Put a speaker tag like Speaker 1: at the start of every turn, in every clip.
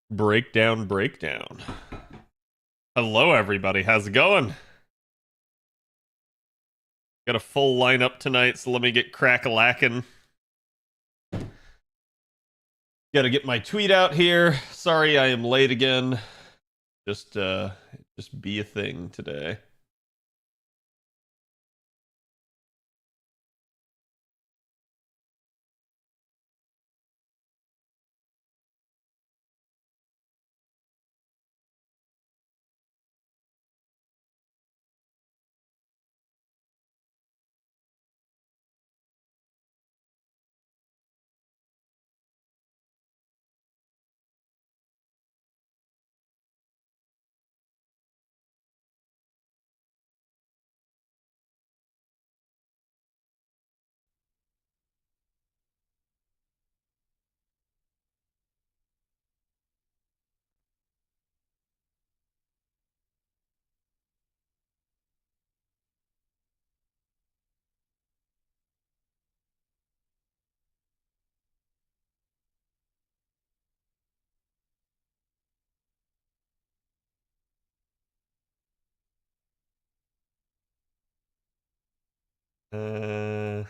Speaker 1: Breakdown. Hello, everybody. How's it going? Got a full lineup tonight, so let me get crack-a-lackin'. Gotta get my tweet out here. Sorry I am late again. Just be a thing today. Uh,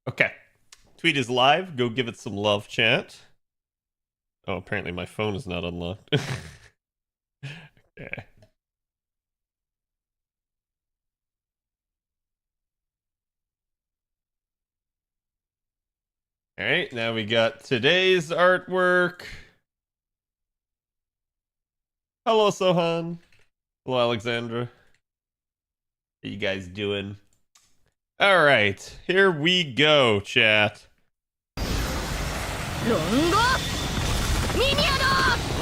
Speaker 1: okay. Tweet is live. Go give it some love, chat. Oh, apparently my phone is not unlocked. Okay. All right, now we got today's artwork. Hello, Sohan. Hello, Alexandra. How you guys doing? All right, here we go, chat.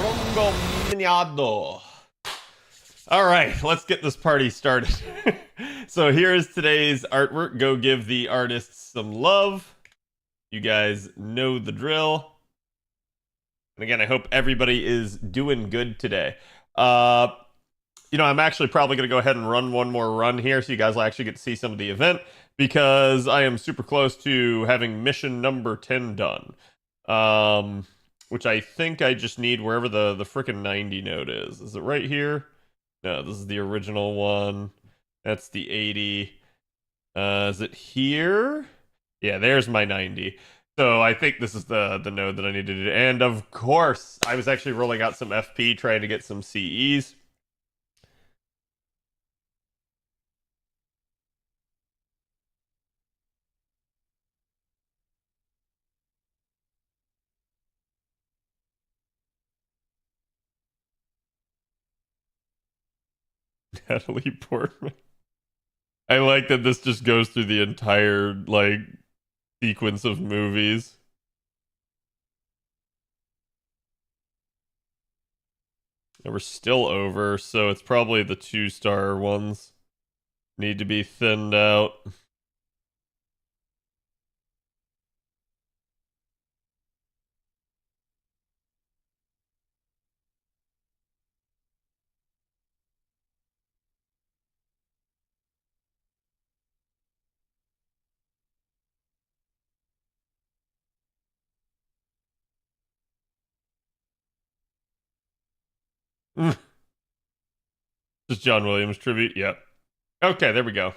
Speaker 1: Rongo Miniado. All right, let's get this party started. So here's today's artwork. Go give the artists some love. You guys know the drill. And again, I hope everybody is doing good today. I'm actually probably going to go ahead and run one more run here so you guys will actually get to see some of the event because I am super close to having mission number 10 done. Which I think I just need wherever the frickin' 90 node is. Is it right here? No, this is the original one. That's the 80. Is it here? Yeah, there's my 90. So I think this is the node that I need to do. And of course, I was actually rolling out some FP trying to get some CEs. Natalie Portman. I like that this just goes through the entire sequence of movies. And we're still over, so it's probably the 2-star ones need to be thinned out. Just John Williams tribute. Yep. Okay, there we go.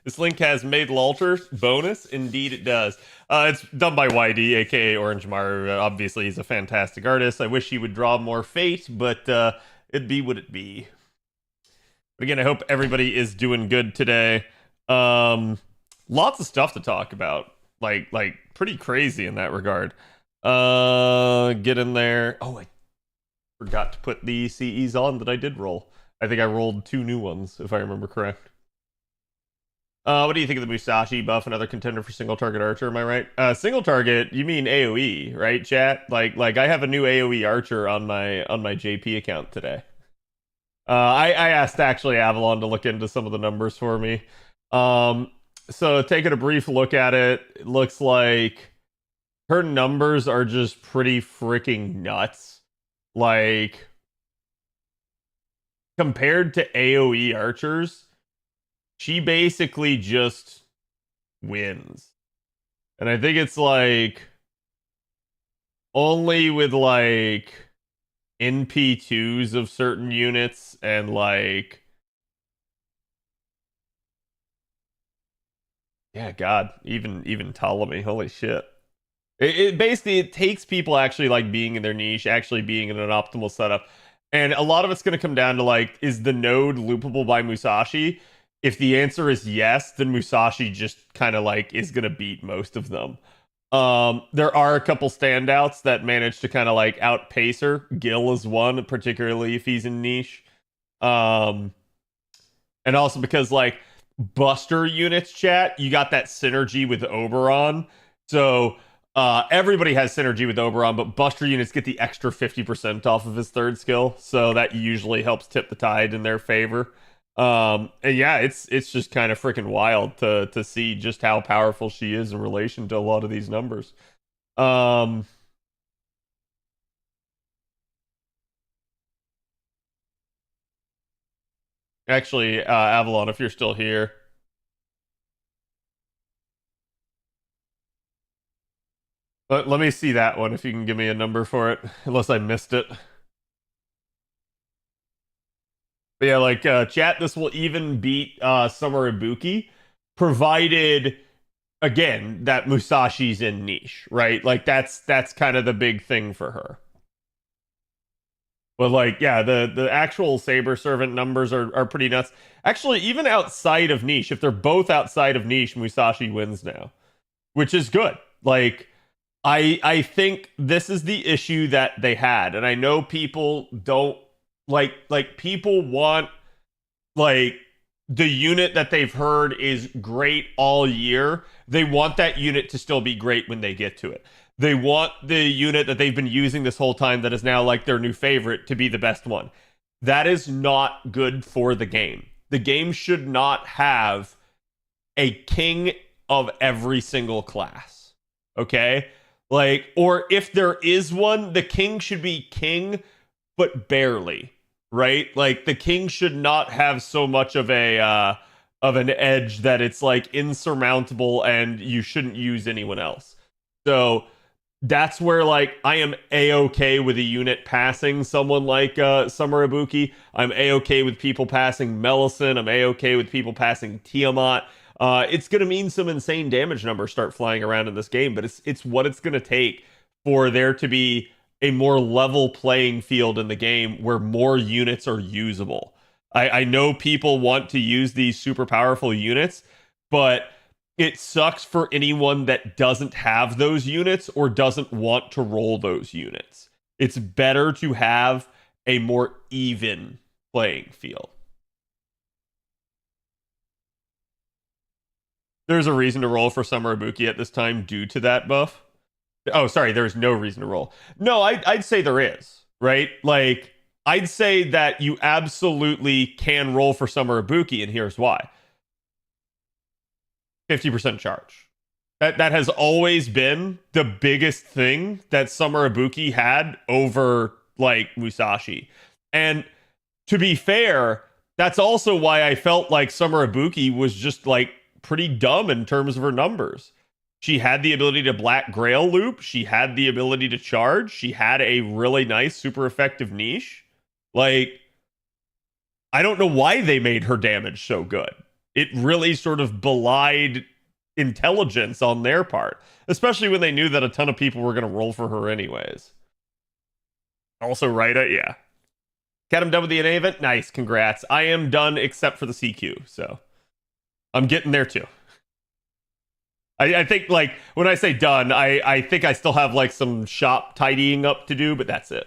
Speaker 1: This link has made Lalter bonus. Indeed, it does. It's done by YD, aka Orange Mar. Obviously, he's a fantastic artist. I wish he would draw more Fate, but it'd be what it be. But again, I hope everybody is doing good today. Lots of stuff to talk about. Like pretty crazy in that regard. Get in there. Oh, I forgot to put the CEs on that I did roll. I think I rolled 2 new ones, if I remember correct. What do you think of the Musashi buff? Another contender for single target archer, am I right? Single target, you mean AoE, right, chat? Like I have a new AoE archer on my JP account today. I asked actually Avalon to look into some of the numbers for me. So taking a brief look at it, it looks like her numbers are just pretty freaking nuts. Like compared to AoE archers, she basically just wins. And I think it's like only with like NP2s of certain units and like yeah, God, even Ptolemy, holy shit. It basically it takes people actually like being in their niche, actually being in an optimal setup. And a lot of it's going to come down to like, is the node loopable by Musashi? If the answer is yes, then Musashi just kind of like is going to beat most of them. There are a couple standouts that manage to kind of like outpace her. Gil is one, particularly if he's in niche. Um, and also because like Buster units chat, you got that synergy with Oberon. So everybody has synergy with Oberon, but Buster units get the extra 50% off of his third skill. So that usually helps tip the tide in their favor. And yeah, it's just kind of freaking wild to see just how powerful she is in relation to a lot of these numbers. Um Actually, Avalon, if you're still here. Let me see that one if you can give me a number for it, unless I missed it. But yeah, like chat, this will even beat Summer Ibuki, provided again that Musashi's in niche, right? Like that's kind of the big thing for her. But like, yeah, the actual Saber Servant numbers are pretty nuts. Actually, even outside of niche, if they're both outside of niche, Musashi wins now, which is good. Like I think this is the issue that they had, and I know people don't like people want like the unit that they've heard is great all year. They want that unit to still be great when they get to it. They want the unit that they've been using this whole time that is now like their new favorite to be the best one. That is not good for the game. The game should not have a king of every single class. Okay? Like, or if there is one, the king should be king, but barely, right? Like the king should not have so much of an edge that it's like insurmountable and you shouldn't use anyone else. So that's where like I am a-okay with a unit passing someone like Summer Ibuki. I'm a-okay with people passing Melusine. I'm a-okay with people passing Tiamat. It's gonna mean some insane damage numbers start flying around in this game, but it's what it's gonna take for there to be a more level playing field in the game where more units are usable. I know people want to use these super powerful units, but it sucks for anyone that doesn't have those units or doesn't want to roll those units. It's better to have a more even playing field. There's a reason to roll for Summer Ibuki at this time due to that buff. Oh, sorry, there's no reason to roll. No, I'd say there is, right? Like, I'd say that you absolutely can roll for Summer Ibuki, and here's why. 50% charge. That has always been the biggest thing that Summer Ibuki had over like Musashi. And to be fair, that's also why I felt like Summer Ibuki was just like pretty dumb in terms of her numbers. She had the ability to Black Grail loop, she had the ability to charge, she had a really nice super effective niche. Like I don't know why they made her damage so good. It really sort of belied intelligence on their part, especially when they knew that a ton of people were going to roll for her anyways. Also, Rita, yeah. Cat, I'm done with the NA event. Nice, congrats. I am done except for the CQ, so I'm getting there too. I think, like, when I say done, I think I still have, like, some shop tidying up to do, but that's it.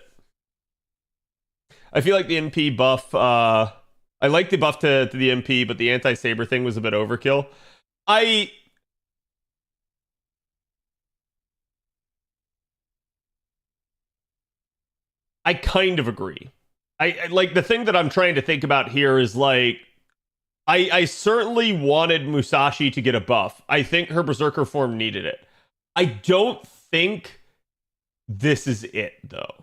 Speaker 1: I feel like the NP buff, I like the buff to the MP, but the anti-saber thing was a bit overkill. I I kind of agree. I like the thing that I'm trying to think about here is like I certainly wanted Musashi to get a buff. I think her berserker form needed it. I don't think this is it though.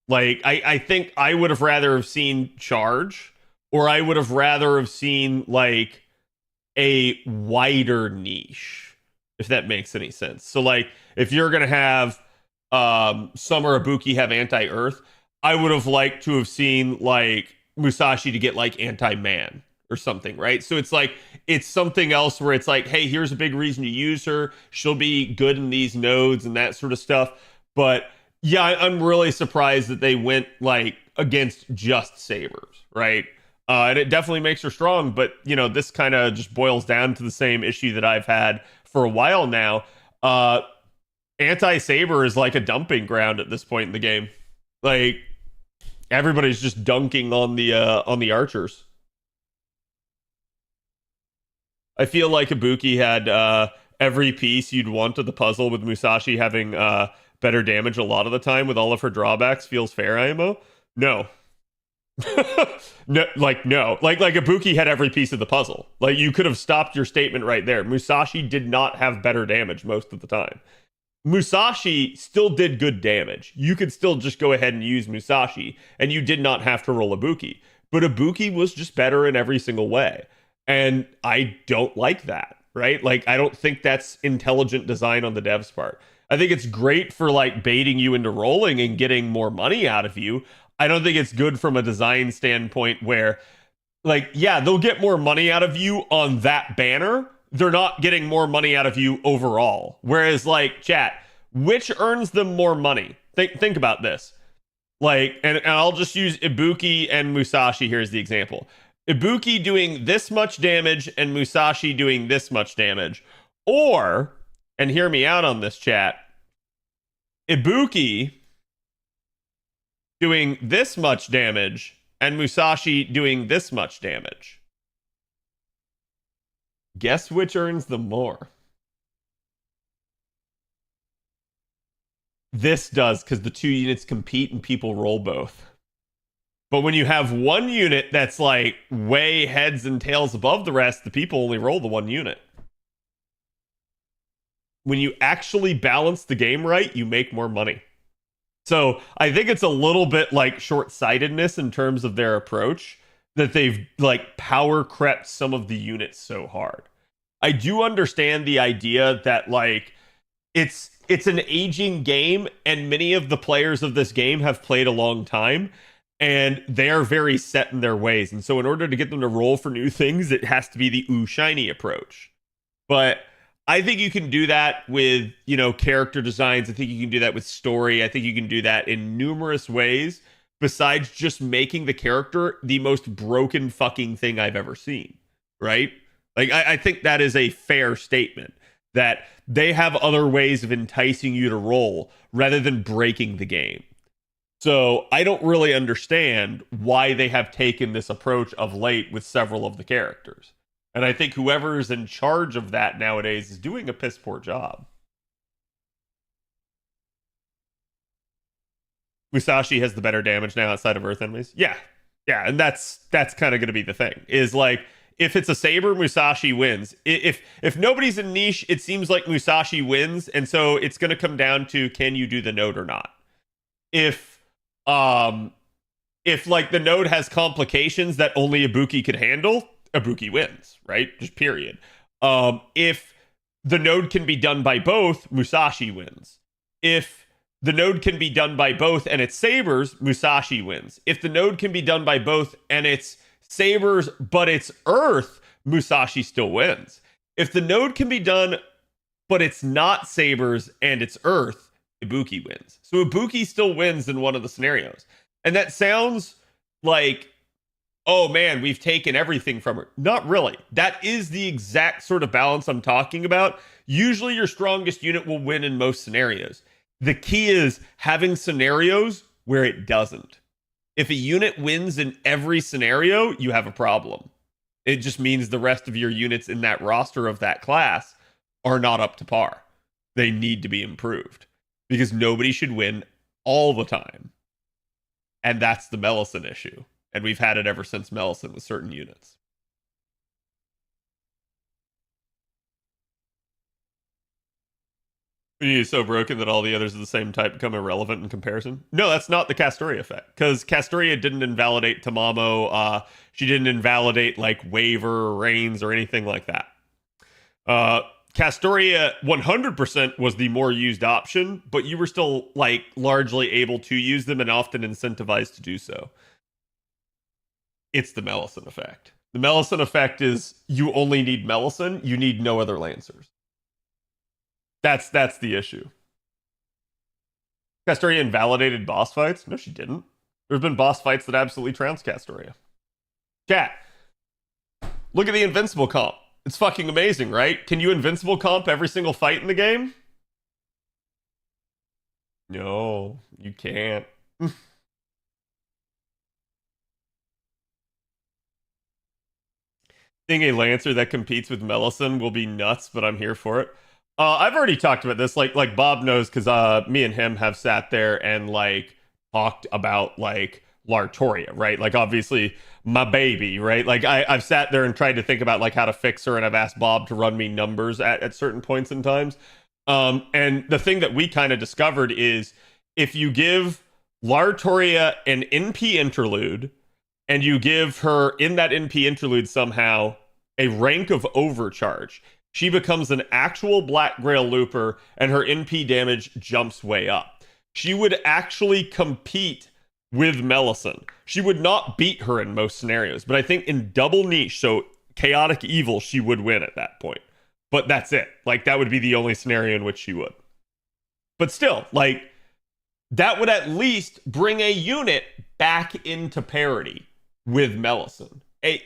Speaker 1: Like I think I would have rather have seen charge, or I would have rather have seen like a wider niche, if that makes any sense. So like if you're gonna have Summer Ibuki have anti-earth, I would have liked to have seen like Musashi to get like anti-man or something, right? So it's like it's something else where it's like, hey, here's a big reason to use her. She'll be good in these nodes and that sort of stuff. But yeah, I'm really surprised that they went like against just sabers, right? And it definitely makes her strong, but you know, this kind of just boils down to the same issue that I've had for a while now. Anti-saber is like a dumping ground at this point in the game. Like everybody's just dunking on the archers. I feel like Ibuki had every piece you'd want of the puzzle, with Musashi having better damage a lot of the time with all of her drawbacks. Feels fair, IMO? No. No, like Ibuki had every piece of the puzzle. Like you could have stopped your statement right there. Musashi did not have better damage most of the time. Musashi still did good damage. You could still just go ahead and use Musashi, and you did not have to roll Ibuki. But Ibuki was just better in every single way. And I don't like that, right? Like, I don't think that's intelligent design on the devs' part. I think it's great for like baiting you into rolling and getting more money out of you. I don't think it's good from a design standpoint where, like, yeah, they'll get more money out of you on that banner. They're not getting more money out of you overall. Whereas, like, chat, which earns them more money? Think about this. Like, and I'll just use Ibuki and Musashi here as the example. Ibuki doing this much damage and Musashi doing this much damage. Or, and hear me out on this, chat, Ibuki doing this much damage and Musashi doing this much damage. Guess which earns them more? This does, because the two units compete and people roll both. But when you have one unit that's like way heads and tails above the rest, the people only roll the one unit. When you actually balance the game right, you make more money. So I think it's a little bit like short-sightedness in terms of their approach, that they've like power crept some of the units so hard. I do understand the idea that like it's an aging game, and many of the players of this game have played a long time, and they are very set in their ways. And so in order to get them to roll for new things, it has to be the ooh shiny approach. But I think you can do that with, you know, character designs. I think you can do that with story. I think you can do that in numerous ways besides just making the character the most broken fucking thing I've ever seen, right? Like, I think that is a fair statement, that they have other ways of enticing you to roll rather than breaking the game. So I don't really understand why they have taken this approach of late with several of the characters. And I think whoever is in charge of that nowadays is doing a piss poor job. Musashi has the better damage now outside of Earth enemies. Yeah. Yeah, and that's kind of going to be the thing. Is like, if it's a saber, Musashi wins. If nobody's in niche, it seems like Musashi wins, and so it's going to come down to, can you do the node or not? If like the node has complications that only Ibuki could handle, Ibuki wins, right? Just period. If the node can be done by both, Musashi wins. If the node can be done by both and it's sabers, Musashi wins. If the node can be done by both and it's sabers but it's earth, Musashi still wins. If the node can be done but it's not sabers and it's earth, Ibuki wins. So Ibuki still wins in one of the scenarios. And that sounds like, oh man, we've taken everything from her. Not really. That is the exact sort of balance I'm talking about. Usually your strongest unit will win in most scenarios. The key is having scenarios where it doesn't. If a unit wins in every scenario, you have a problem. It just means the rest of your units in that roster of that class are not up to par. They need to be improved because nobody should win all the time. And that's the Melusine issue. And we've had it ever since Melusine with certain units. He's so broken that all the others of the same type become irrelevant in comparison. No, that's not the Castoria effect. Because Castoria didn't invalidate Tamamo. She didn't invalidate like Waver, Reigns, or anything like that. Castoria 100% was the more used option, but you were still like largely able to use them and often incentivized to do so. It's the Melusine effect. The Melusine effect is you only need Melusine, you need no other Lancers. That's the issue. Castoria invalidated boss fights? No, she didn't. There have been boss fights that absolutely trounced Castoria. Chat. Look at the Invincible comp. It's fucking amazing, right? Can you Invincible comp every single fight in the game? No, you can't. Seeing a Lancer that competes with Melusine will be nuts, but I'm here for it. I've already talked about this. Like Bob knows because me and him have sat there and like talked about like Lartoria, right? Like obviously my baby, right? Like I've sat there and tried to think about like how to fix her, and I've asked Bob to run me numbers at certain points in times. And the thing that we kind of discovered is if you give Lartoria an NP interlude and you give her in that NP interlude somehow a rank of overcharge, she becomes an actual Black Grail Looper and her NP damage jumps way up. She would actually compete with Melusine. She would not beat her in most scenarios, but I think in double niche, so chaotic evil, she would win at that point. But that's it. Like that would be the only scenario in which she would. But still, like that would at least bring a unit back into parity with Melusine.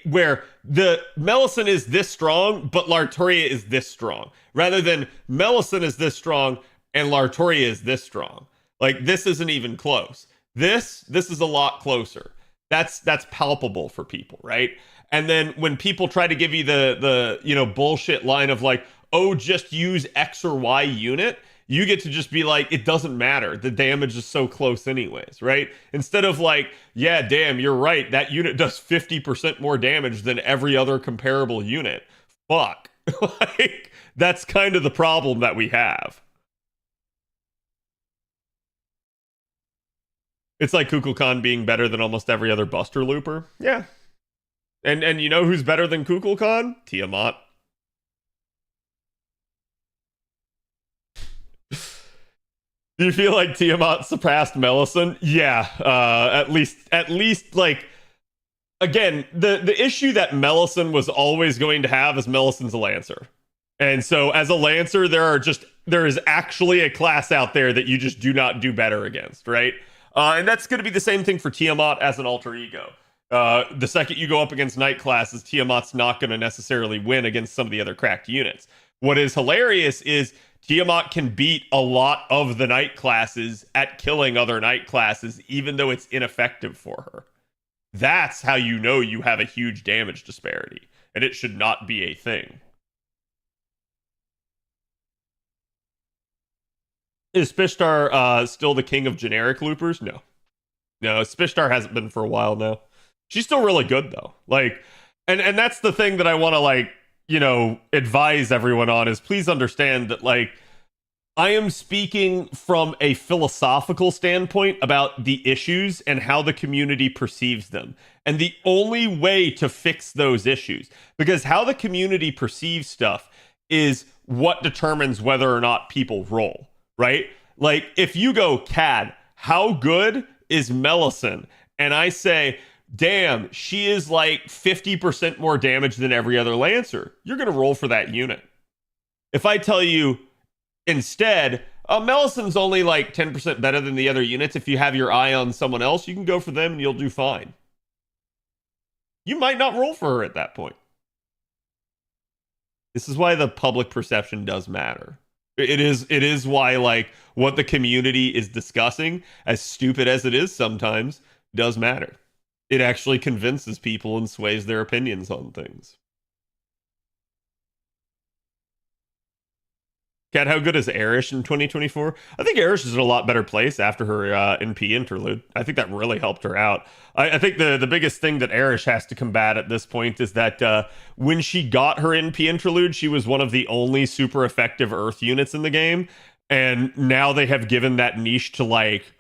Speaker 1: Where the Melusine is this strong, but Lartoria is this strong. Rather than Melusine is this strong and Lartoria is this strong. Like this isn't even close. This is a lot closer. That's palpable for people, right? And then when people try to give you the bullshit line of like, oh, just use X or Y unit, you get to just be like, it doesn't matter. The damage is so close anyways, right? Instead of like, yeah, damn, you're right. That unit does 50% more damage than every other comparable unit. Fuck. Like, that's kind of the problem that we have. It's like Kukulkan being better than almost every other Buster Looper. Yeah. And you know who's better than Kukulkan? Tiamat. Do you feel like Tiamat surpassed Melusine? Yeah, at least like again, the issue that Melusine was always going to have is Melusine's a Lancer. And so as a Lancer, there is actually a class out there that you just do not do better against, right? And that's going to be the same thing for Tiamat as an alter ego. The second you go up against Knight classes, Tiamat's not going to necessarily win against some of the other cracked units. What is hilarious is Tiamat can beat a lot of the Knight classes at killing other Knight classes, even though it's ineffective for her. That's how you know you have a huge damage disparity, and it should not be a thing. Is Spishtar still the king of generic loopers? No. No, Spishtar hasn't been for a while now. She's still really good, though. Like, and that's the thing that I want to, like, advise everyone on is please understand that, like, I am speaking from a philosophical standpoint about the issues and how the community perceives them. And the only way to fix those issues, because how the community perceives stuff is what determines whether or not people roll, right? Like, if you go, Cad, how good is Melusine? And I say, damn, she is like 50% more damage than every other Lancer, you're going to roll for that unit. If I tell you instead, Melusine's only like 10% better than the other units, if you have your eye on someone else, you can go for them and you'll do fine. You might not roll for her at that point. This is why the public perception does matter. It is why, like, what the community is discussing, as stupid as it is sometimes, does matter. It actually convinces people and sways their opinions on things. Kat, how good is Erish in 2024? I think Erish is in a lot better place after her NP interlude. I think that really helped her out. I think the biggest thing that Erish has to combat at this point is that when she got her NP interlude, she was one of the only super effective Earth units in the game. And now they have given that niche to like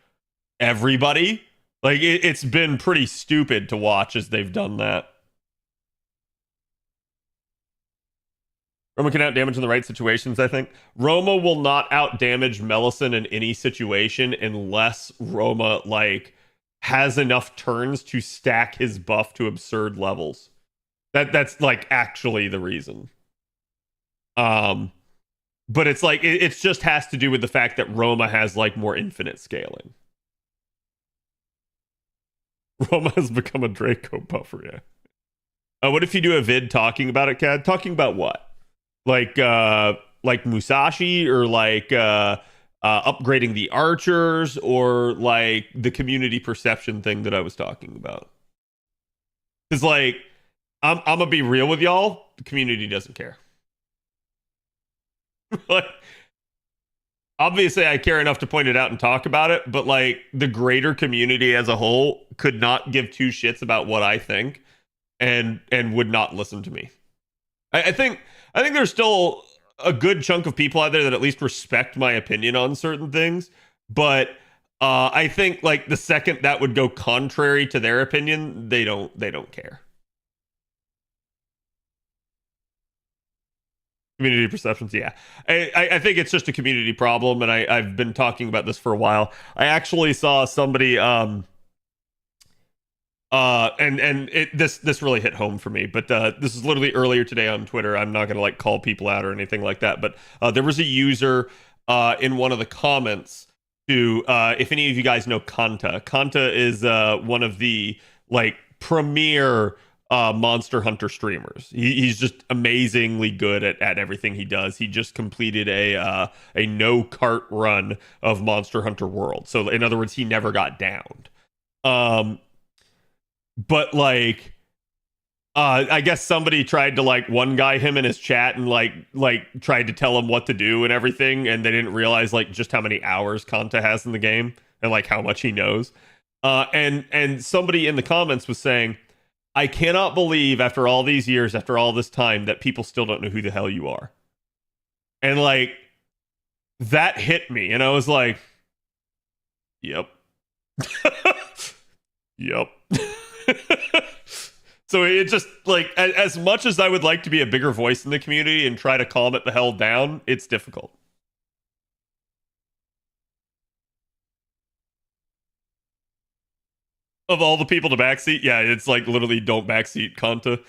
Speaker 1: everybody. Like it's been pretty stupid to watch as they've done that. Roma can out damage in the right situations, I think. Roma will not out damage Melusine in any situation unless Roma like has enough turns to stack his buff to absurd levels. That's like actually the reason. But it's like it just has to do with the fact that Roma has like more infinite scaling. Roma has become a Draco buffer, yeah. What if you do a vid talking about it, Cad? Talking about what? Like Musashi, or like upgrading the archers, or like the community perception thing that I was talking about. Because like I'm gonna be real with y'all, the community doesn't care. Like obviously I care enough to point it out and talk about it, but like the greater community as a whole could not give two shits about what I think and would not listen to me. I think there's still a good chunk of people out there that at least respect my opinion on certain things, but I think like the second that would go contrary to their opinion, they don't care. Community perceptions, yeah. I think it's just a community problem, and I've been talking about this for a while. I actually saw somebody this really hit home for me, but this is literally earlier today on Twitter. I'm not gonna like call people out or anything like that, but there was a user in one of the comments who, if any of you guys know Kanta is one of the like premier Monster Hunter streamers. He's just amazingly good at everything he does. He just completed a no cart run of Monster Hunter World. So in other words, he never got downed. But like I guess somebody tried to like one guy him in his chat and like tried to tell him what to do and everything, and they didn't realize like just how many hours Kanta has in the game and like how much he knows. And somebody in the comments was saying, I cannot believe after all these years, after all this time, that people still don't know who the hell you are. And like that hit me, and I was like, yep. Yep. So it just like as much as I would like to be a bigger voice in the community and try to calm it the hell down, it's difficult. Of all the people to backseat, yeah, it's like literally don't backseat Kanta.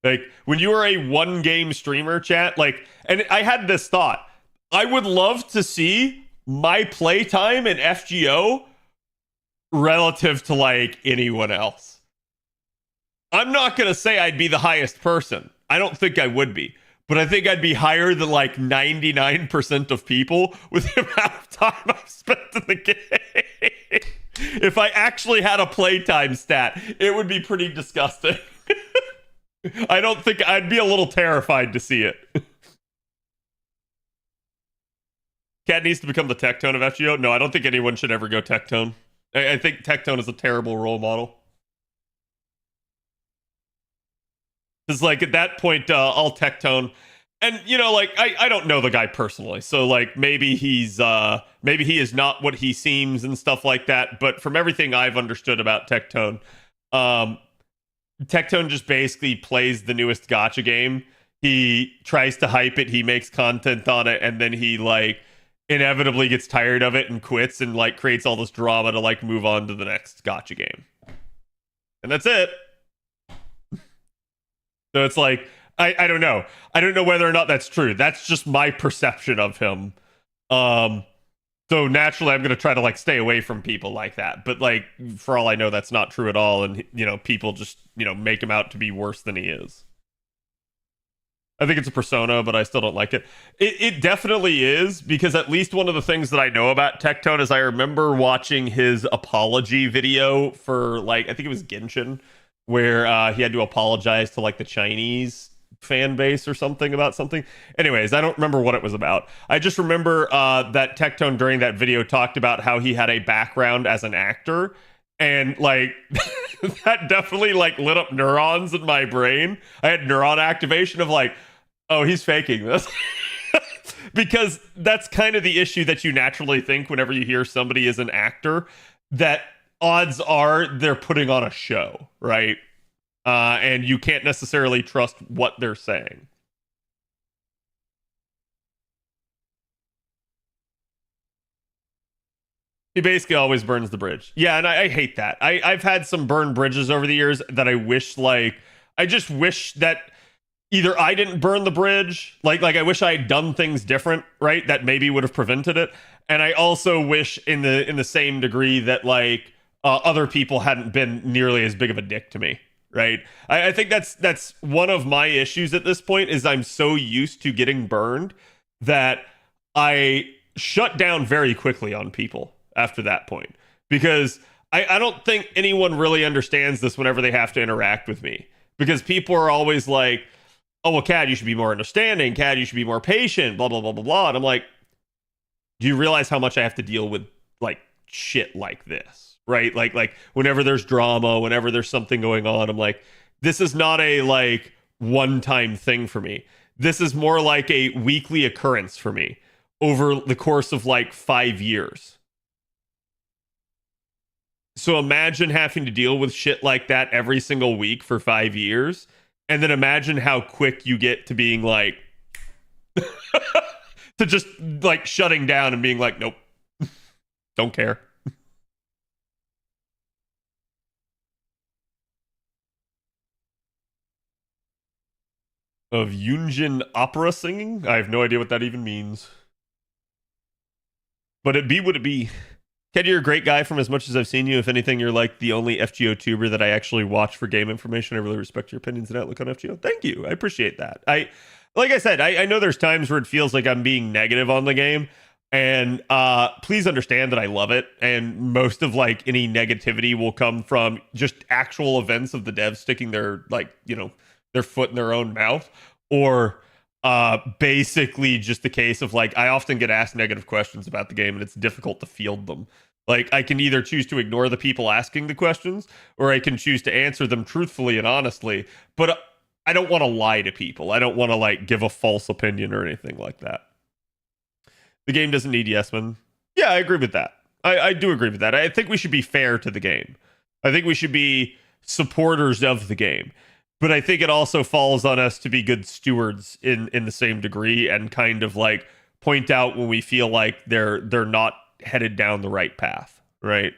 Speaker 1: Like when you are a one game streamer, chat, like, and I had this thought, I would love to see my playtime in FGO relative to like anyone else. I'm not gonna say I'd be the highest person. I don't think I would be, but I think I'd be higher than like 99% of people with the amount of time I've spent in the game. If I actually had a playtime stat, it would be pretty disgusting. I don't think I'd be a little terrified to see it. Cat needs to become the Tectone of FGO. No, I don't think anyone should ever go Tectone. I think Tectone is a terrible role model. Because like at that point, I'll Tectone. And you know, like I don't know the guy personally, so like maybe he is not what he seems and stuff like that. But from everything I've understood about Tectone, Tectone just basically plays the newest gacha game. He tries to hype it, he makes content on it, and then he like inevitably gets tired of it and quits and like creates all this drama to like move on to the next gacha game. And that's it. So it's like I don't know. I don't know whether or not that's true. That's just my perception of him. So naturally I'm going to try to like stay away from people like that. But like for all I know that's not true at all, and you know people just, you know, make him out to be worse than he is. I think it's a persona, but I still don't like it. It definitely is, because at least one of the things that I know about Tectone is I remember watching his apology video for, like, I think it was Genshin, where he had to apologize to like the Chinese fan base or something about something. Anyways, I don't remember what it was about. I just remember that Tectone during that video talked about how he had a background as an actor, and like that definitely like lit up neurons in my brain. I had neuron activation of like, oh, he's faking this. Because that's kind of the issue that you naturally think whenever you hear somebody is an actor, that odds are they're putting on a show, right? And you can't necessarily trust what they're saying. He basically always burns the bridge. Yeah, and I hate that. I've had some burned bridges over the years that I wish, like, I just wish that either I didn't burn the bridge, like I wish I had done things different, right? That maybe would have prevented it. And I also wish in the same degree that like other people hadn't been nearly as big of a dick to me, right? I think that's one of my issues at this point is I'm so used to getting burned that I shut down very quickly on people after that point, because I don't think anyone really understands this whenever they have to interact with me, because people are always like, oh, well, Cad, you should be more understanding. Cad, you should be more patient, blah, blah, blah, blah, blah. And I'm like, do you realize how much I have to deal with like shit like this, right? Like whenever there's drama, whenever there's something going on, I'm like, this is not a like one-time thing for me. This is more like a weekly occurrence for me over the course of like 5 years. So imagine having to deal with shit like that every single week for 5 years. And then imagine how quick you get to being like, to just like shutting down and being like, nope, don't care. Of Yunjin opera singing? I have no idea what that even means. But it be what it be. Ted, you're a great guy from as much as I've seen you. If anything, you're like the only FGO tuber that I actually watch for game information. I really respect your opinions and outlook on FGO. Thank you. I appreciate that. Like I said, I know there's times where it feels like I'm being negative on the game. And please understand that I love it. And most of like any negativity will come from just actual events of the devs sticking their like, their foot in their own mouth, or basically just the case of like, I often get asked negative questions about the game and it's difficult to field them. Like, I can either choose to ignore the people asking the questions, or I can choose to answer them truthfully and honestly. But I don't want to lie to people. I don't want to like give a false opinion or anything like that. The game doesn't need yes men. Yeah, I agree with that. I do agree with that. I think we should be fair to the game. I think we should be supporters of the game. But I think it also falls on us to be good stewards in the same degree, and kind of like point out when we feel like they're not headed down the right path, right?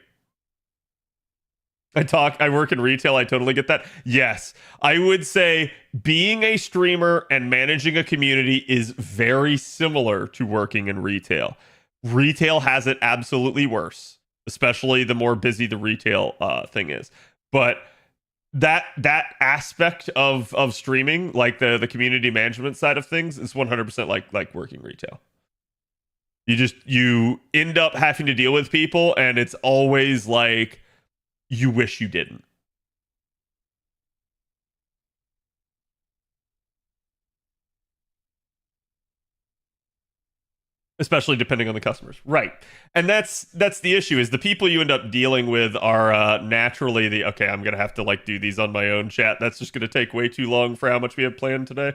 Speaker 1: I work in retail, I totally get that. Yes, I would say being a streamer and managing a community is very similar to working in retail. Retail has it absolutely worse, especially the more busy the retail thing is. But that aspect of streaming, like the community management side of things, is 100% like working retail. You end up having to deal with people, and it's always like you wish you didn't. Especially depending on the customers, right? And that's the issue, is the people you end up dealing with are naturally the, okay, I'm gonna have to like do these on my own, chat, that's just gonna take way too long for how much we have planned today.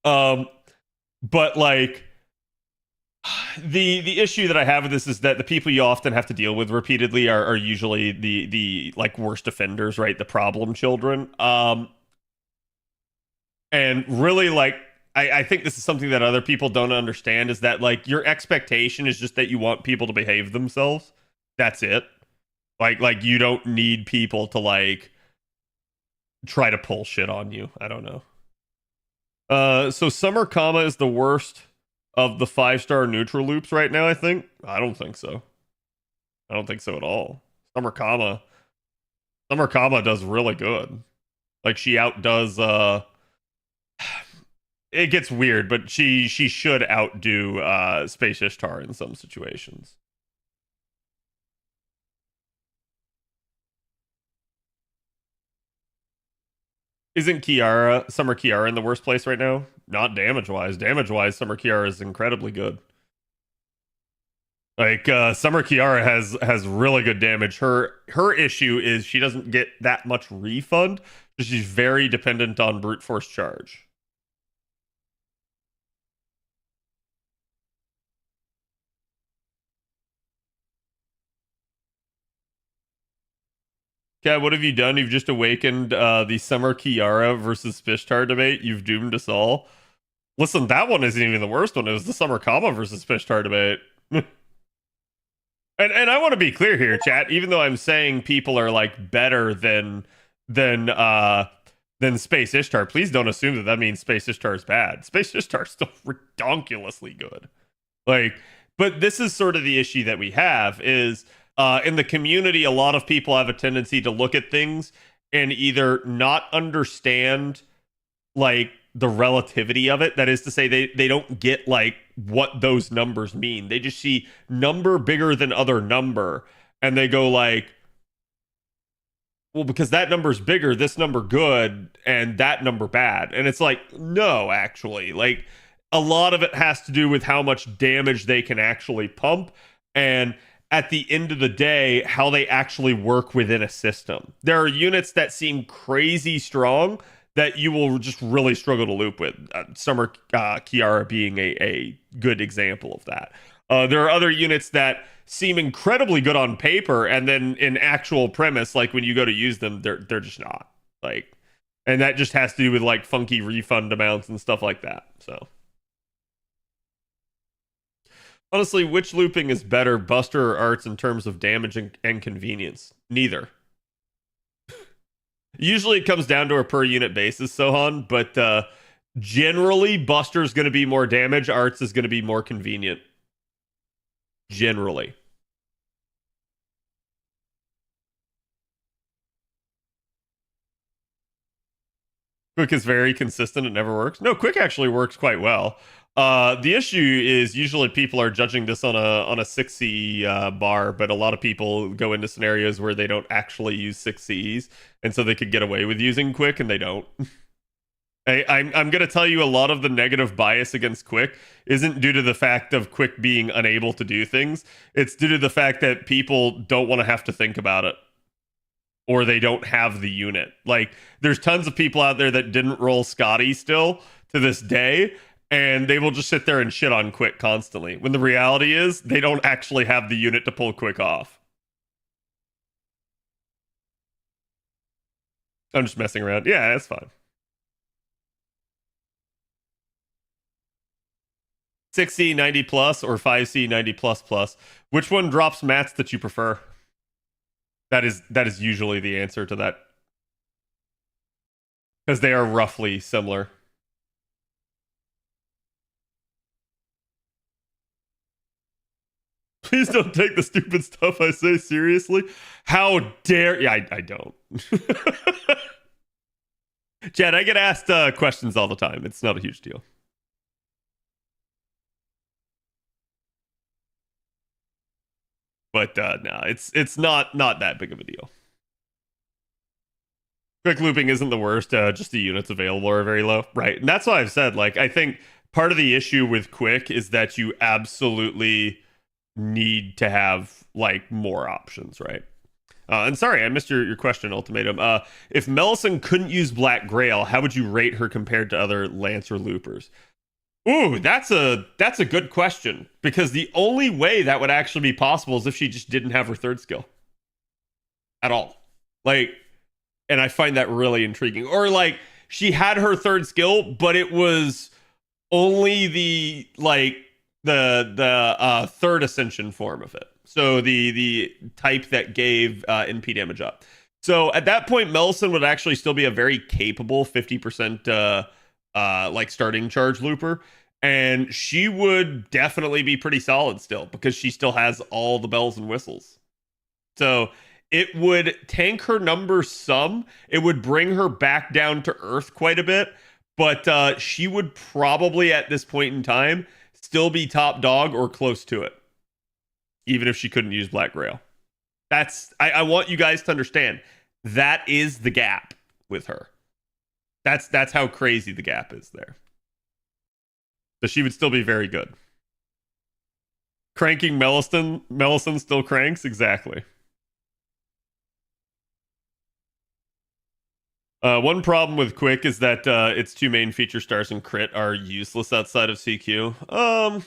Speaker 1: But like the issue that I have with this is that the people you often have to deal with repeatedly are usually the like worst offenders, right? The problem children. And really, like, I think this is something that other people don't understand, is that like your expectation is just that you want people to behave themselves. That's it. Like you don't need people to like try to pull shit on you. I don't know. So Summer Comma is the worst of the 5-star neutral loops right now, I think. I don't think so. I don't think so at all. Summer Comma does really good. Like, she outdoes it gets weird, but she should outdo Space Ishtar in some situations. Isn't Kiara, Summer Kiara, in the worst place right now? Not damage wise. Damage wise, Summer Kiara is incredibly good. Like Summer Kiara has really good damage. Her issue is she doesn't get that much refund. She's very dependent on brute force charge. Yeah, what have you done? You've just awakened the Summer Kiara versus Fishtar debate. You've doomed us all. Listen, that one isn't even the worst one. It was the Summer Kama versus Fishtar debate. And I want to be clear here, chat. Even though I'm saying people are like better than Space Ishtar, please don't assume that that means Space Ishtar is bad. Space Ishtar is still redonkulously good. Like, but this is sort of the issue that we have is in the community, a lot of people have a tendency to look at things and either not understand like the relativity of it. That is to say, they don't get like what those numbers mean. They just see number bigger than other number, and they go like, well, because that number's bigger, this number good, and that number bad. And it's like, no, actually, like a lot of it has to do with how much damage they can actually pump, and at the end of the day, how they actually work within a system. There are units that seem crazy strong that you will just really struggle to loop with. Summer Kiara being a good example of that. There are other units that seem incredibly good on paper, and then in actual premise, like when you go to use them, they're just not. Like, and that just has to do with like funky refund amounts and stuff like that. So honestly, which looping is better, Buster or Arts, in terms of damage and convenience? Neither. Usually it comes down to a per unit basis, Sohan, but generally Buster's going to be more damage, Arts is going to be more convenient. Generally. Quick is very consistent, it never works. No, Quick actually works quite well. The issue is usually people are judging this on a 6C bar, but a lot of people go into scenarios where they don't actually use 6Cs, and so they could get away with using Quick, and they don't. I'm going to tell you a lot of the negative bias against Quick isn't due to the fact of Quick being unable to do things. It's due to the fact that people don't want to have to think about it, or they don't have the unit. Like, there's tons of people out there that didn't roll Scotty still to this day, and they will just sit there and shit on Quick constantly, when the reality is they don't actually have the unit to pull Quick off. I'm just messing around. Yeah, that's fine. 6C 90 plus or 5C 90 plus plus. Which one drops mats that you prefer? That is usually the answer to that. Because they are roughly similar. Please don't take the stupid stuff I say seriously. How dare... Yeah, I don't. Chad, I get asked questions all the time. It's not a huge deal. But no, it's not that big of a deal. Quick looping isn't the worst. Just the units available are very low, right? And that's why I've said, like, I think part of the issue with Quick is that you absolutely need to have like more options, right? And sorry, I missed your question, Ultimatum. If Melusine couldn't use Black Grail, how would you rate her compared to other Lancer loopers? Ooh, that's a good question, because the only way that would actually be possible is if she just didn't have her third skill at all. Like, and I find that really intriguing. Or like she had her third skill, but it was only the like the third ascension form of it. So the type that gave NP damage up. So at that point, Melusine would actually still be a very capable 50% like starting charge looper, and she would definitely be pretty solid still, because she still has all the bells and whistles. So it would tank her numbers some. It would bring her back down to earth quite a bit, but she would probably at this point in time still be top dog or close to it, even if she couldn't use Black Grail. I want you guys to understand that is the gap with her. That's how crazy the gap is there. So she would still be very good. Cranking Melusine still cranks? Exactly. One problem with Quick is that its two main feature stars and crit are useless outside of CQ. I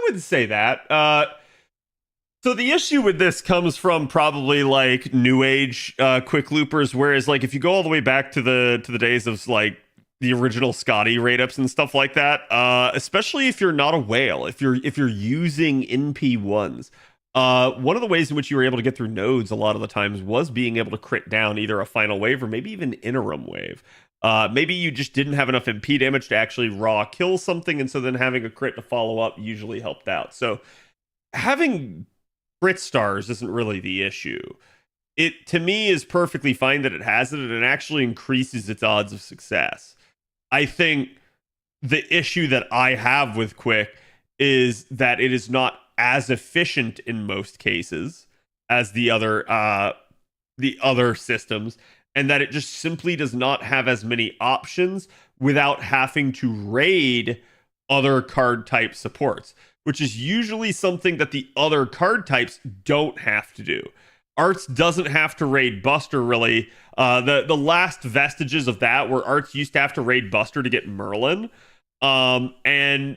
Speaker 1: wouldn't say that. So the issue with this comes from probably like new age quick loopers, whereas like if you go all the way back to the days of like the original Scotty rate ups and stuff like that, especially if you're not a whale, if you're using NP1s, one of the ways in which you were able to get through nodes a lot of the times was being able to crit down either a final wave or maybe even interim wave. Maybe you just didn't have enough MP damage to actually raw kill something, and so then having a crit to follow up usually helped out. So having crit stars isn't really the issue. It, to me, is perfectly fine that it has it, and it actually increases its odds of success. I think the issue that I have with Quick is that it is not as efficient in most cases as the other systems, and that it just simply does not have as many options without having to raid other card type supports, which is usually something that the other card types don't have to do. Arts doesn't have to raid Buster, really. The last vestiges of that were Arts used to have to raid Buster to get Merlin. And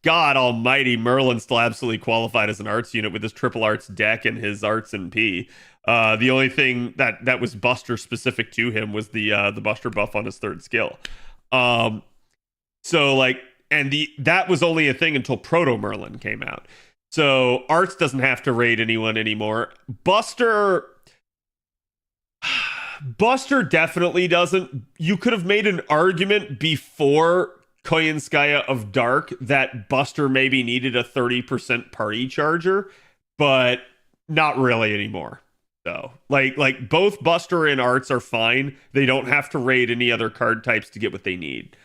Speaker 1: God almighty, Merlin still absolutely qualified as an Arts unit with his triple Arts deck and his Arts and P. The only thing that was Buster specific to him was the Buster buff on his third skill. So like, and that was only a thing until Proto Merlin came out. So Arts doesn't have to raid anyone anymore. Buster definitely doesn't. You could have made an argument before Koyanskaya of Dark that Buster maybe needed a 30% party charger, but not really anymore. So like both Buster and Arts are fine. They don't have to raid any other card types to get what they need.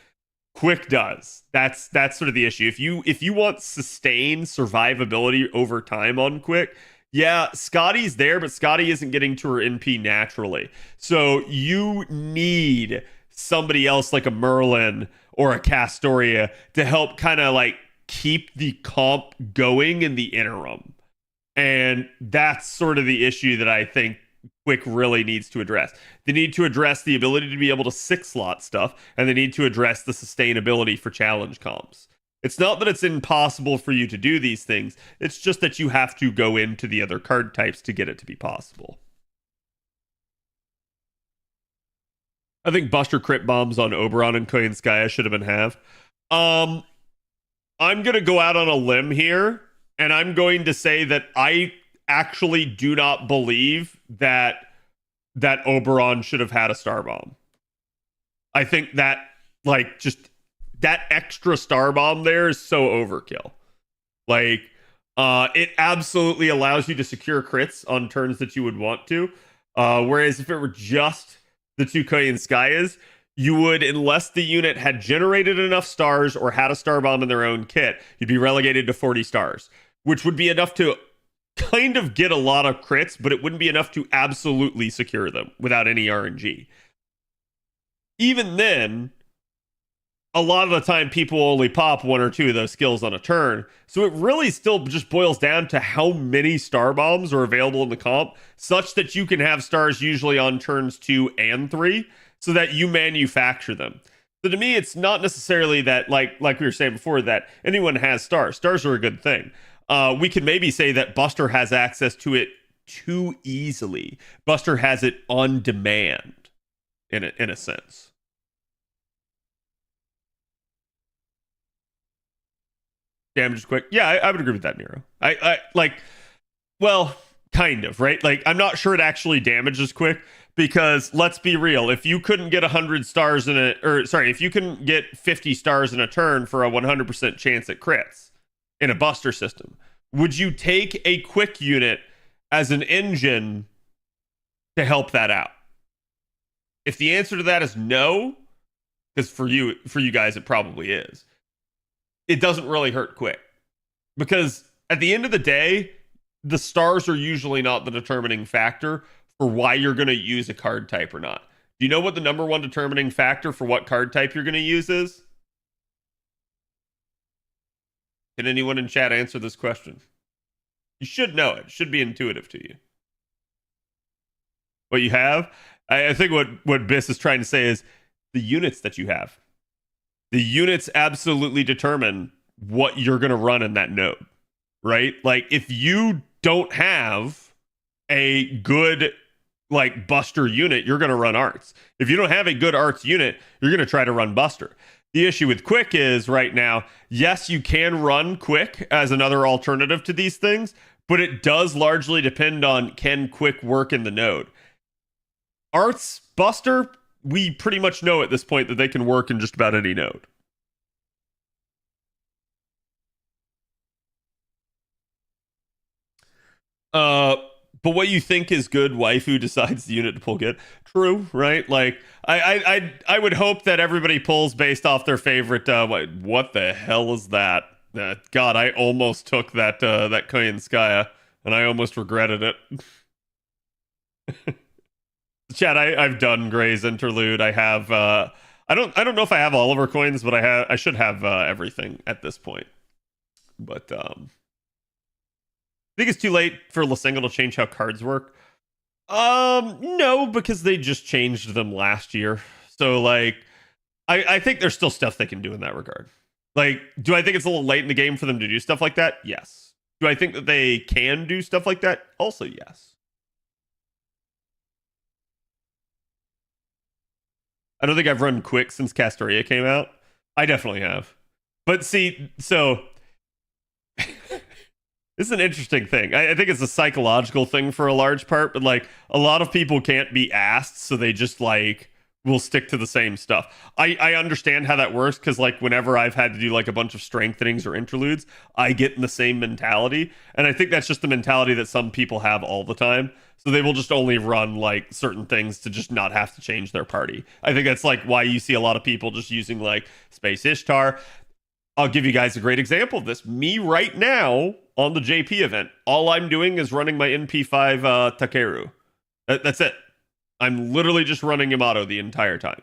Speaker 1: Quick does. That's sort of the issue. If you want sustained survivability over time on Quick, yeah, Scotty's there, but Scotty isn't getting to her NP naturally. So you need somebody else like a Merlin or a Castoria to help kind of like keep the comp going in the interim. And that's sort of the issue that I think Quick really needs to address. They need to address the ability to be able to 6-slot stuff, and they need to address the sustainability for challenge comps. It's not that it's impossible for you to do these things, it's just that you have to go into the other card types to get it to be possible. I think Buster crit bombs on Oberon and Koyanskaya should have been half. I'm going to go out on a limb here, and I'm going to say that I actually do not believe that Oberon should have had a star bomb. I think that like just that extra star bomb there is so overkill. Like it absolutely allows you to secure crits on turns that you would want to. Whereas if it were just the two Koyanskayas, you would, unless the unit had generated enough stars or had a star bomb in their own kit, you'd be relegated to 40 stars, which would be enough to kind of get a lot of crits, but it wouldn't be enough to absolutely secure them without any RNG. Even then, a lot of the time people only pop one or two of those skills on a turn. So it really still just boils down to how many star bombs are available in the comp, such that you can have stars usually on turns 2 and 3, so that you manufacture them. So to me, it's not necessarily that, like we were saying before, that anyone has stars. Stars are a good thing. We could maybe say that Buster has access to it too easily. Buster has it on demand, in a sense. Damage is quick. Yeah, I would agree with that, Nero. I like, well, kind of, right? Like, I'm not sure it actually damages quick, because let's be real. If you couldn't get 100 stars if you couldn't get 50 stars in a turn for a 100% chance at crits in a Buster system, would you take a quick unit as an engine to help that out? If the answer to that is no, because for you guys, it probably is. It doesn't really hurt quick because at the end of the day, the stars are usually not the determining factor for why you're going to use a card type or not. Do you know what the number one determining factor for what card type you're going to use is? Can anyone in chat answer this question? You should know it. It should be intuitive to you. What you have? I think what Biss is trying to say is the units that you have. The units absolutely determine what you're going to run in that node, right? Like, if you don't have a good, like, Buster unit, you're going to run Arts. If you don't have a good Arts unit, you're going to try to run Buster. The issue with Quick is right now, yes, you can run Quick as another alternative to these things, but it does largely depend on can Quick work in the node. Arts, Buster, we pretty much know at this point that they can work in just about any node. But what you think is good, waifu decides the unit to pull good. True, right? Like, I would hope that everybody pulls based off their favorite. What the hell is that? God, I almost took that Koyanskaya, and I almost regretted it. Chat, I've done Gray's interlude. I have. I don't know if I have all of her coins, but I should have everything at this point. But think it's too late for Lasingle to change how cards work? No, because they just changed them last year. So, like, I think there's still stuff they can do in that regard. Like, do I think it's a little late in the game for them to do stuff like that? Yes. Do I think that they can do stuff like that? Also, yes. I don't think I've run Quick since Castoria came out. I definitely have. But see, so this is an interesting thing. I think it's a psychological thing for a large part, but like a lot of people can't be asked, so they just like will stick to the same stuff. I understand how that works because like whenever I've had to do like a bunch of strengthenings or interludes, I get in the same mentality. And I think that's just the mentality that some people have all the time. So they will just only run like certain things to just not have to change their party. I think that's like why you see a lot of people just using like Space Ishtar. I'll give you guys a great example of this. Me right now on the JP event, all I'm doing is running my NP5 Takeru. That's it. I'm literally just running Yamato the entire time.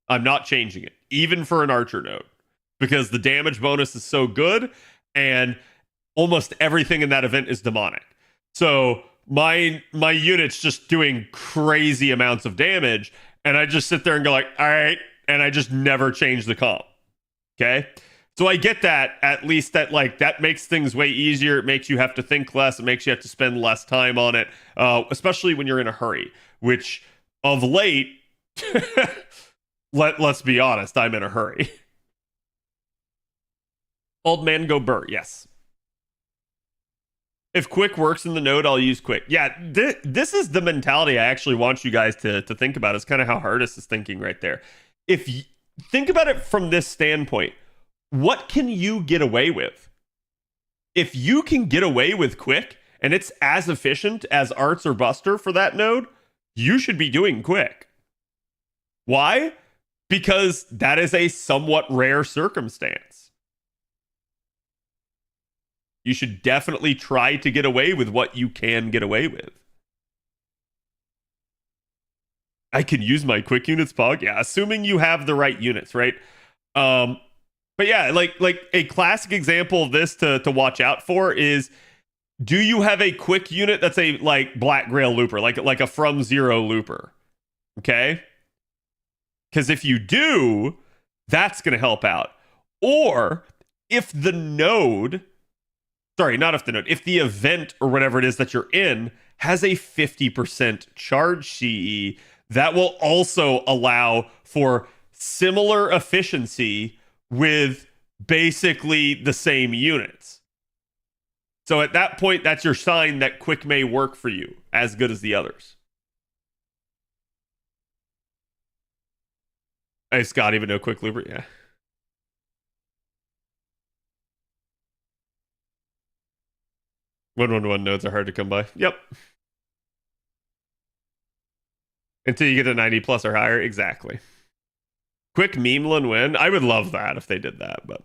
Speaker 1: I'm not changing it, even for an Archer node, because the damage bonus is so good, and almost everything in that event is demonic. So my unit's just doing crazy amounts of damage, and I just sit there and go like, all right, and I just never change the comp. Okay? So I get that, at least that like that makes things way easier. It makes you have to think less. It makes you have to spend less time on it, especially when you're in a hurry, which of late, let's be honest, I'm in a hurry. Old man go burr, yes. If Quick works in the node, I'll use Quick. Yeah, this is the mentality I actually want you guys to think about. It's kind of how Hardest is thinking right there. If you think about it from this standpoint, what can you get away with? If you can get away with Quick and it's as efficient as Arts or Buster for that node, you should be doing Quick. Why? Because that is a somewhat rare circumstance. You should definitely try to get away with what you can get away with. I can use my Quick units, Pog. Yeah, assuming you have the right units, right? But yeah, like a classic example of this to watch out for is, do you have a Quick unit that's a like Black Grail looper, like a From Zero looper? Okay? Because if you do, that's going to help out. Or if the node, if the event or whatever it is that you're in has a 50% charge CE, that will also allow for similar efficiency with basically the same units. So at that point, that's your sign that Quick may work for you as good as the others. Hey, Scott, even know Quick Looper? Yeah. 111 nodes are hard to come by. Yep. Until you get a 90 plus or higher. Exactly. Quick memeland win. I would love that if they did that, but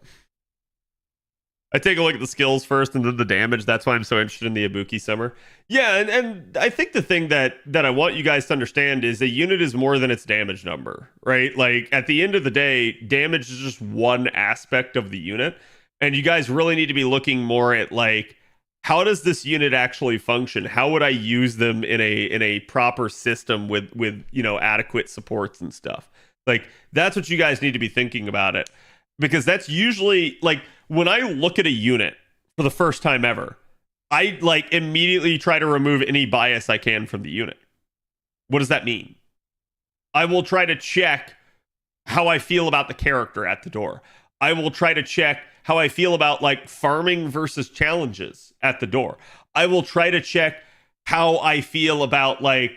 Speaker 1: I take a look at the skills first and then the damage. That's why I'm so interested in the Ibuki Summer. Yeah, and I think the thing that I want you guys to understand is a unit is more than its damage number, right? Like at the end of the day, damage is just one aspect of the unit, and you guys really need to be looking more at like, how does this unit actually function? How would I use them in a proper system with adequate supports and stuff? Like that's what you guys need to be thinking about it, because that's usually like when I look at a unit for the first time ever, I like immediately try to remove any bias I can from the unit. What does that mean? I will try to check how I feel about the character at the door. I will try to check how I feel about like farming versus challenges at the door. I will try to check how I feel about like,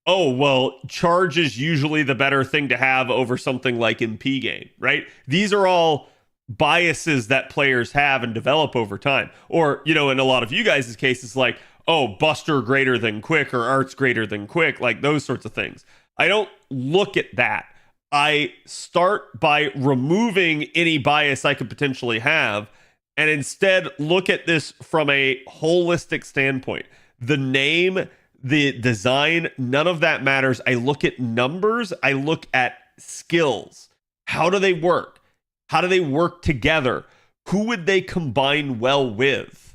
Speaker 1: oh, well, charge is usually the better thing to have over something like MP game, right? These are all biases that players have and develop over time. Or, in a lot of you guys' cases, like, oh, Buster greater than Quick or Art's greater than Quick, like those sorts of things. I don't look at that. I start by removing any bias I could potentially have and instead look at this from a holistic standpoint. The name, the design, none of that matters. I look at numbers. I look at skills. How do they work? How do they work together? Who would they combine well with?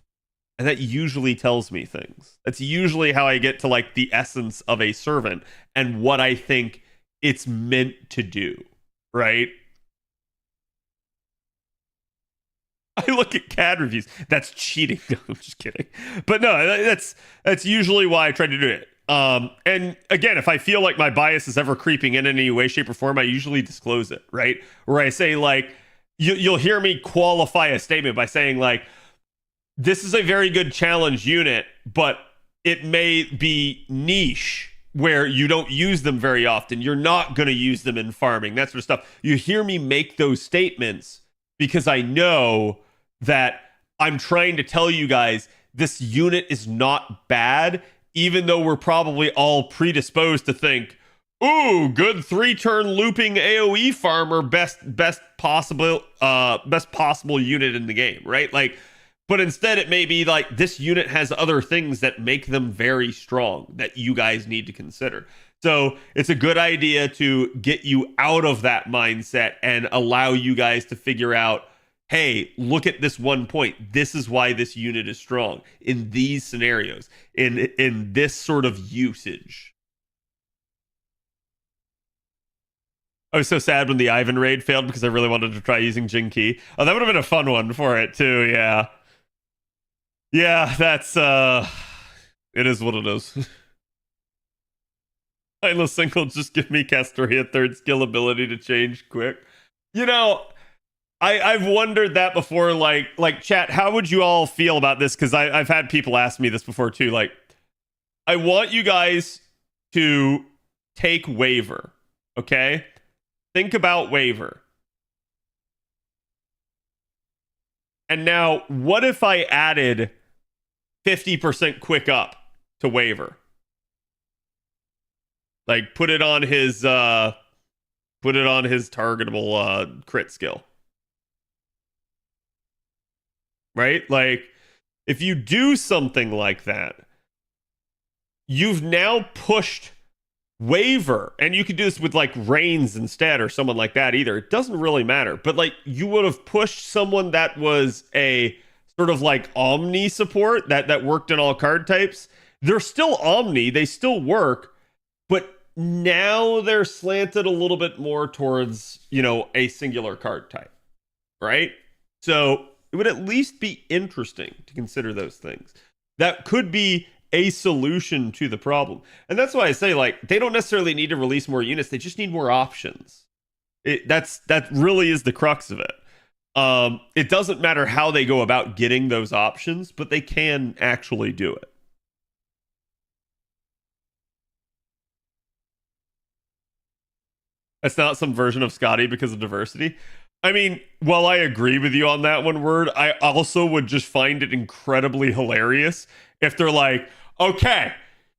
Speaker 1: And that usually tells me things. That's usually how I get to like the essence of a servant and what I think it's meant to do, right? I look at CAD reviews. That's cheating. No, I'm just kidding. But no, that's usually why I try to do it. And again, if I feel like my bias is ever creeping in any way, shape, or form, I usually disclose it, right? Where I say like, you'll hear me qualify a statement by saying like, this is a very good challenge unit, but it may be niche where you don't use them very often. You're not going to use them in farming, that sort of stuff. You hear me make those statements because I know that I'm trying to tell you guys this unit is not bad, even though we're probably all predisposed to think, ooh, good 3-turn looping AoE farmer, best possible unit in the game, right? Like, but instead it may be like this unit has other things that make them very strong that you guys need to consider. So it's a good idea to get you out of that mindset and allow you guys to figure out, hey, look at this one point. This is why this unit is strong in these scenarios, in this sort of usage. I was so sad when the Ivan raid failed because I really wanted to try using Jinki. Oh, that would have been a fun one for it too, yeah. Yeah, that's it is what it is. Mindless single, just give me Castoria third skill ability to change quick. I've wondered that before, like chat, how would you all feel about this? Because I've had people ask me this before too. Like, I want you guys to take waiver, okay? Think about waiver. And now, what if I added 50% quick up to waiver? Like, put it on his targetable crit skill. Right? Like, if you do something like that, you've now pushed waiver, and you could do this with like Reigns instead or someone like that either. It doesn't really matter. But like, you would have pushed someone that was a sort of like Omni support that worked in all card types. They're still Omni, they still work, but now they're slanted a little bit more towards, a singular card type, right? So it would at least be interesting to consider those things. That could be a solution to the problem. And that's why I say, like, they don't necessarily need to release more units. They just need more options. That really is the crux of it. It doesn't matter how they go about getting those options, but they can actually do it. That's not some version of Scotty because of diversity. I mean, while I agree with you on that one word, I also would just find it incredibly hilarious if they're like, okay,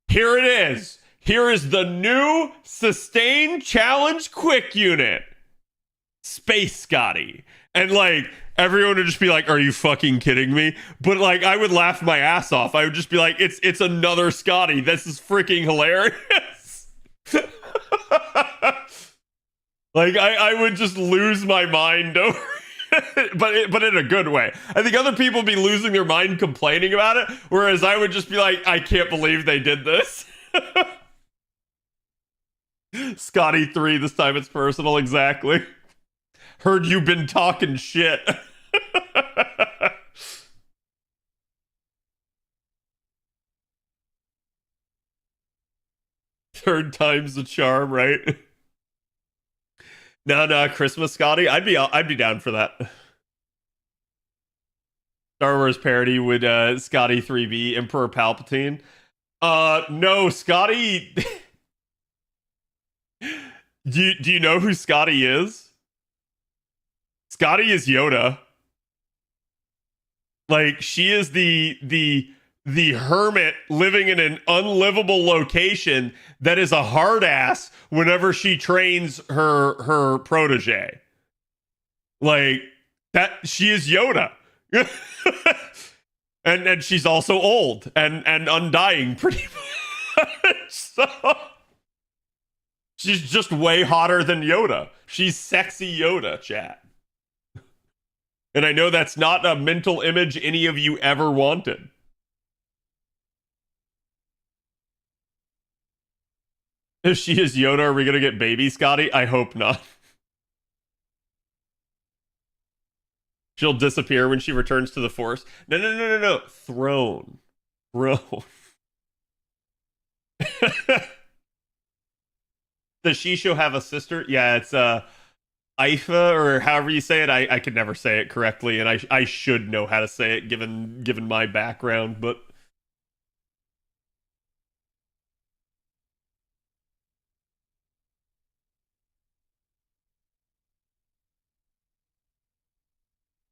Speaker 1: here it is. Here is the new Sustain Challenge Quick unit. Space Scotty. And like everyone would just be like, "Are you fucking kidding me?" But like I would laugh my ass off. I would just be like, "It's another Scotty. This is freaking hilarious." Like I would just lose my mind over it, but in a good way. I think other people would be losing their mind complaining about it, whereas I would just be like, "I can't believe they did this." Scotty 3, this time it's personal, exactly. Heard you been talking shit. Third time's the charm, right? No, Christmas Scotty. I'd be down for that. Star Wars parody with Scotty 3B, Emperor Palpatine. No, Scotty. Do you know who Scotty is? Scotty is Yoda. Like she is the hermit living in an unlivable location that is a hard ass whenever she trains her protege. Like that she is Yoda. and she's also old and undying pretty much. So she's just way hotter than Yoda. She's sexy Yoda, chat. And I know that's not a mental image any of you ever wanted. If she is Yoda, are we gonna get baby Scotty? I hope not. She'll disappear when she returns to the Force. No. Throne. Bro. Does Shisho have a sister? Yeah, it's Ifa, or however you say it. I could never say it correctly, and I should know how to say it given my background, but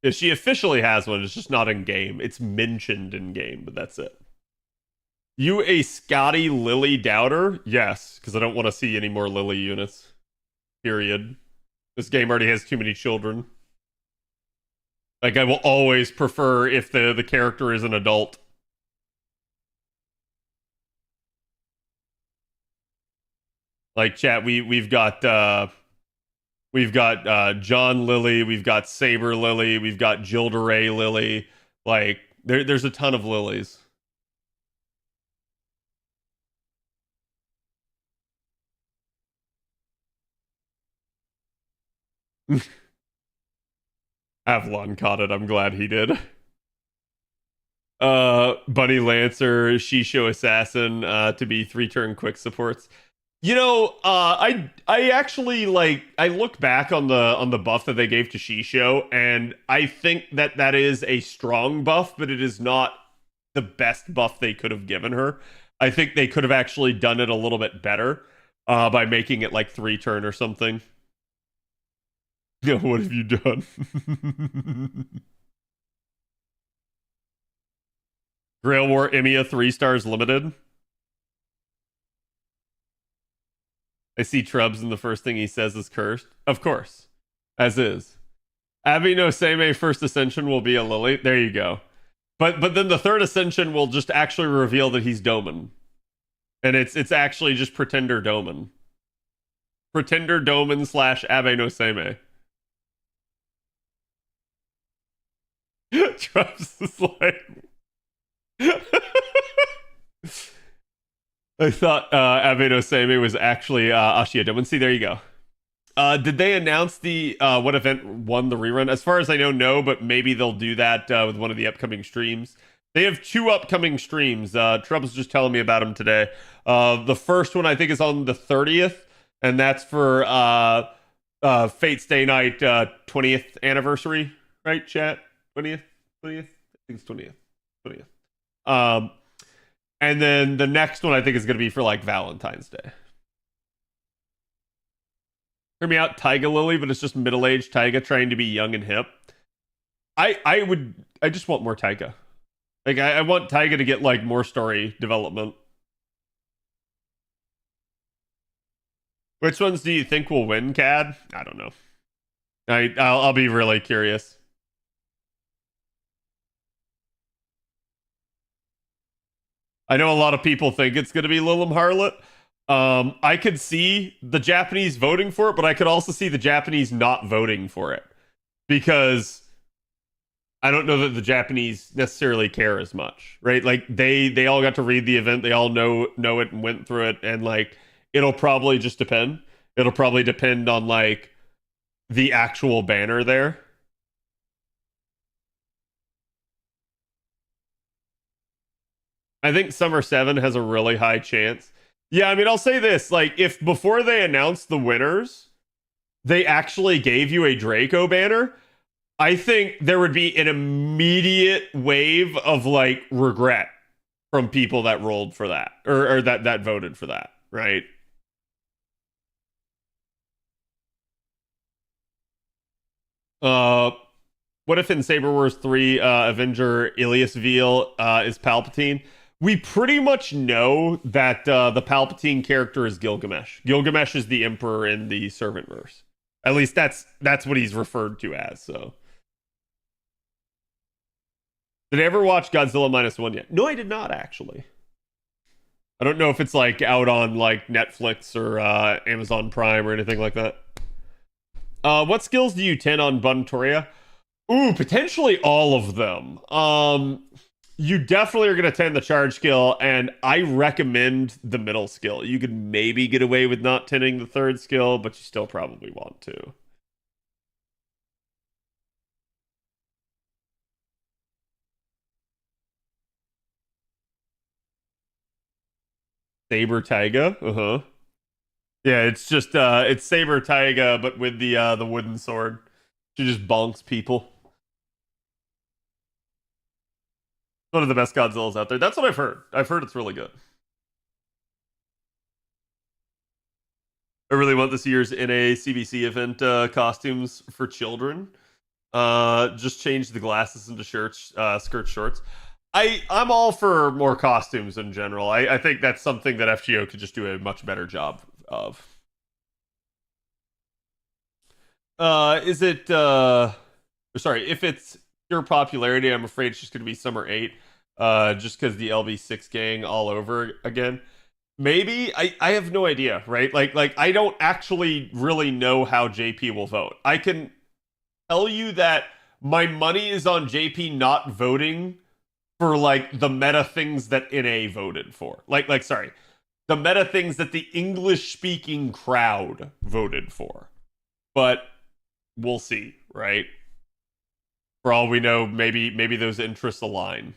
Speaker 1: if she officially has one, it's just not in game. It's mentioned in game, but that's it. You a Scotty Lily doubter? Yes, because I don't want to see any more Lily units. Period. This game already has too many children. Like I will always prefer if the character is an adult. Like chat, we've got John Lily, we've got Saber Lily, we've got Jilda Ray Lily. Like there's a ton of lilies. Avalon caught it. I'm glad he did. Bunny Lancer, Shisho Assassin, to be 3-turn quick supports. You know, I actually like I look back on the buff that they gave to Shisho, and I think that is a strong buff, but it is not the best buff they could have given her. I think they could have actually done it a little bit better by making it like 3-turn or something. Yeah, what have you done? Grail War Emiya 3 stars limited. I see Trubs and the first thing he says is cursed. Of course. As is. Abi no Seimei first ascension will be a Lily. There you go. But then the third ascension will just actually reveal that he's Doman. And it's actually just Pretender Doman. Pretender Doman / Abe no Seimei. Trubs is like I thought Abe no Seimei was actually Ashiya Doman. See, there you go. Did they announce the what event won the rerun? As far as I know, no, but maybe they'll do that with one of the upcoming streams. They have 2 upcoming streams. Trump was just telling me about them today. The first one I think is on the 30th, and that's for Fate's Day Night 20th anniversary, right, chat? 20th? I think it's 20th. 20th. And then the next one I think is going to be for like Valentine's Day. Hear me out, Taiga Lily, but it's just middle-aged Taiga trying to be young and hip. I just want more Taiga. Like I want Taiga to get like more story development. Which ones do you think will win, Cad? I don't know. I'll be really curious. I know a lot of people think it's going to be Lilim Harlot. I could see the Japanese voting for it, but I could also see the Japanese not voting for it because I don't know that the Japanese necessarily care as much, right? Like they all got to read the event, they all know it and went through it, and like it'll probably just depend. It'll probably depend on like the actual banner there. I think Summer 7 has a really high chance. Yeah, I mean, I'll say this, like if before they announced the winners, they actually gave you a Draco banner, I think there would be an immediate wave of like regret from people that rolled for that or that voted for that, right? Uh, what if in Saber Wars 3, Avenger Ilias Veal is Palpatine? We pretty much know that the Palpatine character is Gilgamesh. Gilgamesh is the Emperor in the Servantverse. At least that's what he's referred to as. So, did I ever watch Godzilla minus one yet? No, I did not actually. I don't know if it's like out on like Netflix or Amazon Prime or anything like that. What skills do you 10 on Buntoria? Ooh, potentially all of them. You definitely are going to 10 the charge skill, and I recommend the middle skill. You could maybe get away with not 10ing the third skill, but you still probably want to. Saber Taiga, uh-huh. Yeah, it's just it's Saber Taiga, but with the wooden sword. She just bonks people. One of the best Godzillas out there. That's what I've heard. I've heard it's really good. I really want this year's NA CBC event costumes for children. Just change the glasses into shirts, skirt shorts. I'm all for more costumes in general. I think that's something that FGO could just do a much better job of. Is it sorry, if it's pure popularity, I'm afraid it's just gonna be Summer 8. Just because the LB6 gang all over again. Maybe I have no idea, right? Like I don't actually really know how JP will vote. I can tell you that my money is on JP not voting for like the meta things that NA voted for. Like sorry, the meta things that the English speaking crowd voted for. But we'll see, right? For all we know, maybe those interests align.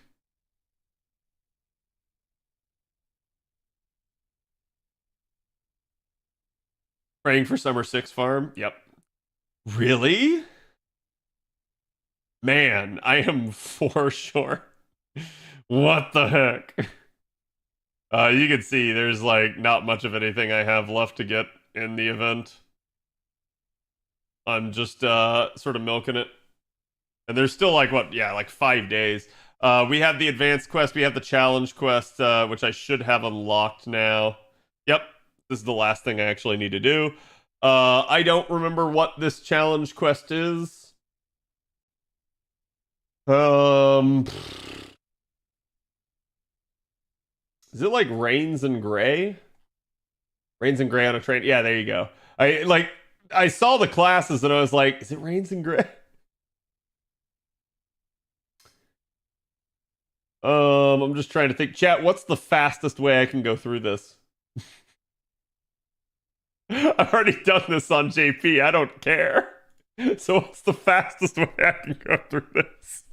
Speaker 1: Praying for Summer 6 farm. Yep. Really? Man, I am for sure. What the heck? You can see there's like not much of anything I have left to get in the event. I'm just sort of milking it. And there's still like what, yeah, like 5 days. We have the advanced quest, we have the challenge quest, which I should have unlocked now. Yep, this is the last thing I actually need to do. I don't remember what this challenge quest is. Um, is it like Rains and Gray? Rains and Gray on a train. Yeah, there you go. I saw the classes and I was like, is it Rains and Gray? I'm just trying to think. Chat, what's the fastest way I can go through this? I've already done this on JP. I don't care. So what's the fastest way I can go through this?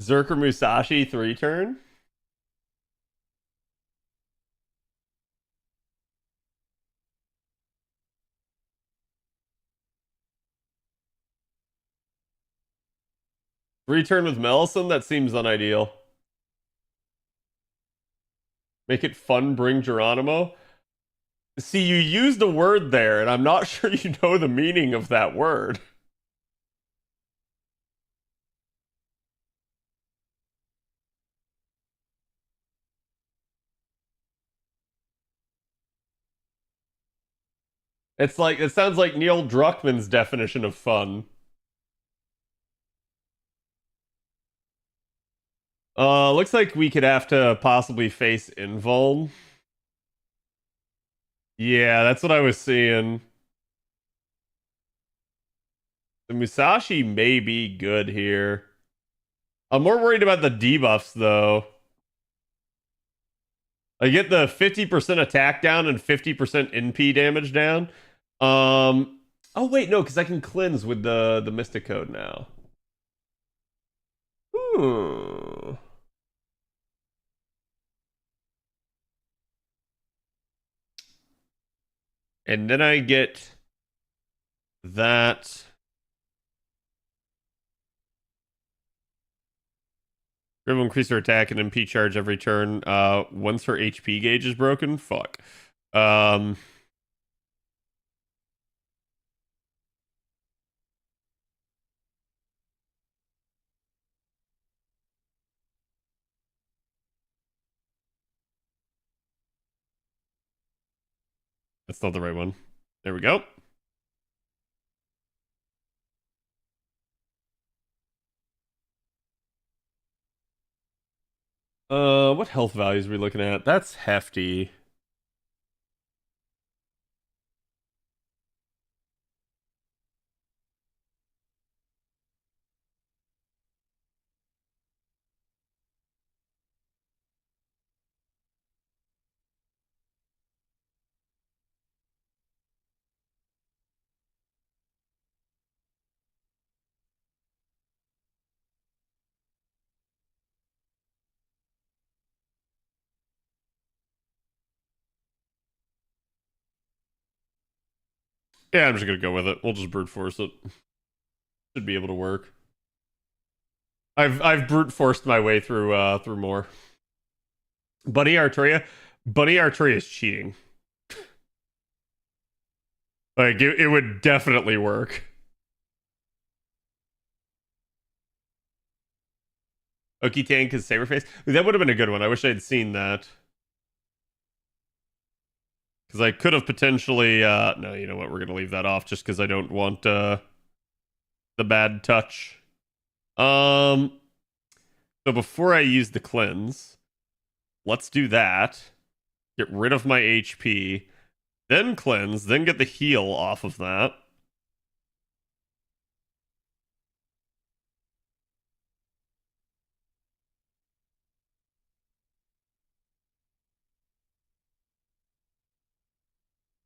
Speaker 1: Zerker Musashi 3-turn? Return with Melusine? That seems unideal. Make it fun, bring Geronimo? See, you used a word there, and I'm not sure you know the meaning of that word. It's like it sounds like Neil Druckmann's definition of fun. Looks like we could have to possibly face Invuln. Yeah, that's what I was seeing. The Musashi may be good here. I'm more worried about the debuffs though. I get the 50% attack down and 50% NP damage down. Oh wait, no, because I can cleanse with the Mystic Code now. Hmm. And then I get that. Grim will increase her attack and MP charge every turn. Once her HP gauge is broken. Fuck. Um. That's not the right one. There we go. What health values are we looking at? That's hefty. Yeah, I'm just gonna go with it. We'll just brute force it. Should be able to work. I've brute forced my way through more. Bunny Arteria. Bunny Arteria is cheating. Like it would definitely work. Oki Tank is Saberface. That would have been a good one. I wish I'd seen that. Because I could have potentially no, you know what, we're gonna leave that off just because I don't want the bad touch. So before I use the cleanse, let's do that. Get rid of my HP, then cleanse, then get the heal off of that.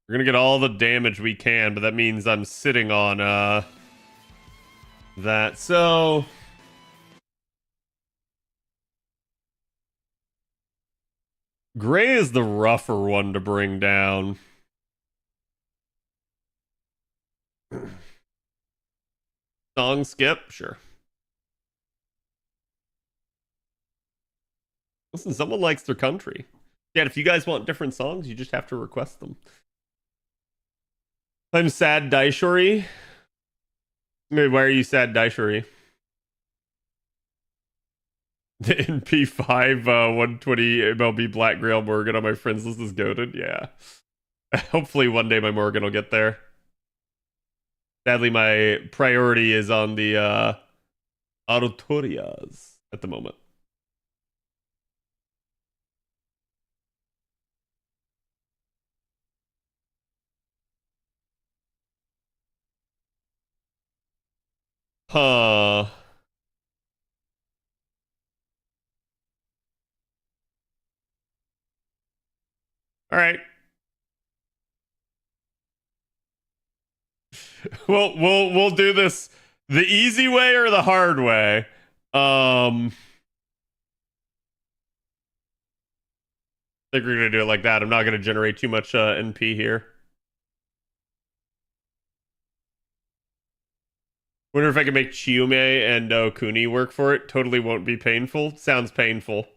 Speaker 1: We're gonna get all the damage we can, but that means I'm sitting on that. So Gray is the rougher one to bring down. Song skip, sure. Listen, someone likes their country. Yeah, if you guys want different songs, you just have to request them. I'm sad, Daishori. Wait, why are you sad, Daishori? The NP5 120 MLB Black Grail Morgan on my friends list is goated. Yeah. Hopefully one day my Morgan will get there. Sadly, my priority is on the Auditorias at the moment. Huh. All right. We'll do this the easy way or the hard way. I think we're gonna do it like that. I'm not gonna generate too much NP here. Wonder if I can make Chiume and Okuni work for it. Totally won't be painful. Sounds painful.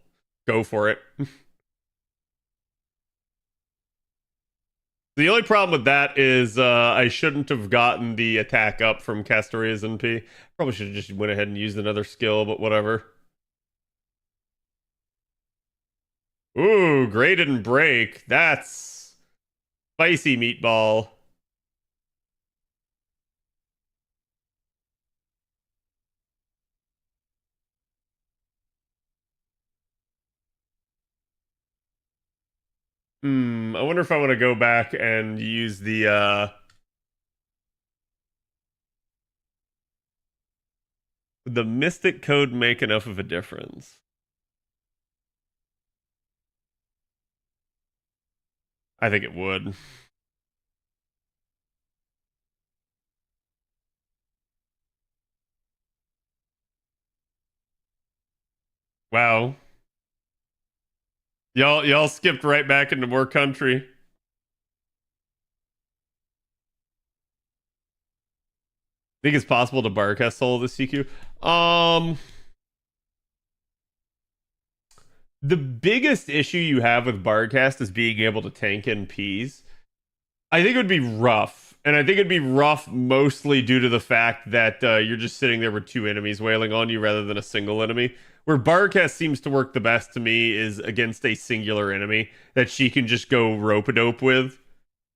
Speaker 1: Go for it. The only problem with that is I shouldn't have gotten the attack up from Castoria's NP. Probably should have just went ahead and used another skill, but whatever. Ooh, Gray didn't break. That's spicy meatball. I wonder if I want to go back and use the Mystic Code make enough of a difference. I think it would. Wow. Y'all skipped right back into more country. Think it's possible to Barcast solo the CQ? The biggest issue you have with Barcast is being able to tank NPs. I think it would be rough. And I think it'd be rough mostly due to the fact that you're just sitting there with two enemies wailing on you rather than a single enemy. Where Barcast seems to work the best to me is against a singular enemy that she can just go rope-a-dope with.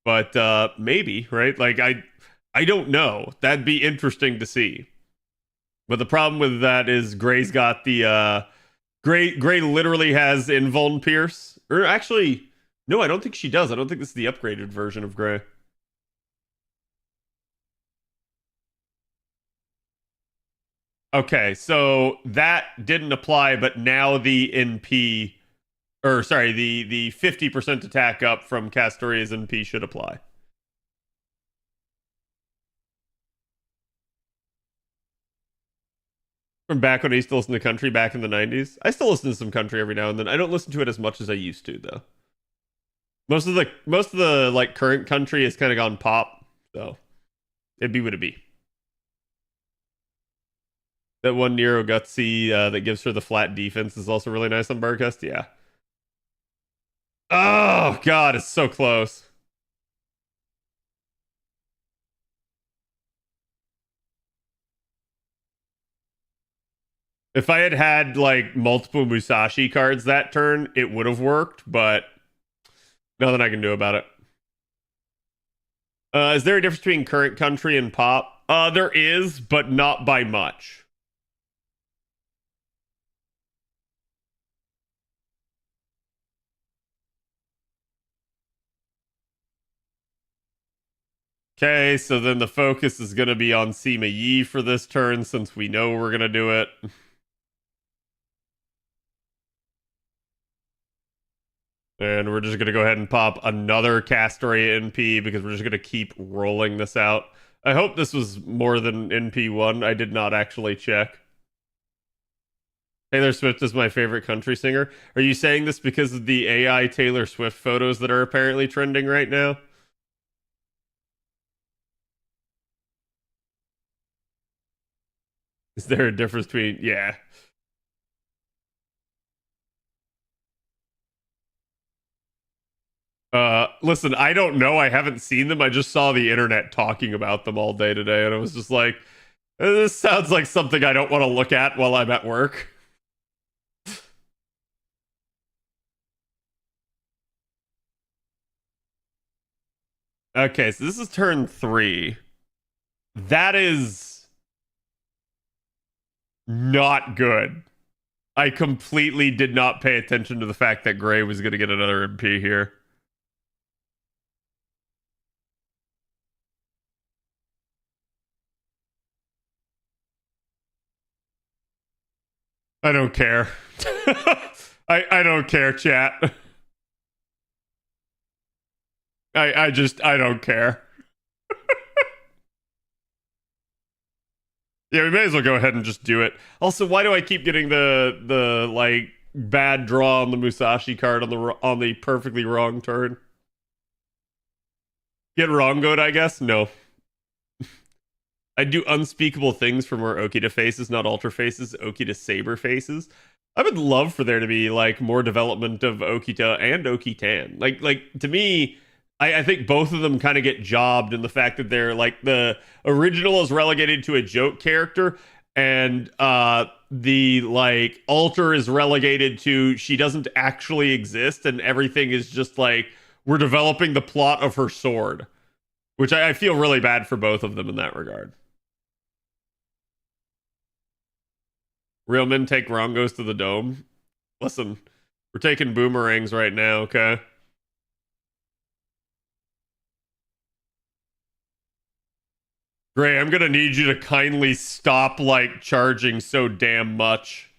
Speaker 1: But maybe, right? Like, I don't know. That'd be interesting to see. But the problem with that is Gray's got the Gray literally has Invuln Pierce. Or actually, no, I don't think she does. I don't think this is the upgraded version of Gray. Okay, so that didn't apply, but now the NP, or sorry, the 50% attack up from Castoria's NP should apply. From back when I used to listen to country back in the 90s. I still listen to some country every now and then. I don't listen to it as much as I used to though. Most of the like current country has kind of gone pop, so it'd be what it be. That one Nero Gutsy that gives her the flat defense is also really nice on Barcast. Yeah. Oh god, it's so close. If I had had like multiple Musashi cards that turn, it would have worked, but nothing I can do about it. Is there a difference between current country and pop? There is, but not by much. Okay, so then the focus is going to be on Sima Yi for this turn since we know we're going to do it. And we're just going to go ahead and pop another Castoria NP because we're just going to keep rolling this out. I hope this was more than NP1. I did not actually check. Taylor Swift is my favorite country singer. Are you saying this because of the AI Taylor Swift photos that are apparently trending right now? Is there a difference between... Yeah. Listen, I don't know. I haven't seen them. I just saw the internet talking about them all day today, and I was just like, this sounds like something I don't want to look at while I'm at work. Okay, so this is turn 3. That is not good. I completely did not pay attention to the fact that Gray was going to get another MP here. I don't care. I don't care, chat. I don't care. Yeah, we may as well go ahead and just do it. Also, why do I keep getting the like bad draw on the Musashi card on the perfectly wrong turn? Get wronggoed, I guess? No. I do unspeakable things for more Okita faces, not Ultra faces, Okita Saber faces. I would love for there to be like more development of Okita and Okitan. Like to me, I think both of them kind of get jobbed in the fact that they're like the original is relegated to a joke character, and the like alter is relegated to she doesn't actually exist, and everything is just like we're developing the plot of her sword, which I feel really bad for both of them in that regard. Real men take wrong goes to the dome. Listen, we're taking boomerangs right now, okay? Gray, I'm gonna need you to kindly stop, like, charging so damn much.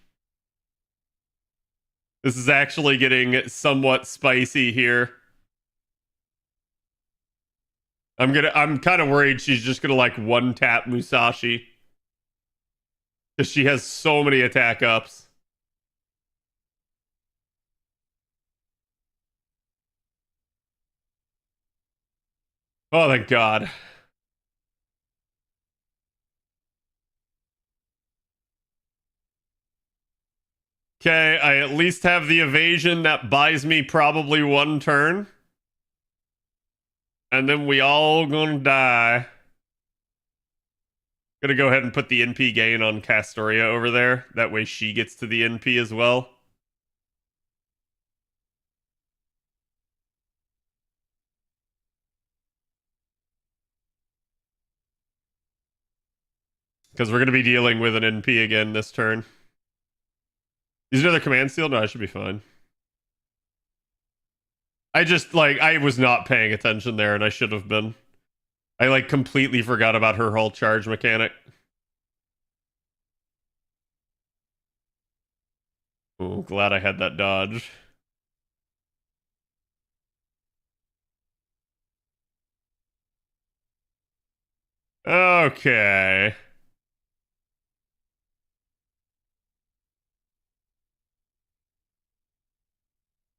Speaker 1: This is actually getting somewhat spicy here. I'm kind of worried she's just gonna, like, one-tap Musashi. Because she has so many attack ups. Oh, thank God. Okay, I at least have the evasion that buys me probably one turn. And then we all gonna die. Gonna go ahead and put the NP gain on Castoria over there. That way she gets to the NP as well. Because we're gonna be dealing with an NP again this turn. Is another command seal? No, I should be fine. I just, like, I was not paying attention there, and I should have been. I, like, completely forgot about her whole charge mechanic. Oh, glad I had that dodge. Okay.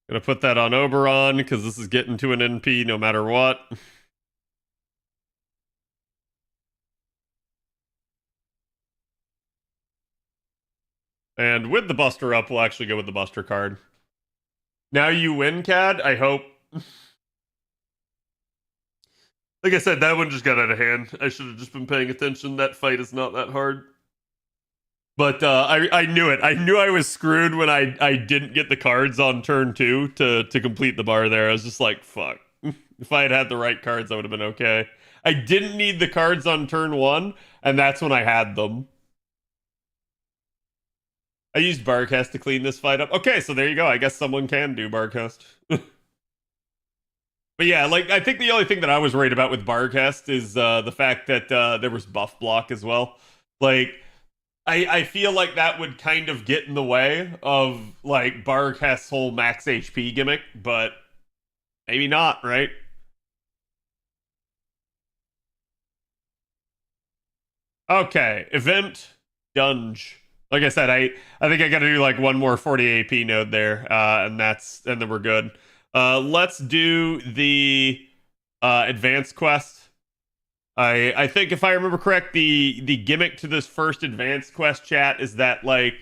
Speaker 1: Gonna put that on Oberon, because this is getting to an NP no matter what. And with the Buster up, we'll actually go with the Buster card. Now you win, Cad, I hope. Like I said, that one just got out of hand. I should have just been paying attention. That fight is not that hard. But I knew it. I knew I was screwed when I didn't get the cards on turn 2 to complete the bar there. I was just like, fuck. If I had had the right cards, I would have been okay. I didn't need the cards on turn 1, and that's when I had them. I used Barcast to clean this fight up. Okay, so there you go. I guess someone can do Barcast. But yeah, like, I think the only thing that I was worried about with Barcast is the fact that there was buff block as well. Like, I feel like that would kind of get in the way of, like, Barcast's whole max HP gimmick, but maybe not, right? Okay, event dunge. Like I said, I think I got to do like one more 40 AP node there, and then we're good. Let's do the advanced quest. I think if I remember correct, the gimmick to this first advanced quest chat is that, like,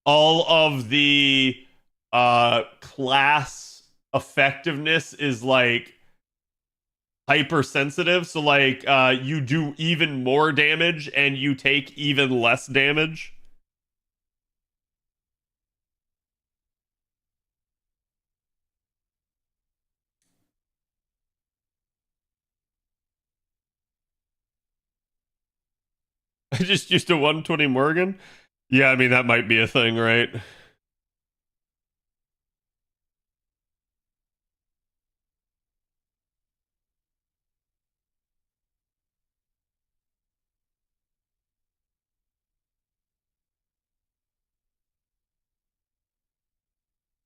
Speaker 1: all of the class effectiveness is, like, hypersensitive. So, like, you do even more damage and you take even less damage. I just used a 120 Morgan. Yeah, I mean, that might be a thing, right?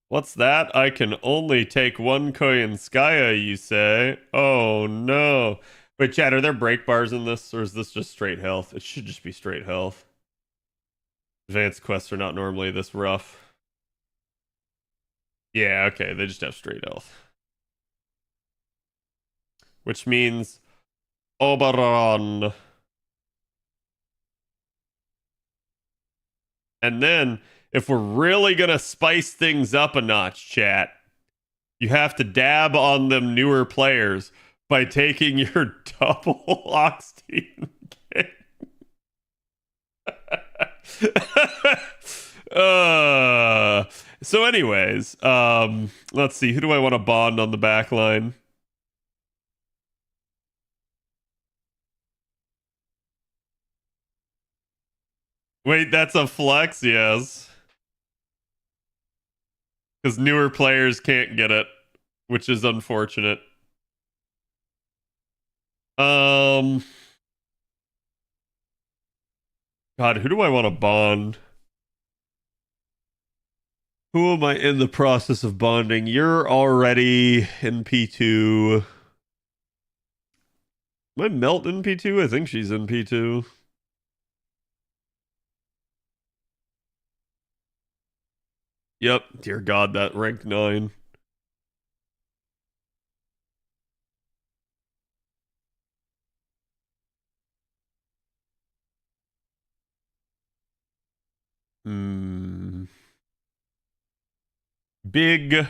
Speaker 1: What's that? I can only take one Koyanskaya, you say? Oh no. Wait, Chad, are there break bars in this, or is this just straight health? It should just be straight health. Advanced quests are not normally this rough. Yeah, okay, they just have straight health. Which means Oberon. And then, if we're really gonna spice things up a notch, chat, you have to dab on them newer players by taking your double Oxtein. So anyways, let's see, who do I want to bond on the back line? Wait, that's a flex, yes. Because newer players can't get it, which is unfortunate. Um God, who do I want to bond? Who am I in the process of bonding? You're already in P2. Am I Melt in P2? I think she's in P2. Yep. Dear God, that rank 9. Hmm. Big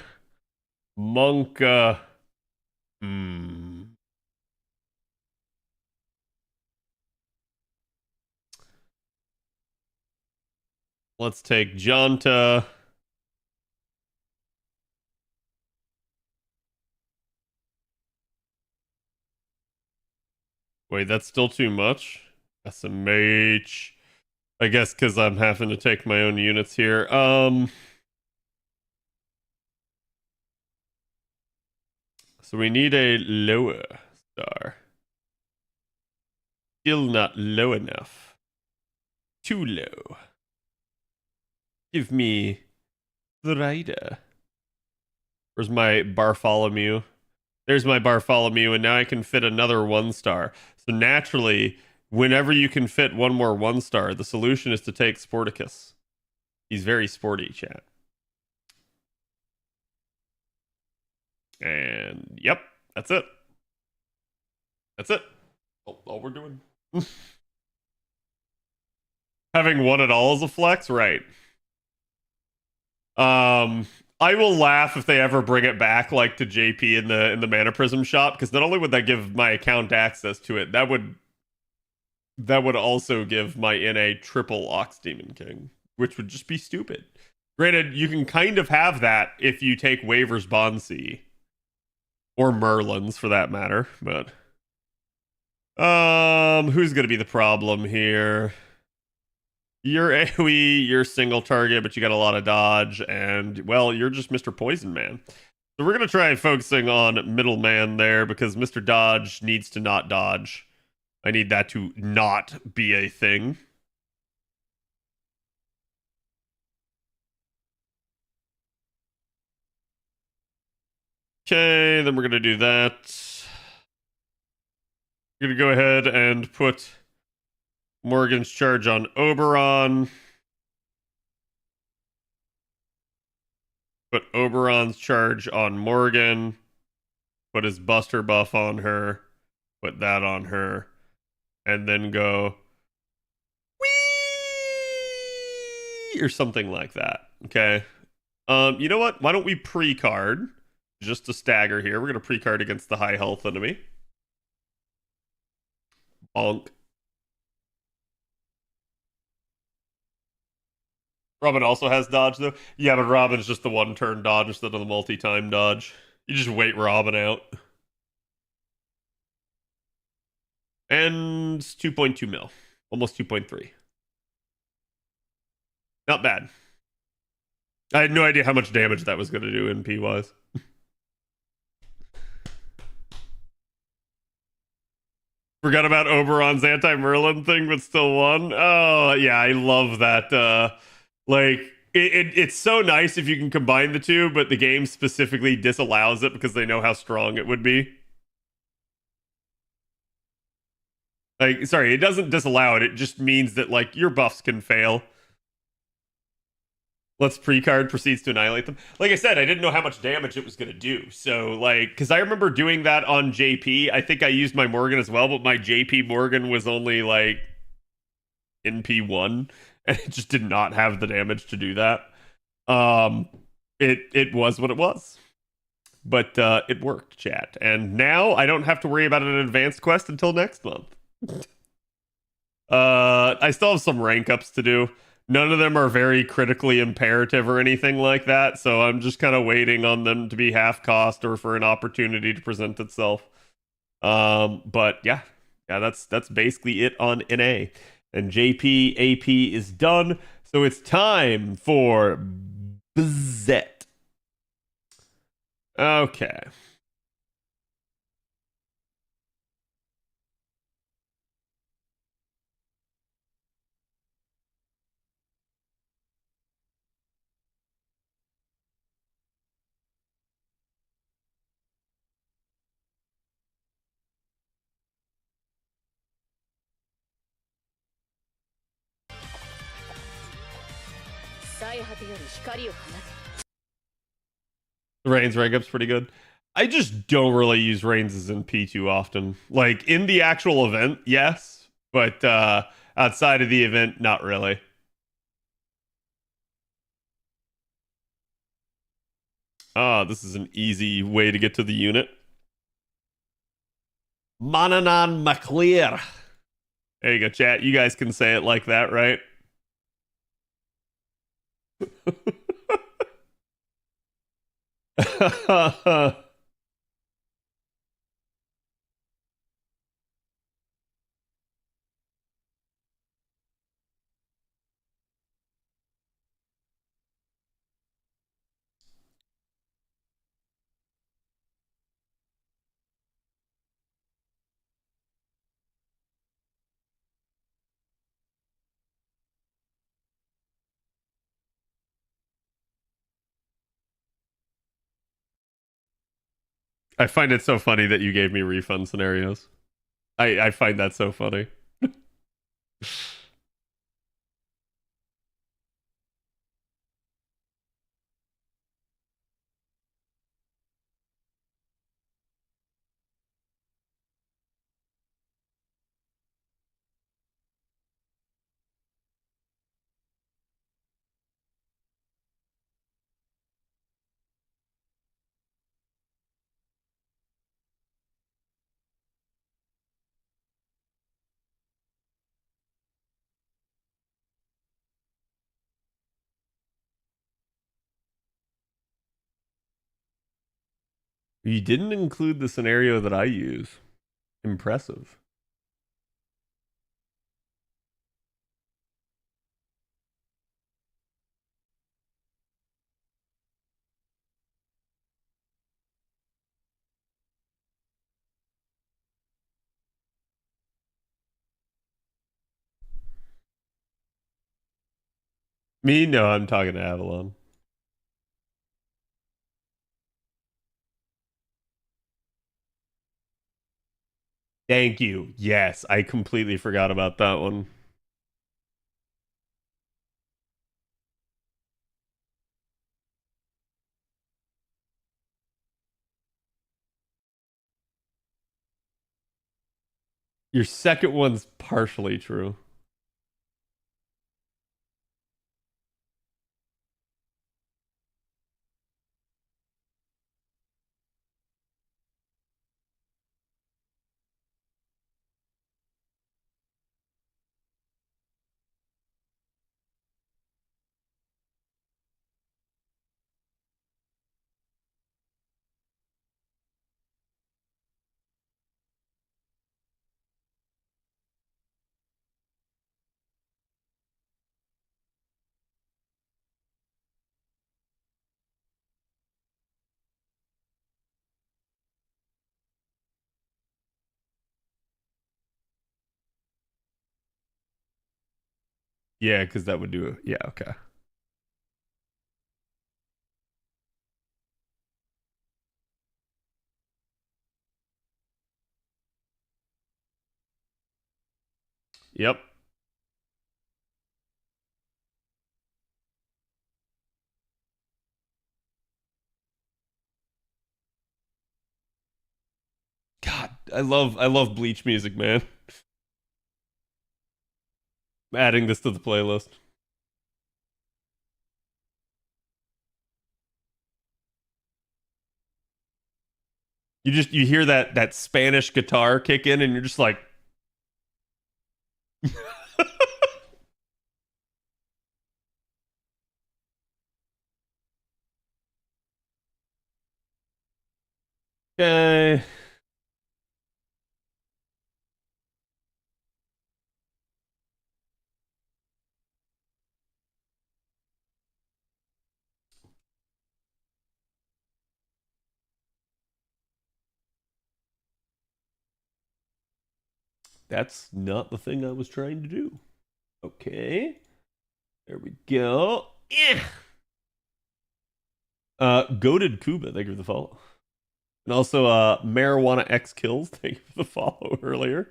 Speaker 1: Monka. Hmm. Let's take Janta. Wait, that's still too much? SMH. I guess because I'm having to take my own units here. So we need a lower star. Still not low enough. Too low. Give me the rider. Where's my Bartholomew? There's my Bartholomew, and now I can fit another 1-star. So naturally, whenever you can fit one more 1-star, the solution is to take Sporticus. He's very sporty, chat. And yep, that's it. That's it. All we're doing. Having one at all is a flex, right? I will laugh if they ever bring it back, like to JP in the Mana Prism shop, because not only would that give my account access to it, that would also give my NA triple Ox Demon King, which would just be stupid. Granted, you can kind of have that if you take Waver's Bonsea. Or Merlin's for that matter, but who's gonna be the problem here? You're AoE, you're single target, but you got a lot of dodge, and well, you're just Mr. Poison Man. So we're gonna try focusing on middleman there because Mr. Dodge needs to not dodge. I need that to not be a thing. Okay, then we're gonna do that. We're gonna go ahead and put Morgan's charge on Oberon. Put Oberon's charge on Morgan. Put his Buster buff on her. Put that on her. And then go wee or something like that. Okay. You know what? Why don't we pre-card just to stagger here? We're gonna pre-card against the high health enemy. Bonk. Robin also has dodge though. Yeah, but Robin's just the one-turn dodge instead of the multi-time dodge. You just wait Robin out. And 2.2 mil. Almost 2.3. Not bad. I had no idea how much damage that was going to do in P-wise. Forgot about Oberon's anti-Merlin thing, but still won. Oh, yeah, I love that. Like, it's so nice if you can combine the two, but the game specifically disallows it because they know how strong it would be. Like, sorry, it doesn't disallow it. It just means that, like, your buffs can fail. Let's precard proceeds to annihilate them. Like I said, I didn't know how much damage it was going to do. So, like, because I remember doing that on JP. I think I used my Morgan as well, but my JP Morgan was only, like, in P1, and it just did not have the damage to do that. It was what it was. But it worked, chat. And now I don't have to worry about an advanced quest until next month. I still have some rank ups to do. None of them are very critically imperative or anything like that, so I'm just kind of waiting on them to be half cost or for an opportunity to present itself. But yeah, that's basically it on NA. And JP AP is done, so it's time for Bazette. Okay. Rain's rank up's pretty good. I just don't really use Rains in P2 often. Like in the actual event, yes, but outside of the event, not really. Ah, this is an easy way to get to the unit. Mananan McLear. There you go, chat. You guys can say it like that, right? I find it so funny that you gave me refund scenarios. I find that so funny. You didn't include the scenario that I use. Impressive. Me? No, I'm talking to Avalon. Thank you. Yes, I completely forgot about that one. Your second one's partially true. Yeah, because that would do it. Yeah, okay. Yep. God, I love Bleach music, man. I'm adding this to the playlist. You hear that Spanish guitar kick in and you're just like okay. That's not the thing I was trying to do. Okay. There we go. Yeah. Goated Cuba, thank you for the follow. And also Marijuana X Kills, thank you for the follow earlier.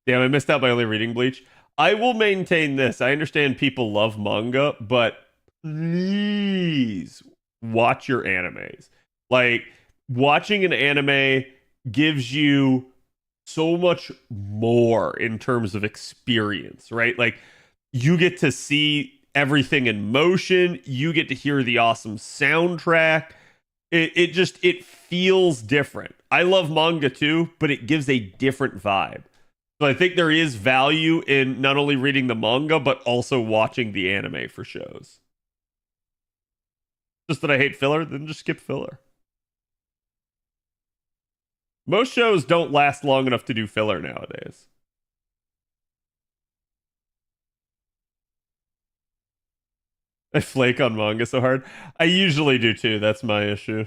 Speaker 1: Damn, I missed out by only reading Bleach. I will maintain this. I understand people love manga, but please watch your animes. Like, watching an anime gives you so much more in terms of experience, right? Like, you get to see everything in motion, you get to hear the awesome soundtrack. It just it feels different. I love manga too, but it gives a different vibe. So I think there is value in not only reading the manga, but also watching the anime for shows. Just that I hate filler, then just skip filler. Most shows don't last long enough to do filler nowadays. I flake on manga so hard. I usually do too. That's my issue.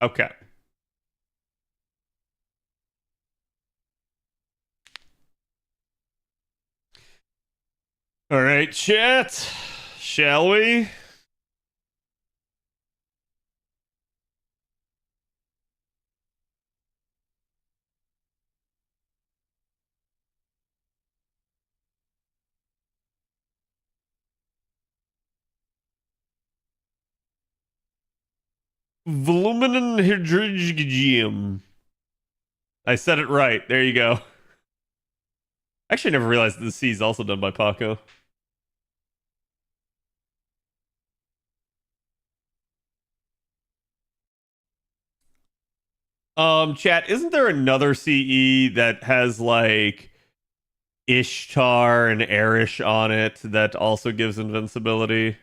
Speaker 1: Okay. All right, chat. Shall we? Voluminous hydrogen. I said it right. There you go. Actually, I never realized that the C is also done by Paco. Chat, isn't there another CE that has like Ishtar and Erish on it that also gives invincibility?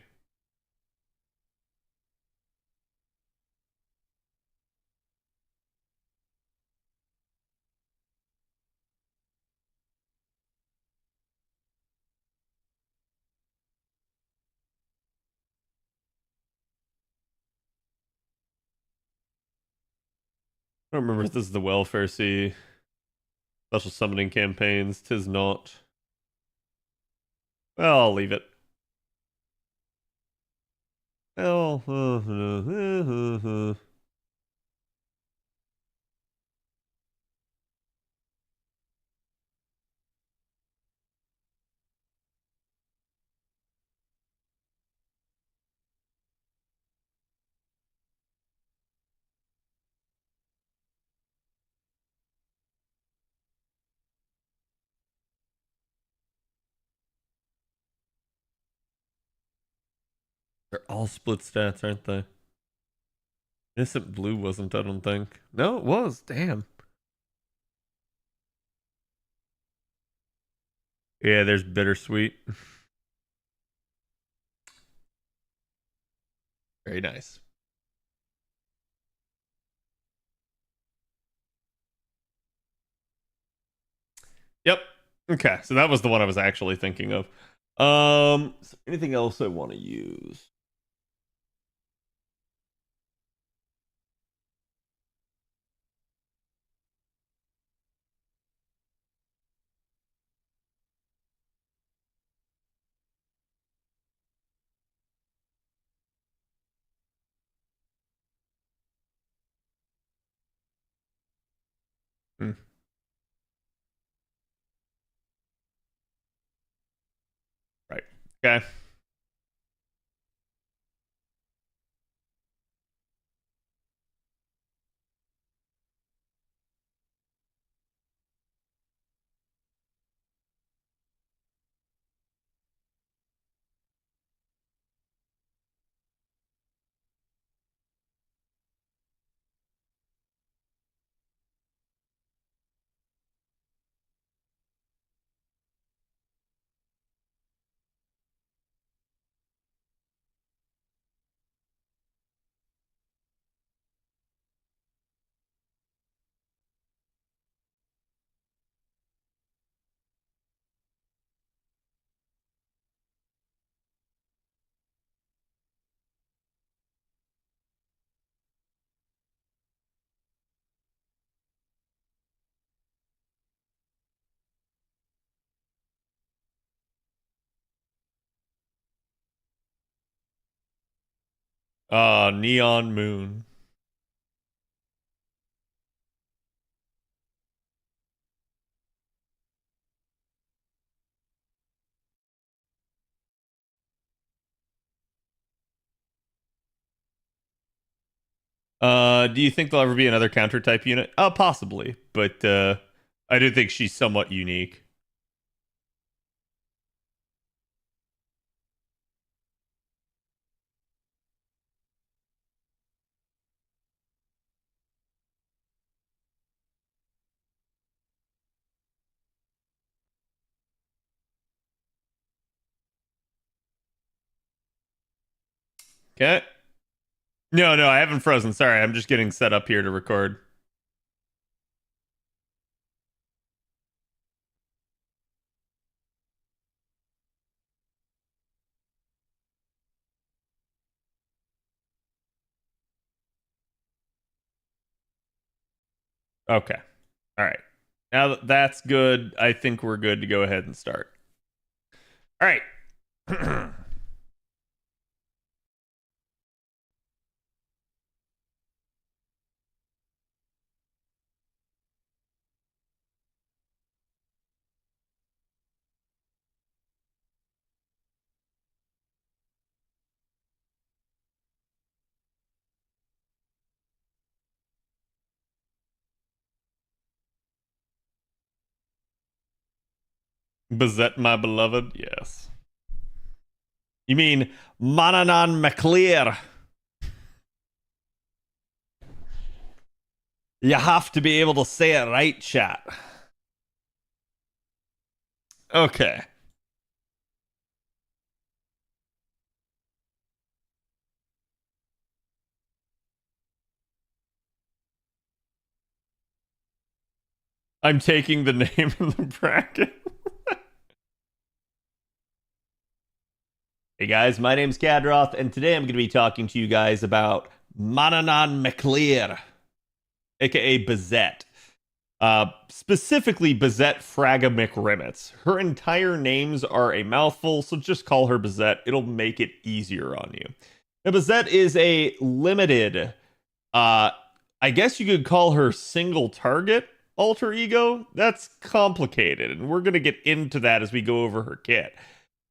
Speaker 1: I don't remember if this is the welfare C. Special summoning campaigns. Tis not. Well, I'll leave it. Well, they're all split stats, aren't they? Innocent Blue wasn't, I don't think. No, it was. Damn. Yeah, there's Bittersweet. Very nice. Yep. Okay, so that was the one I was actually thinking of. Is there anything else I want to use? Hmm, right. Okay. Neon Moon. Do you think there'll ever be another counter type unit? Possibly, but I do think she's somewhat unique. Okay. No, no, I haven't frozen. Sorry, I'm just getting set up here to record. Okay. All right. Now that that's good, I think we're good to go ahead and start. All right. Bazette, my beloved. Yes. You mean Mananan McClear? You have to be able to say it right, chat. Okay. I'm taking the name in the bracket. Hey guys, my name's Khadroth, and today I'm going to be talking to you guys about Mananan McClear, aka Bazette. Specifically, Bazette Fraga McRimmets. Her entire names are a mouthful, so just call her Bazette. It'll make it easier on you. Now, Bazette is a limited, I guess you could call her single target alter ego. That's complicated, and we're going to get into that as we go over her kit.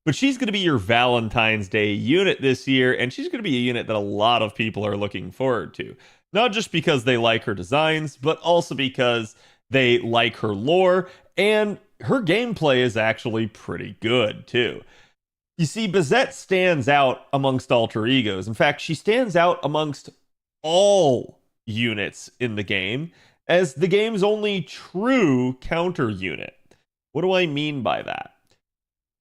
Speaker 1: But she's going to be your Valentine's Day unit this year, and she's going to be a unit that a lot of people are looking forward to. Not just because they like her designs, but also because they like her lore, and her gameplay is actually pretty good, too. You see, Bazette stands out amongst alter egos. In fact, she stands out amongst all units in the game as the game's only true counter unit. What do I mean by that?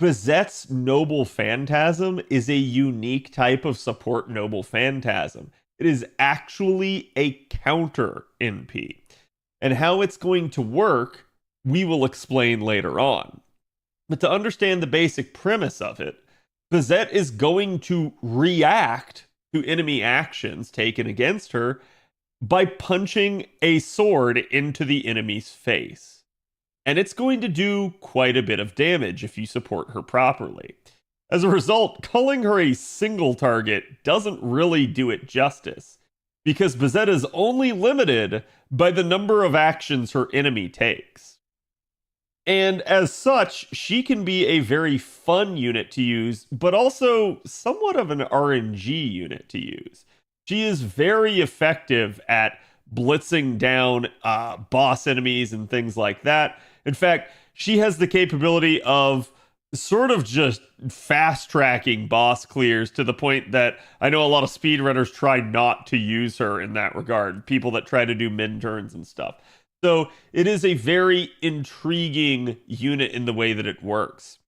Speaker 1: Bazette's Noble Phantasm is a unique type of support Noble Phantasm. It is actually a counter NP. And how it's going to work, we will explain later on. But to understand the basic premise of it, Bazette is going to react to enemy actions taken against her by punching a sword into the enemy's face. And it's going to do quite a bit of damage if you support her properly. As a result, calling her a single target doesn't really do it justice, because Bazette is only limited by the number of actions her enemy takes. And as such, she can be a very fun unit to use, but also somewhat of an RNG unit to use. She is very effective at blitzing down boss enemies and things like that. In fact, she has the capability of sort of just fast tracking boss clears to the point that I know a lot of speedrunners try not to use her in that regard. People that try to do min turns and stuff. So it is a very intriguing unit in the way that it works.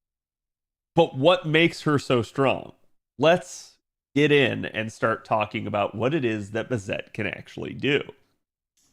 Speaker 1: But what makes her so strong? Let's get in and start talking about what it is that Bazette can actually do.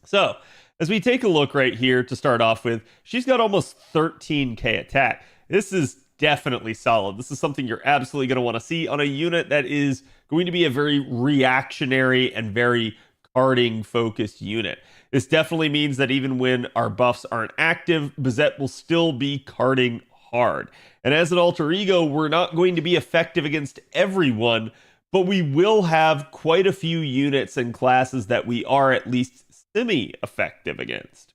Speaker 1: So, as we take a look right here to start off with, she's got almost 13k attack. This is definitely solid. This is something you're absolutely going to want to see on a unit that is going to be a very reactionary and very carding focused unit. This definitely means that even when our buffs aren't active, Bazette will still be carding hard. And as an alter ego, we're not going to be effective against everyone, but we will have quite a few units and classes that we are at least semi-effective against.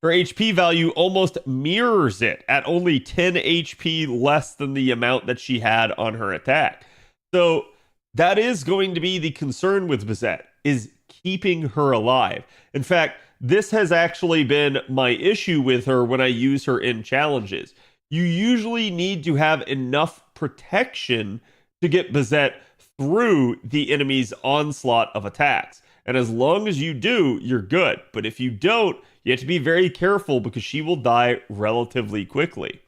Speaker 1: Her HP value almost mirrors it at only 10 HP less than the amount that she had on her attack. So that is going to be the concern with Bazette, is keeping her alive. In fact, this has actually been my issue with her when I use her in challenges. You usually need to have enough protection to get Bazette through the enemy's onslaught of attacks. And as long as you do, you're good. But if you don't, you have to be very careful because she will die relatively quickly.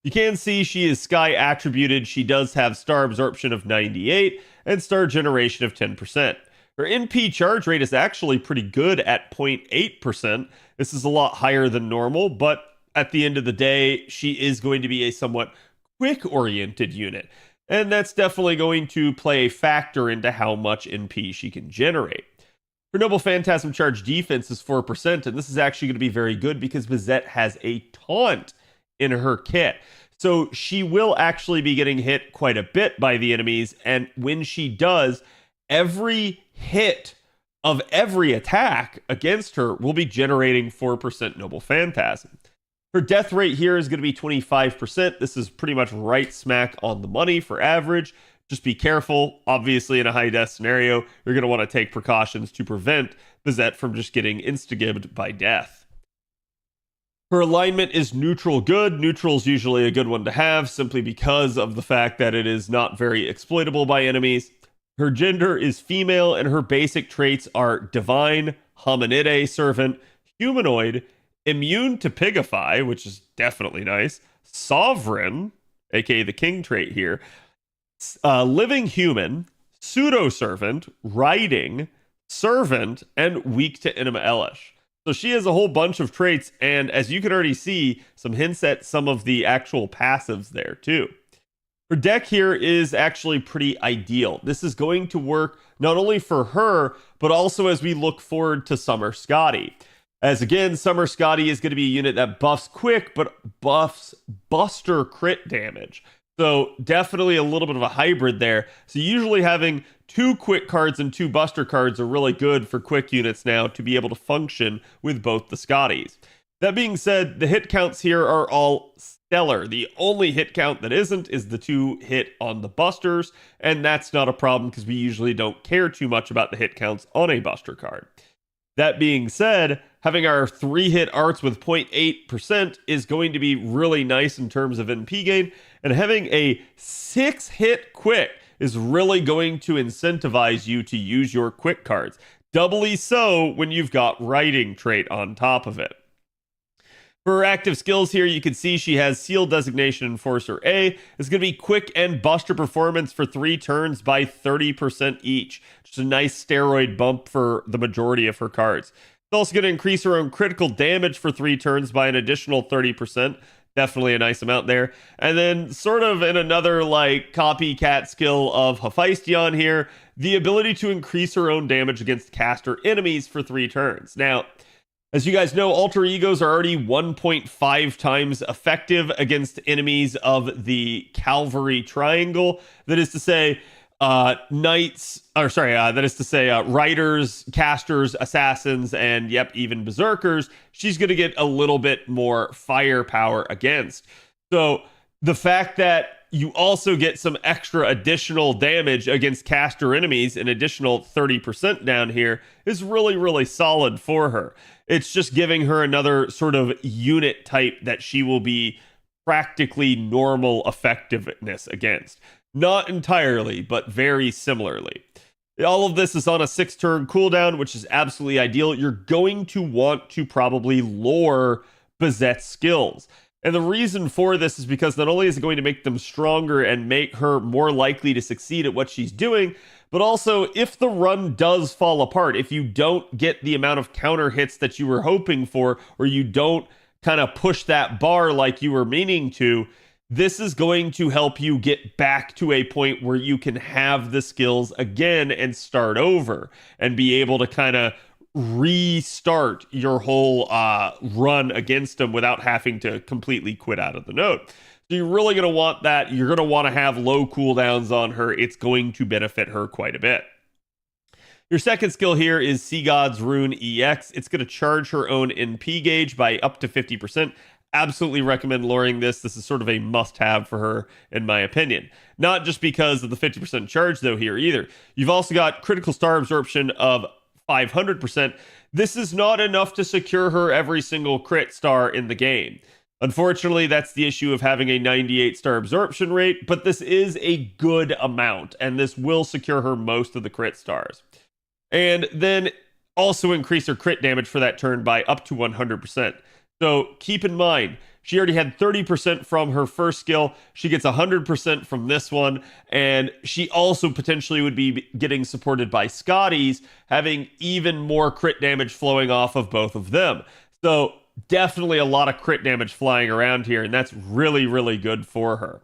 Speaker 1: You can see she is sky attributed. She does have star absorption of 98 and star generation of 10%. Her NP charge rate is actually pretty good at 0.8%. This is a lot higher than normal, but at the end of the day, she is going to be a somewhat quick-oriented unit. And that's definitely going to play a factor into how much NP she can generate. Her Noble Phantasm charge defense is 4%, and this is actually going to be very good because Bazette has a taunt in her kit. So she will actually be getting hit quite a bit by the enemies, and when she does, every hit of every attack against her will be generating 4% Noble Phantasm. Her death rate here is going to be 25%. This is pretty much right smack on the money for average. Just be careful. Obviously, in a high death scenario, you're going to want to take precautions to prevent Bazette from just getting insta-gibbed by death. Her alignment is neutral good. Neutral is usually a good one to have simply because of the fact that it is not very exploitable by enemies. Her gender is female and her basic traits are divine, hominide servant, humanoid, immune to pigify, which is definitely nice, sovereign, aka the king trait here, living human, pseudo-servant, riding, servant, and weak to Enema Elish. So she has a whole bunch of traits, and as you can already see, some hints at some of the actual passives there too. Her deck here is actually pretty ideal. This is going to work not only for her, but also as we look forward to Summer Scotty. As again, Summer Scotty is going to be a unit that buffs quick, but buffs buster crit damage. So definitely a little bit of a hybrid there. So usually having 2 quick cards and 2 buster cards are really good for quick units now to be able to function with both the Scotties. That being said, the hit counts here are all stellar. The only hit count that isn't is the 2 hit on the busters, and that's not a problem because we usually don't care too much about the hit counts on a buster card. That being said, having our 3 hit arts with 0.8% is going to be really nice in terms of NP gain, and having a 6 hit quick is really going to incentivize you to use your quick cards. Doubly so when you've got writing trait on top of it. For her active skills here, you can see she has Seal Designation Enforcer A. It's going to be quick and buster performance for 3 turns by 30% each. Just a nice steroid bump for the majority of her cards. It's also going to increase her own critical damage for 3 turns by an additional 30%. Definitely a nice amount there. And then sort of in another like copycat skill of Hephaestion here, the ability to increase her own damage against caster enemies for 3 turns. Now, as you guys know, alter egos are already 1.5 times effective against enemies of the Calvary Triangle. That is to say, riders, casters, assassins, and yep, even berserkers. She's going to get a little bit more firepower against. So the fact that you also get some extra additional damage against caster enemies, an additional 30% down here, is really, really solid for her. It's just giving her another sort of unit type that she will be practically normal effectiveness against. Not entirely, but very similarly. All of this is on a 6-turn cooldown, which is absolutely ideal. You're going to want to probably lore Bazette's skills. And the reason for this is because not only is it going to make them stronger and make her more likely to succeed at what she's doing, but also if the run does fall apart, if you don't get the amount of counter hits that you were hoping for, or you don't kind of push that bar like you were meaning to, this is going to help you get back to a point where you can have the skills again and start over and be able to kind of restart your whole run against them without having to completely quit out of the node. So you're really going to want that. You're going to want to have low cooldowns on her. It's going to benefit her quite a bit. Your second skill here is Sea God's Rune EX. It's going to charge her own NP gauge by up to 50%. absolutely recommend luring this. This is sort of a must-have for her, in my opinion. Not just because of the 50% charge, though, here either. You've also got critical star absorption of 500%. This is not enough to secure her every single crit star in the game. Unfortunately, that's the issue of having a 98 star absorption rate, but this is a good amount, and this will secure her most of the crit stars. And then also increase her crit damage for that turn by up to 100%. So keep in mind, she already had 30% from her first skill. She gets 100% from this one. And she also potentially would be getting supported by Scotty's, having even more crit damage flowing off of both of them. So definitely a lot of crit damage flying around here. And that's really, really good for her.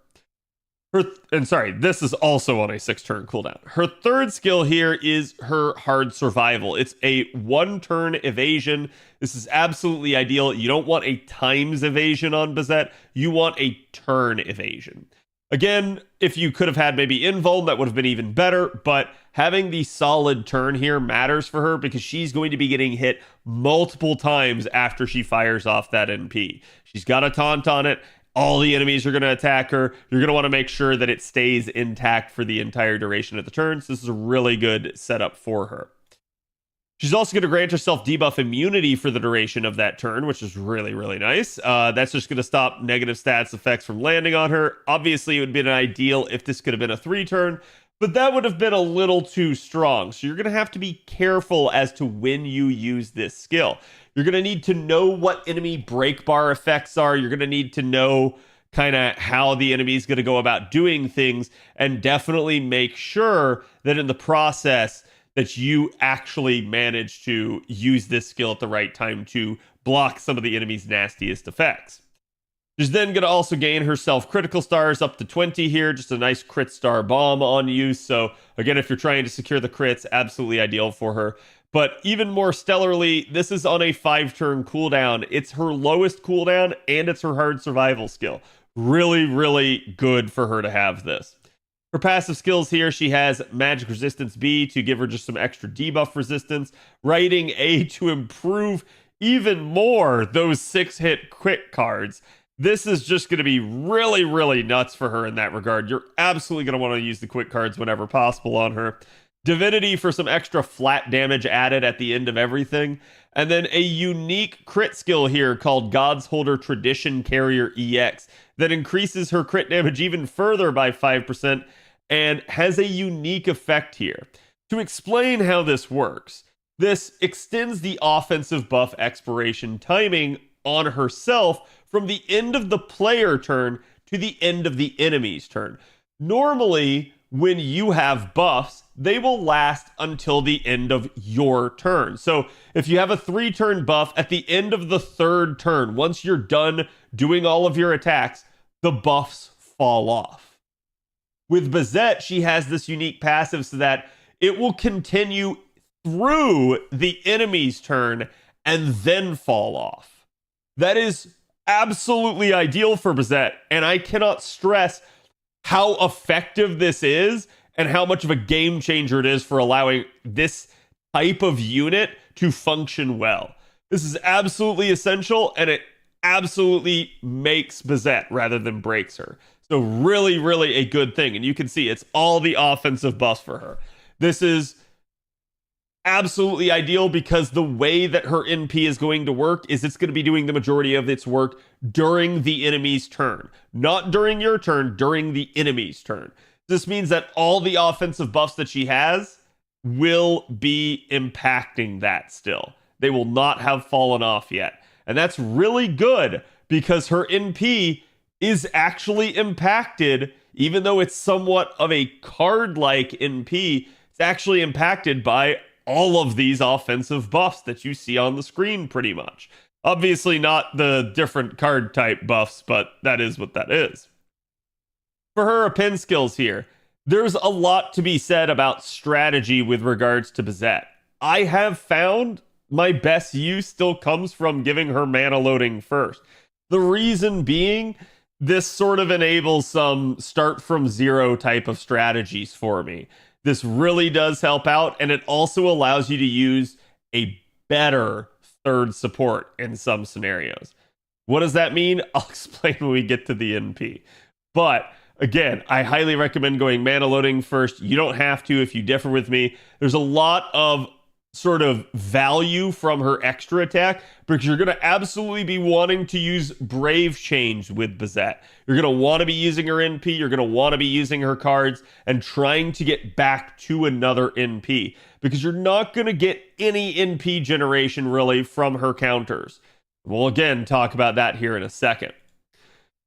Speaker 1: This is also on a 6-turn cooldown. Her third skill here is her hard survival. It's a 1-turn evasion. This is absolutely ideal. You don't want a times evasion on Bazette. You want a turn evasion. Again, if you could have had maybe invuln, that would have been even better, but having the solid turn here matters for her because she's going to be getting hit multiple times after she fires off that NP. She's got a taunt on it. All the enemies are going to attack her. You're going to want to make sure that it stays intact for the entire duration of the turn. So this is a really good setup for her. She's also going to grant herself debuff immunity for the duration of that turn, which is really, really nice. That's just going to stop negative stats effects from landing on her. Obviously, it would have been ideal if this could have been a 3-turn, but that would have been a little too strong. So you're going to have to be careful as to when you use this skill. You're going to need to know what enemy break bar effects are. You're going to need to know kind of how the enemy is going to go about doing things, and definitely make sure that in the process that you actually manage to use this skill at the right time to block some of the enemy's nastiest effects. She's then going to also gain herself critical stars up to 20 here, just a nice crit star bomb on you. So again, if you're trying to secure the crits, absolutely ideal for her. But even more stellarly, this is on a 5-turn cooldown. It's her lowest cooldown, and it's her hard survival skill. Really, really good for her to have this. Her passive skills here, she has Magic Resistance B to give her just some extra debuff resistance. Writing A to improve even more those 6-hit quick cards. This is just going to be really, really nuts for her in that regard. You're absolutely going to want to use the quick cards whenever possible on her. Divinity for some extra flat damage added at the end of everything. And then a unique crit skill here called God's Holder Tradition Carrier EX that increases her crit damage even further by 5% and has a unique effect here. To explain how this works, this extends the offensive buff expiration timing on herself from the end of the player turn to the end of the enemy's turn. Normally, when you have buffs, they will last until the end of your turn. So if you have a 3-turn buff, at the end of the 3rd turn, once you're done doing all of your attacks, the buffs fall off. With Bazette, she has this unique passive so that it will continue through the enemy's turn and then fall off. That is absolutely ideal for Bazette, and I cannot stress how effective this is and how much of a game changer it is for allowing this type of unit to function well. This is absolutely essential, and it absolutely makes Bazette rather than breaks her. So really, really a good thing. And you can see it's all the offensive buffs for her. This is absolutely ideal because the way that her NP is going to work is it's going to be doing the majority of its work during the enemy's turn. Not during your turn, during the enemy's turn. This means that all the offensive buffs that she has will be impacting that still. They will not have fallen off yet. And that's really good because her NP is actually impacted, even though it's somewhat of a card-like NP, it's actually impacted by all of these offensive buffs that you see on the screen pretty much. Obviously not the different card type buffs, but that is what that is. For her append skills here, there's a lot to be said about strategy with regards to Bazette. I have found my best use still comes from giving her mana loading first. The reason being, this sort of enables some start from zero type of strategies for me. This really does help out, and it also allows you to use a better third support in some scenarios. What does that mean? I'll explain when we get to the NP. But again, I highly recommend going mana loading first. You don't have to if you differ with me. There's a lot of sort of value from her extra attack because you're going to absolutely be wanting to use Brave Change with Bazette. You're going to want to be using her NP. You're going to want to be using her cards and trying to get back to another NP because you're not going to get any NP generation really from her counters. We'll again talk about that here in a second.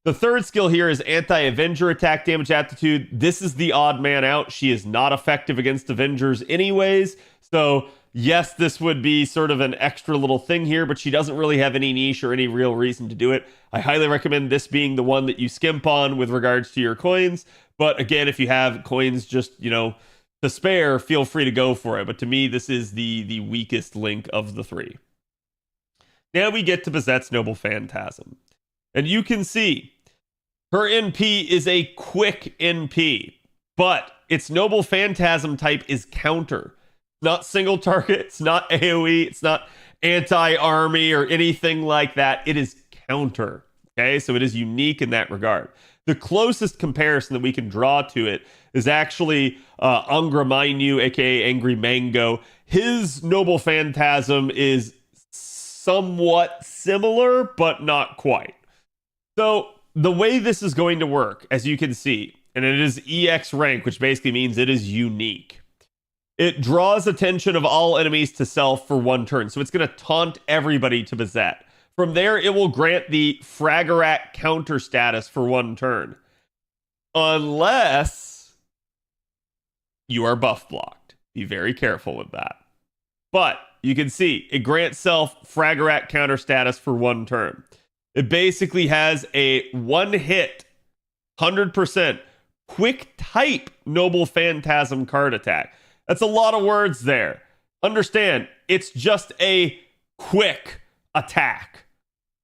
Speaker 1: The third skill here is Anti-Avenger Attack Damage Aptitude. This is the odd man out. She is not effective against Avengers anyways. So yes, this would be sort of an extra little thing here, but she doesn't really have any niche or any real reason to do it. I highly recommend this being the one that you skimp on with regards to your coins. But again, if you have coins just, to spare, feel free to go for it. But to me, this is the weakest link of the three. Now we get to Bazette's Noble Phantasm. And you can see her NP is a quick NP, but its Noble Phantasm type is counter. Not single target, it's not AoE, it's not anti-army or anything like that. It is counter, okay? So it is unique in that regard. The closest comparison that we can draw to it is actually Angra Mainyu, aka Angry Mango. His Noble Phantasm is somewhat similar, but not quite. So the way this is going to work, as you can see, and it is EX rank, which basically means it is unique. It draws attention of all enemies to self for one turn. So it's going to taunt everybody to Bazette. From there, it will grant the Fragarak counter status for one turn. Unless you are buff blocked. Be very careful with that. But you can see it grants self Fragarak counter status for one turn. It basically has a one-hit, 100% quick type Noble Phantasm card attack. That's a lot of words there. Understand, it's just a quick attack.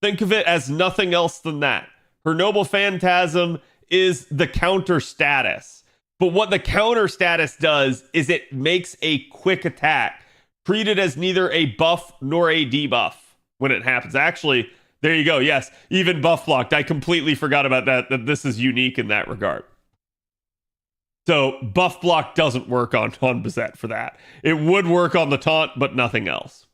Speaker 1: Think of it as nothing else than that. Her Noble Phantasm is the counter status. But what the counter status does is it makes a quick attack, treated as neither a buff nor a debuff when it happens. Actually, there you go. Yes, even buff blocked. I completely forgot about that this is unique in that regard. So buff block doesn't work on Bazette for that. It would work on the taunt, but nothing else.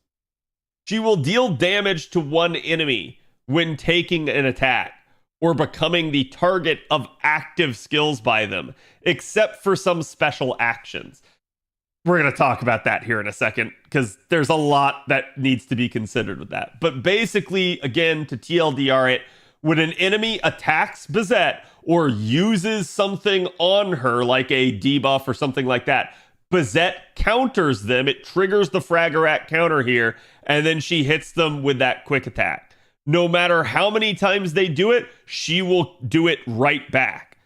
Speaker 1: She will deal damage to one enemy when taking an attack or becoming the target of active skills by them, except for some special actions. We're going to talk about that here in a second because there's a lot that needs to be considered with that. But basically, again, to TLDR it, when an enemy attacks Bazette or uses something on her, like a debuff or something like that, Bazette counters them. It triggers the Fragarak counter here, and then she hits them with that quick attack. No matter how many times they do it, she will do it right back.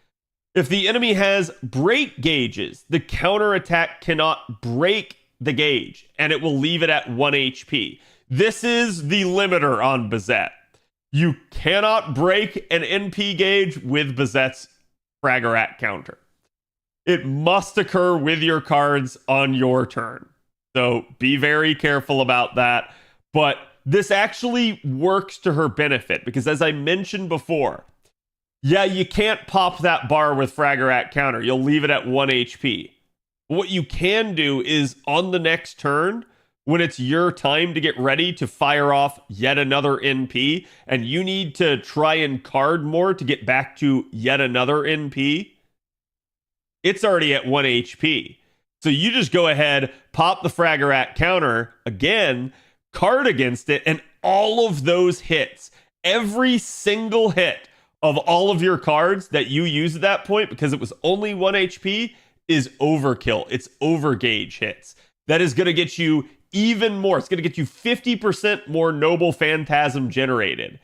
Speaker 1: If the enemy has break gauges, the counter attack cannot break the gauge, and it will leave it at 1 HP. This is the limiter on Bazette. You cannot break an NP gauge with Bazette's Fragarak counter. It must occur with your cards on your turn. So be very careful about that. But this actually works to her benefit because, as I mentioned before, yeah, you can't pop that bar with Fragarak counter. You'll leave it at 1 HP. What you can do is on the next turn, when it's your time to get ready to fire off yet another NP, and you need to try and card more to get back to yet another NP, it's already at 1 HP. So you just go ahead, pop the Fragarak counter again, card against it, and all of those hits, every single hit of all of your cards that you use at that point, because it was only 1 HP, is overkill. It's overgauge hits. That is going to get you even more. It's going to get you 50% more Noble Phantasm generated.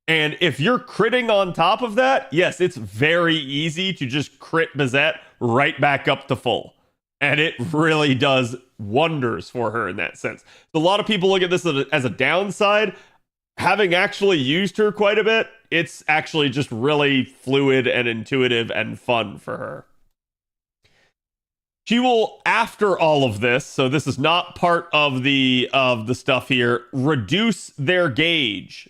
Speaker 1: And if you're critting on top of that, yes, it's very easy to just crit Bazette right back up to full. And it really does wonders for her in that sense. A lot of people look at this as a downside. Having actually used her quite a bit, it's actually just really fluid and intuitive and fun for her. She will, after all of this, so this is not part of the stuff here, reduce their gauge.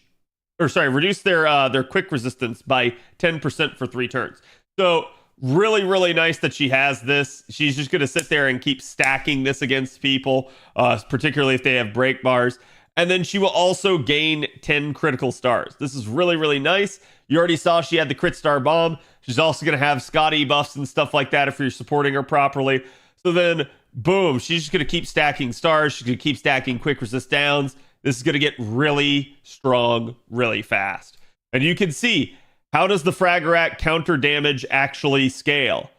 Speaker 1: reduce their quick resistance by 10% for 3 turns. So really, really nice that she has this. She's just going to sit there and keep stacking this against people, particularly if they have break bars. And then she will also gain 10 critical stars. This is really, really nice. You already saw she had the crit star bomb. She's also going to have Scotty buffs and stuff like that if you're supporting her properly. So then, boom, she's just going to keep stacking stars. She's going to keep stacking quick resist downs. This is going to get really strong, really fast. And you can see, how does the Fragarak counter damage actually scale?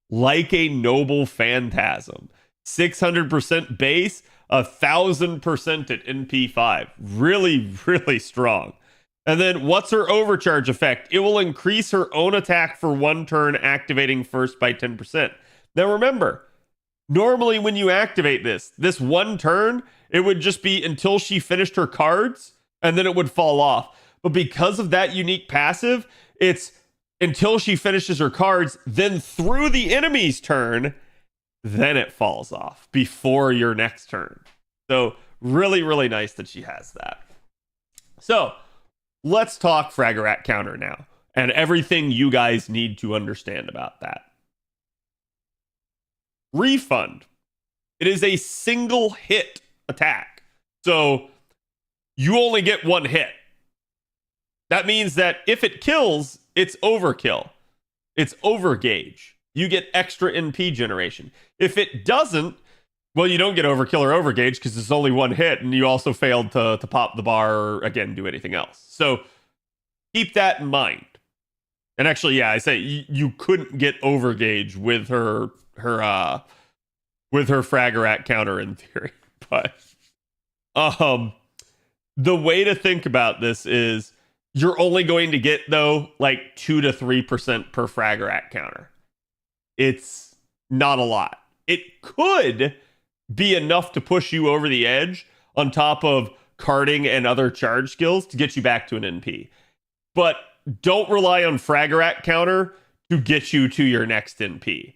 Speaker 1: Like a noble phantasm. 600% base, 1,000% at NP5. Really, really strong. And then what's her overcharge effect? It will increase her own attack for 1 turn, activating first by 10%. Now remember, normally when you activate this 1 turn, it would just be until she finished her cards, and then it would fall off. But because of that unique passive, it's until she finishes her cards, then through the enemy's turn, then it falls off before your next turn. So really, really nice that she has that. So let's talk Fragarak counter now and everything you guys need to understand about that. Refund. It is a single hit attack. So you only get 1 hit. That means that if it kills, it's overkill. It's overgauge. You get extra NP generation. If it doesn't, well, you don't get overkill or overgauge because it's only 1 hit, and you also failed to pop the bar or, again, do anything else. So keep that in mind. And actually, yeah, I say you couldn't get overgauge with her Fragarak counter in theory. But the way to think about this is you're only going to get, though, like 2 to 3% per Fragarak counter. It's not a lot. It could be enough to push you over the edge on top of carding and other charge skills to get you back to an NP. But don't rely on Fragarak counter to get you to your next NP.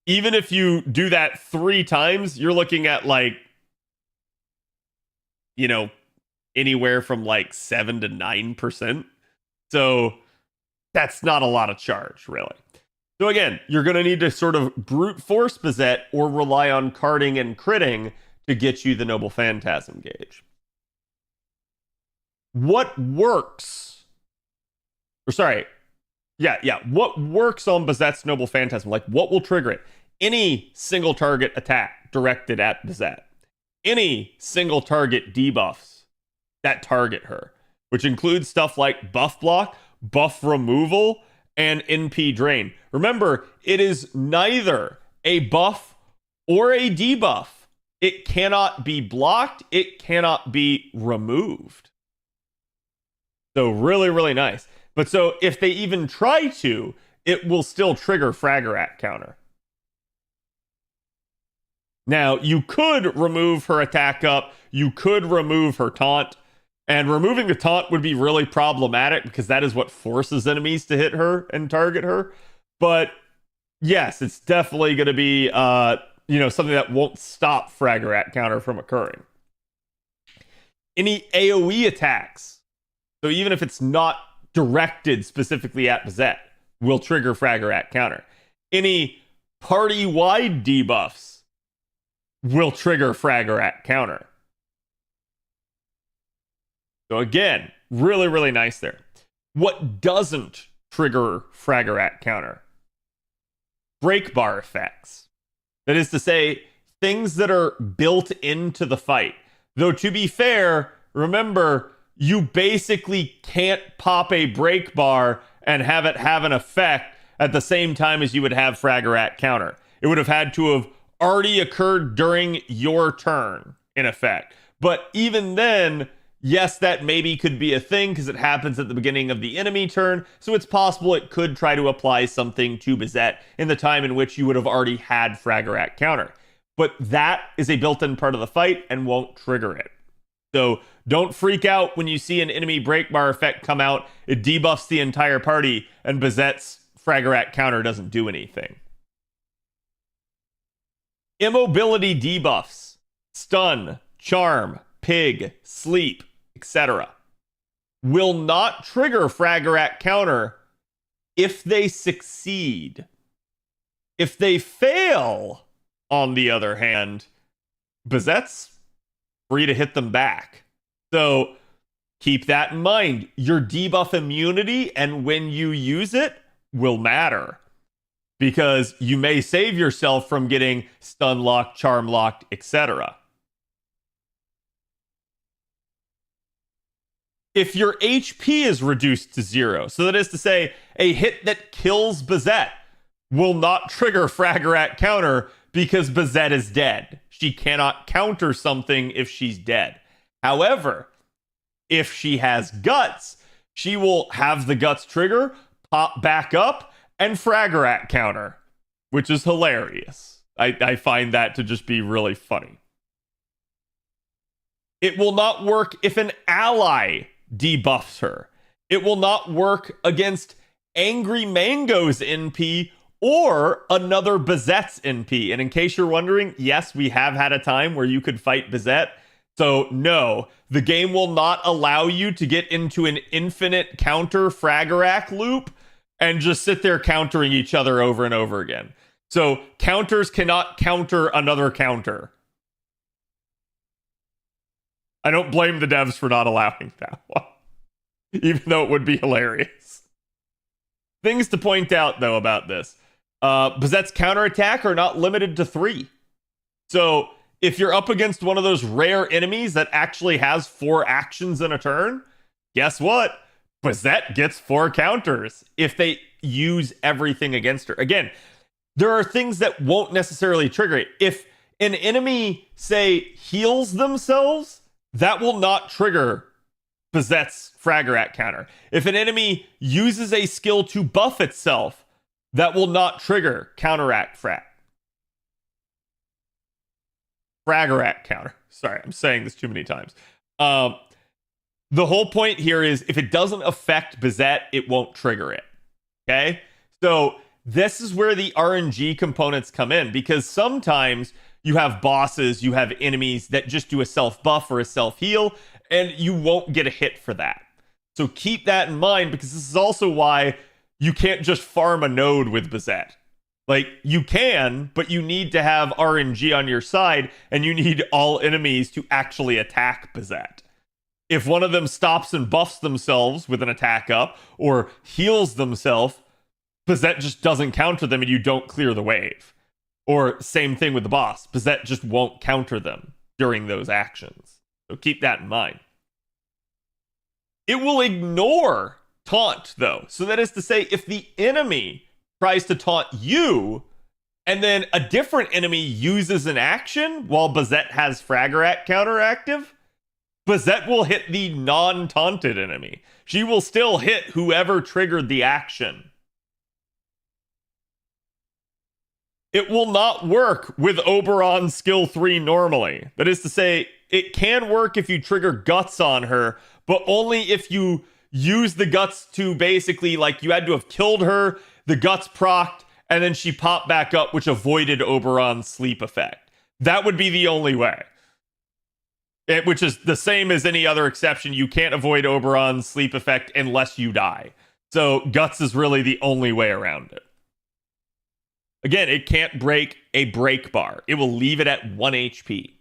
Speaker 1: Even if you do that 3 times, you're looking at anywhere from 7 to 9%. So that's not a lot of charge, really. So again, you're going to need to sort of brute force Bazette or rely on carding and critting to get you the Noble Phantasm gauge. What works? What works on Bazette's Noble Phantasm? What will trigger it? Any single target attack directed at Bazette. Any single target debuffs that target her, which includes stuff like buff block, buff removal, and NP drain. Remember, it is neither a buff or a debuff. It cannot be blocked. It cannot be removed. So really, really nice. But so if they even try to, it will still trigger Fragarak counter. Now, you could remove her attack up. You could remove her taunt. And removing the taunt would be really problematic because that is what forces enemies to hit her and target her. But yes, it's definitely going to be something that won't stop Fragarak counter from occurring. Any AoE attacks, so even if it's not directed specifically at Bazette, will trigger Fragarak counter. Any party-wide debuffs will trigger Fragarak counter. So again, really, really nice there. What doesn't trigger Fragarak counter? Break bar effects. That is to say, things that are built into the fight. Though to be fair, remember, you basically can't pop a break bar and have it have an effect at the same time as you would have Fragarak counter. It would have had to have already occurred during your turn, in effect. But even then, yes, that maybe could be a thing because it happens at the beginning of the enemy turn. So it's possible it could try to apply something to Bazette in the time in which you would have already had Fragarak counter. But that is a built-in part of the fight and won't trigger it. So don't freak out when you see an enemy break bar effect come out. It debuffs the entire party and Bazette's Fragarak counter doesn't do anything. Immobility debuffs. Stun, charm, pig, sleep, etc. will not trigger Fragarak counter if they succeed. If they fail, on the other hand, Bazette's free to hit them back. So keep that in mind. Your debuff immunity and when you use it will matter, because you may save yourself from getting stun locked, charm locked, etc. If your HP is reduced to 0, so that is to say, a hit that kills Bazette will not trigger Fragarak counter because Bazette is dead. She cannot counter something if she's dead. However, if she has guts, she will have the guts trigger, pop back up, and Fragarak counter, which is hilarious. I find that to just be really funny. It will not work if an ally debuffs her. It will not work against Angry Mango's NP or another Bazette's NP. And in case you're wondering, yes, we have had a time where you could fight Bazette. So no, the game will not allow you to get into an infinite counter Fragarak loop and just sit there countering each other over and over again. So counters cannot counter another counter. I don't blame the devs for not allowing that one, even though it would be hilarious. Things to point out, though, about this. Bazette's counterattack are not limited to 3. So if you're up against one of those rare enemies that actually has 4 actions in a turn, guess what? Bazette gets 4 counters if they use everything against her. Again, there are things that won't necessarily trigger it. If an enemy, say, heals themselves, that will not trigger Bazette's Fragarak counter. If an enemy uses a skill to buff itself, that will not trigger counteract Fragarak counter. Sorry, I'm saying this too many times. The whole point here is if it doesn't affect Bazette, it won't trigger it. Okay? So this is where the RNG components come in, because sometimes you have bosses, you have enemies that just do a self-buff or a self-heal, and you won't get a hit for that. So keep that in mind, because this is also why you can't just farm a node with Bazette. Like, you can, but you need to have RNG on your side, and you need all enemies to actually attack Bazette. If one of them stops and buffs themselves with an attack up, or heals themselves, Bazette just doesn't counter them and you don't clear the wave. Or same thing with the boss. Bazette just won't counter them during those actions. So keep that in mind. It will ignore taunt, though. So that is to say, if the enemy tries to taunt you, and then a different enemy uses an action while Bazette has Fragarak counter active, Bazette will hit the non-taunted enemy. She will still hit whoever triggered the action. It will not work with Oberon's skill 3 normally. That is to say, it can work if you trigger guts on her, but only if you use the guts to basically, like, you had to have killed her, the guts procced, and then she popped back up, which avoided Oberon's sleep effect. That would be the only way. Which is the same as any other exception. You can't avoid Oberon's sleep effect unless you die. So guts is really the only way around it. Again, it can't break a break bar. It will leave it at 1 HP.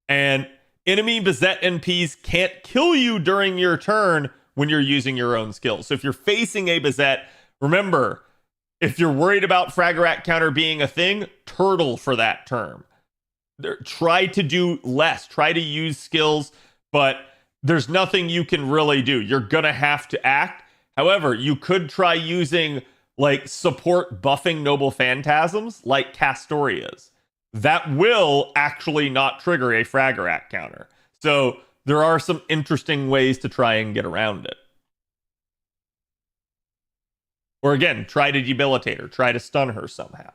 Speaker 1: And enemy Bazette NPs can't kill you during your turn when you're using your own skills. So if you're facing a Bazette, remember, if you're worried about Fragarak counter being a thing, turtle for that term. Try to do less. Try to use skills, but there's nothing you can really do. You're going to have to act. However, you could try using, like, support buffing Noble Phantasms like Castoria's. That will actually not trigger a Fragarak counter. So there are some interesting ways to try and get around it. Or again, try to debilitate her. Try to stun her somehow.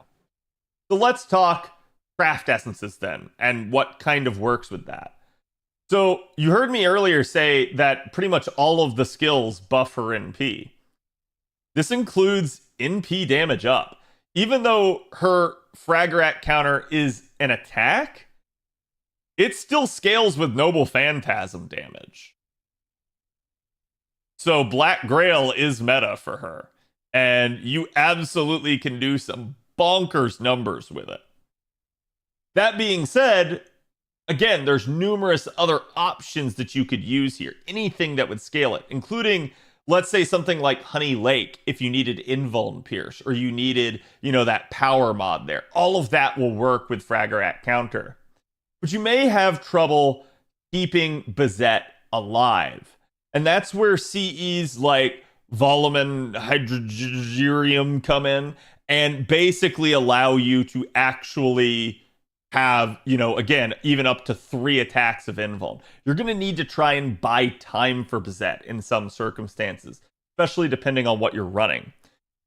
Speaker 1: So let's talk craft essences then, and what kind of works with that. So you heard me earlier say that pretty much all of the skills buff her NP. This includes NP damage up. Even though her Fragarak counter is an attack, it still scales with Noble Phantasm damage. So Black Grail is meta for her. And you absolutely can do some bonkers numbers with it. That being said, again, there's numerous other options that you could use here. Anything that would scale it, including, let's say, something like Honey Lake, if you needed Invuln Pierce, or you needed, that power mod there. All of that will work with Fragger Counter. But you may have trouble keeping Bazette alive. And that's where CEs like Volumen Hydrogerium come in and basically allow you to actually have, again, even up to 3 attacks of Invuln. You're going to need to try and buy time for Bazette in some circumstances, especially depending on what you're running.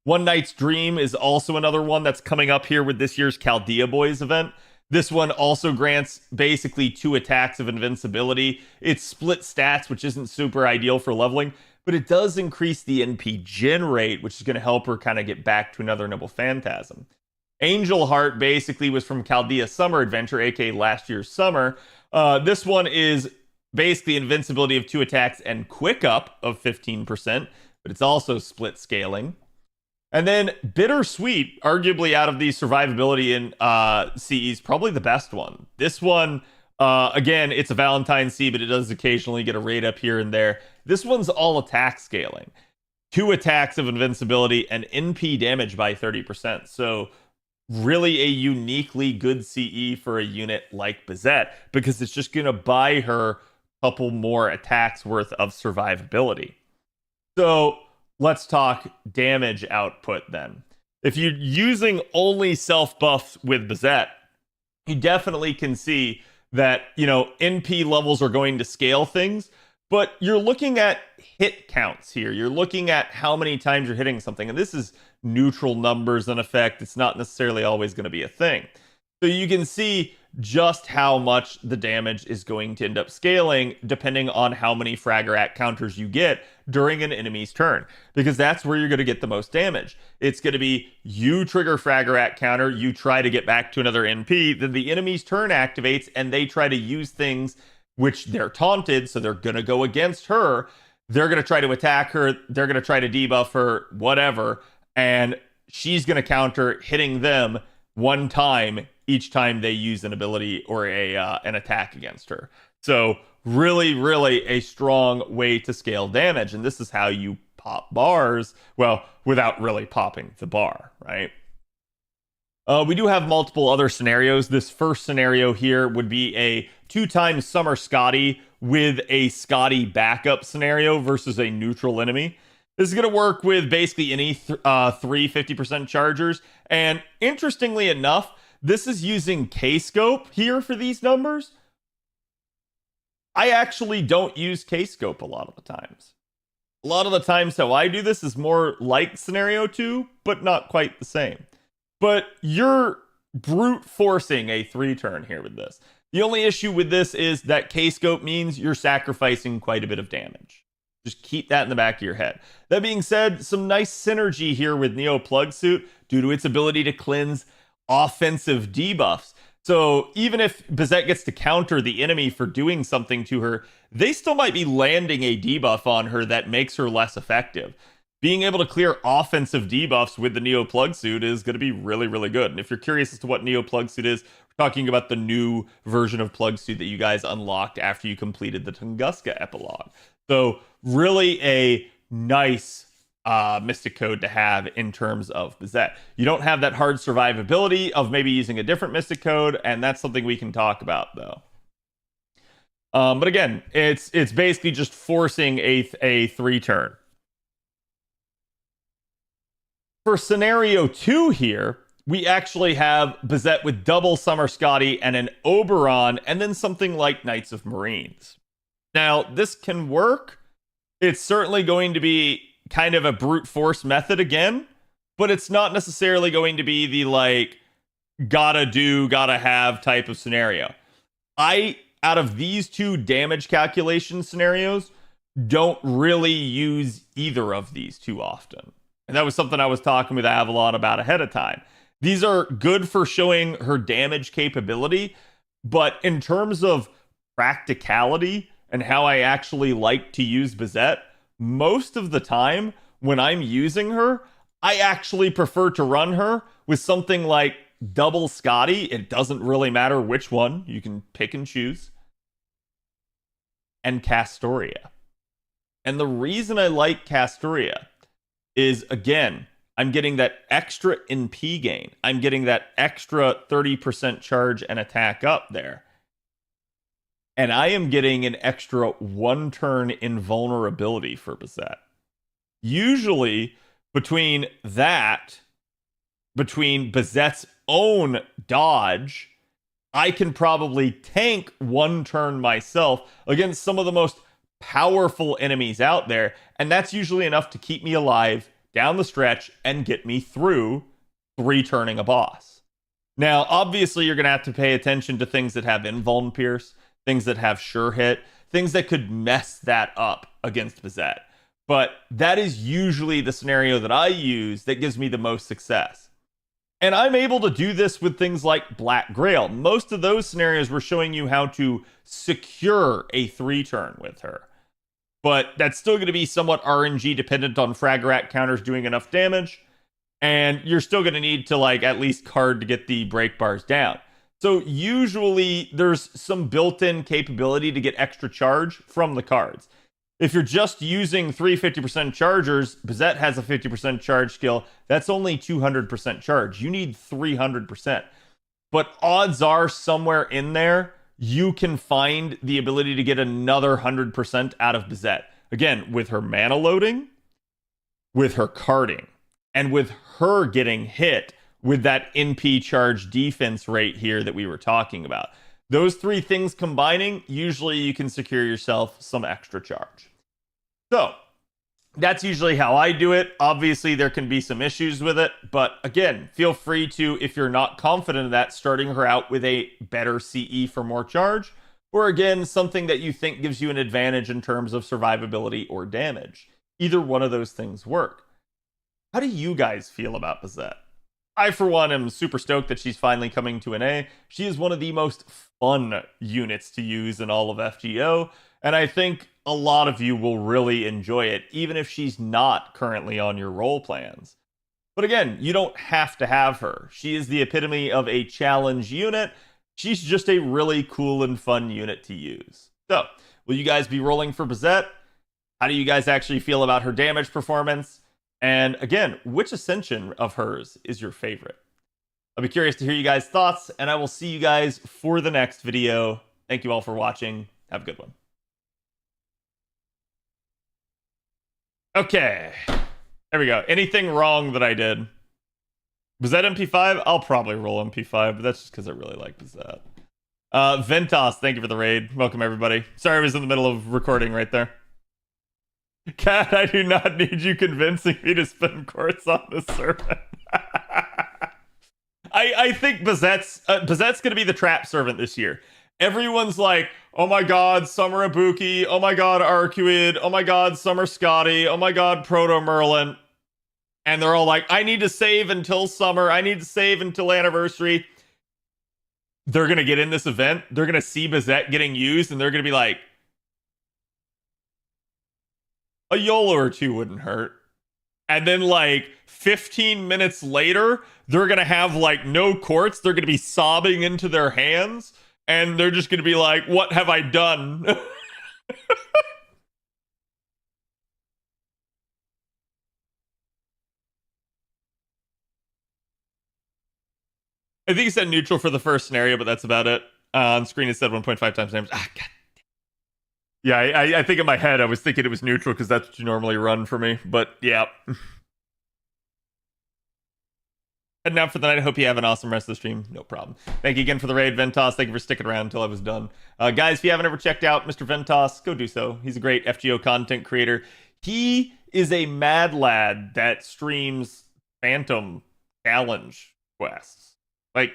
Speaker 1: One Night's Dream is also another one that's coming up here with this year's Chaldea Boys event. This one also grants basically 2 attacks of invincibility. It's split stats, which isn't super ideal for leveling, but it does increase the NP gen rate, which is going to help her kind of get back to another Noble Phantasm. Angel Heart basically was from Chaldea Summer Adventure, aka last year's summer. This one is basically invincibility of 2 attacks and quick up of 15%, but it's also split scaling. And then Bittersweet, arguably out of the survivability in CEs, probably the best one. This one, again, it's a Valentine C, but it does occasionally get a rate up here and there. This one's all attack scaling. 2 attacks of invincibility and NP damage by 30%. So really a uniquely good CE for a unit like Bazette, because it's just going to buy her a couple more attacks worth of survivability. So let's talk damage output then. If you're using only self buffs with Bazette, you definitely can see that, NP levels are going to scale things, but you're looking at hit counts here. You're looking at how many times you're hitting something, and this is neutral numbers in effect. It's not necessarily always going to be a thing. So you can see just how much the damage is going to end up scaling depending on how many Fragger counters you get during an enemy's turn, because that's where you're going to get the most damage. It's going to be you trigger Fragger counter, you try to get back to another NP, then the enemy's turn activates and they try to use things which they're taunted, so they're going to go against her. They're going to try to attack her, they're going to try to debuff her, whatever, and she's going to counter hitting them one time each time they use an ability or an attack against her. So really, really a strong way to scale damage. And this is how you pop bars, well, without really popping the bar, right? We do have multiple other scenarios. This first scenario here would be a 2-time Summer Scotty with a Scotty backup scenario versus a neutral enemy. This is going to work with basically any 3 50% chargers. And interestingly enough, this is using K-Scope here for these numbers. I actually don't use K-Scope a lot of the times. A lot of the times how I do this is more like Scenario 2, but not quite the same. But you're brute forcing a 3-turn here with this. The only issue with this is that K-Scope means you're sacrificing quite a bit of damage. Just keep that in the back of your head. That being said, some nice synergy here with Neo Plug Suit due to its ability to cleanse offensive debuffs. So even if Bazette gets to counter the enemy for doing something to her, they still might be landing a debuff on her that makes her less effective. Being able to clear offensive debuffs with the Neo Plug Suit is going to be really, really good. And if you're curious as to what Neo Plug Suit is, we're talking about the new version of Plug Suit that you guys unlocked after you completed the Tunguska epilogue. So really a nice Mystic Code to have in terms of Bazette. You don't have that hard survivability of maybe using a different Mystic Code, and that's something we can talk about though. But again, it's basically just forcing a 3-turn. For scenario 2 here, we actually have Bazette with double Summer Scotty and an Oberon, and then something like Knights of Marines. Now, this can work. It's certainly going to be kind of a brute force method again, but it's not necessarily going to be the like gotta do, gotta have type of scenario. Out of these 2 damage calculation scenarios, don't really use either of these too often. And that was something I was talking with Avalon about ahead of time. These are good for showing her damage capability, but in terms of practicality and how I actually like to use Bazette, most of the time when I'm using her, I actually prefer to run her with something like double Scotty. It doesn't really matter which one, you can pick and choose, and Castoria. And the reason I like Castoria is, again, I'm getting that extra NP gain. I'm getting that extra 30% charge and attack up there. And I am getting an extra 1 turn invulnerability for Bazette. Usually, between Bazette's own dodge, I can probably tank 1 turn myself against some of the most powerful enemies out there. And that's usually enough to keep me alive down the stretch and get me through 3 turning a boss. Now, obviously, you're going to have to pay attention to things that have invuln pierce, things that have sure hit, things that could mess that up against Bazette. But that is usually the scenario that I use that gives me the most success. And I'm able to do this with things like Black Grail. Most of those scenarios were showing you how to secure a 3 turn with her. But that's still going to be somewhat RNG dependent on Fragrat counters doing enough damage. And you're still going to need to at least card to get the break bars down. So usually there's some built-in capability to get extra charge from the cards. If you're just using 3 50% chargers, Bazette has a 50% charge skill. That's only 200% charge. You need 300%. But odds are somewhere in there, you can find the ability to get another 100% out of Bazette. Again, with her mana loading, with her carding, and with her getting hit with that NP charge defense rate here that we were talking about. Those 3 things combining, usually you can secure yourself some extra charge. So, that's usually how I do it. Obviously, there can be some issues with it, but again, feel free to, if you're not confident in that, starting her out with a better CE for more charge, or again, something that you think gives you an advantage in terms of survivability or damage. Either one of those things work. How do you guys feel about Bazette? I, for one, am super stoked that she's finally coming to an A. She is one of the most fun units to use in all of FGO, and I think a lot of you will really enjoy it, even if she's not currently on your role plans. But again, you don't have to have her. She is the epitome of a challenge unit. She's just a really cool and fun unit to use. So, will you guys be rolling for Bazette? How do you guys actually feel about her damage performance? And again, which ascension of hers is your favorite? I'll be curious to hear you guys' thoughts, and I will see you guys for the next video. Thank you all for watching. Have a good one. Okay, there we go. Anything wrong that I did? Was that MP5? I'll probably roll MP5, but that's just because I really like Bazette. Ventos, thank you for the raid. Welcome, everybody. Sorry I was in the middle of recording right there. Cat, I do not need you convincing me to spend quartz on this servant. I think Bazette's going to be the trap servant this year. Everyone's like, oh my god, Summer Ibuki, oh my god, Arcuid, oh my god, Summer Scotty, oh my god, Proto Merlin. And they're all like, I need to save until summer, I need to save until anniversary. They're going to get in this event, they're going to see Bazette getting used, and they're going to be like, a YOLO or 2 wouldn't hurt. And then 15 minutes later, they're going to have no quartz, they're going to be sobbing into their hands. And they're just going to be like, what have I done? I think he said neutral for the first scenario, but that's about it. On screen it said 1.5 times damage. Ah, God. Yeah, I think in my head I was thinking it was neutral because that's what you normally run for me. But yeah. Heading out for the night. I hope you have an awesome rest of the stream. No problem. Thank you again for the raid, Ventos. Thank you for sticking around until I was done. Guys, if you haven't ever checked out Mr. Ventos, go do so. He's a great FGO content creator. He is a mad lad that streams Phantom challenge quests.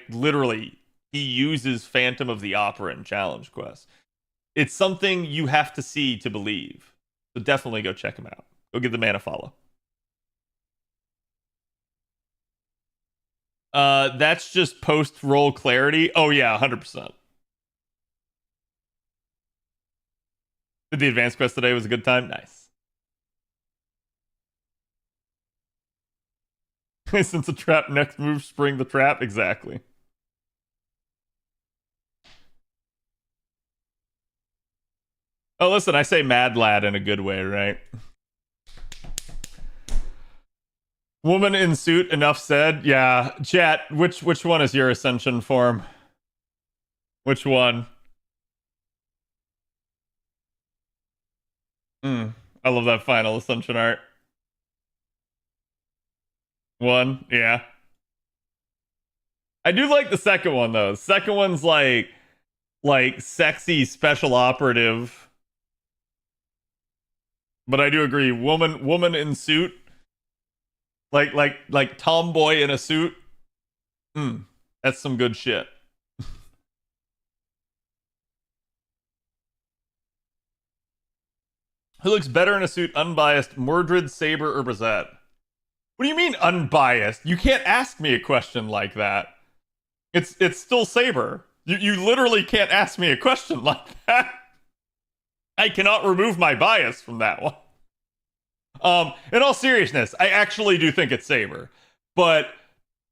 Speaker 1: Literally, he uses Phantom of the Opera in challenge quests. It's something you have to see to believe. So definitely go check him out. Go give the man a follow. That's just post-roll clarity. Oh yeah, 100%. Did the advanced quest today was a good time? Nice. Since a trap, next move, spring the trap. Exactly. Oh, listen, I say mad lad in a good way, right? Woman in suit, enough said. Yeah, chat, which one is your ascension form? Which one? I love that final ascension art. One, yeah. I do like the second one though. The second one's like sexy special operative. But I do agree, woman in suit, like tomboy in a suit. That's some good shit. Who looks better in a suit, unbiased, Mordred, Saber, or Bazette? What do you mean unbiased? You can't ask me a question like that. It's still Saber. You literally can't ask me a question like that. I cannot remove my bias from that one. In all seriousness, I actually do think it's Saber. But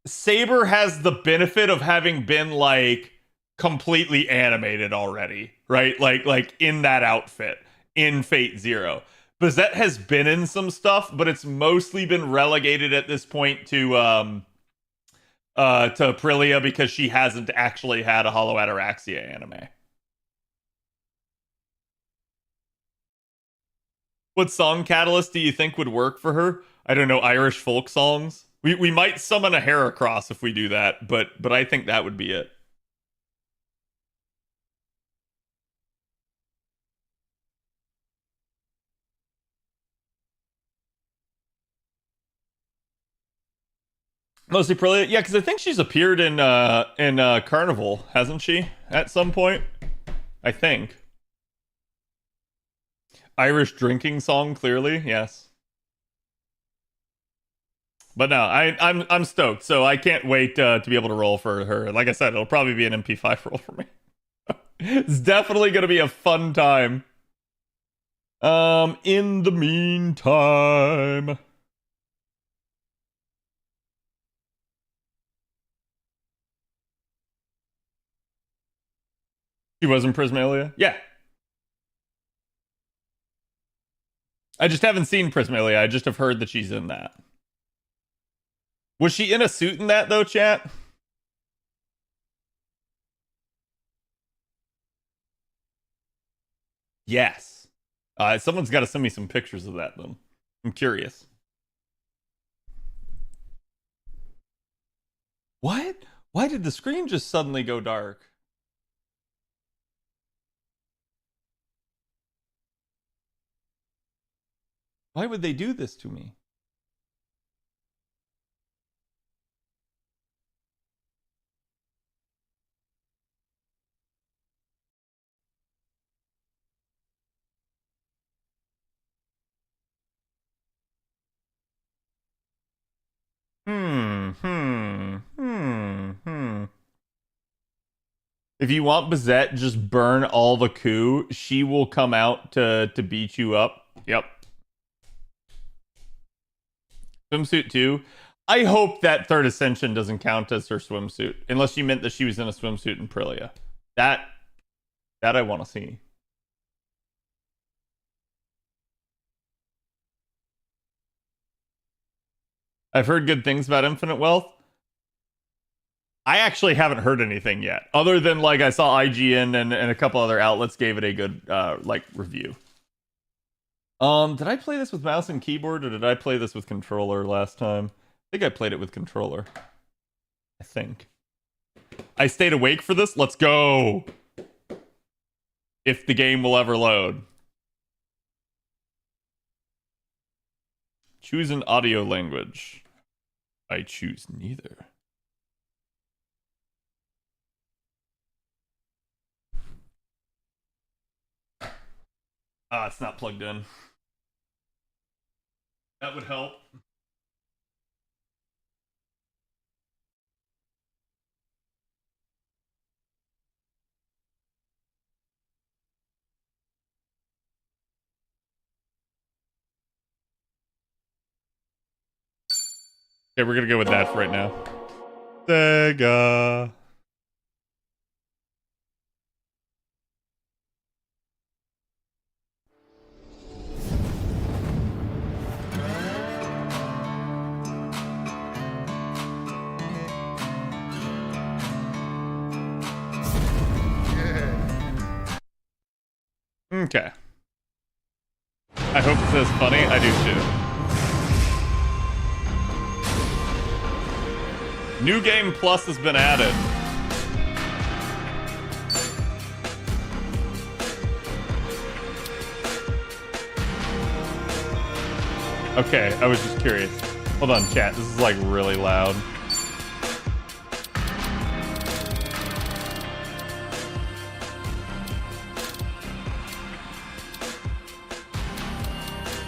Speaker 1: Saber has the benefit of having been like completely animated already, right? Like in that outfit in Fate Zero. Bazette has been in some stuff, but it's mostly been relegated at this point to Aprilia because she hasn't actually had a Hollow Ataraxia anime. What song catalyst do you think would work for her? I don't know, Irish folk songs. We might summon a Heracross if we do that, but I think that would be it. Mostly Aprilia, yeah, because I think she's appeared in Carnival, hasn't she? At some point, I think. Irish drinking song, clearly, yes. But no, I'm stoked. So I can't wait to be able to roll for her. Like I said, it'll probably be an MP5 roll for me. It's definitely gonna be a fun time. In the meantime, she was in Prismalia. Yeah, I just haven't seen Prismalia. I just have heard that she's in that. Was she in a suit in that though, chat? Yes. Someone's got to send me some pictures of that then. I'm curious. What? Why did the screen just suddenly go dark? Why would they do this to me? Hmm. If you want Bazette, just burn all the coup. She will come out to beat you up. Yep. Swimsuit too. I hope that third ascension doesn't count as her swimsuit, unless you meant that she was in a swimsuit in Prilia. That I want to see. I've heard good things about Infinite Wealth. I actually haven't heard anything yet, other than like I saw IGN and a couple other outlets gave it a good like review. Did I play this with mouse and keyboard, or did I play this with controller last time? I think I played it with controller. I think. I stayed awake for this. Let's go. If the game will ever load. Choose an audio language. I choose neither. Ah, it's not plugged in. That would help. Okay, we're gonna go with that for right now. Sega. Okay. I hope this is funny. I do too. New Game Plus has been added. Okay, I was just curious. Hold on, chat. This is like really loud.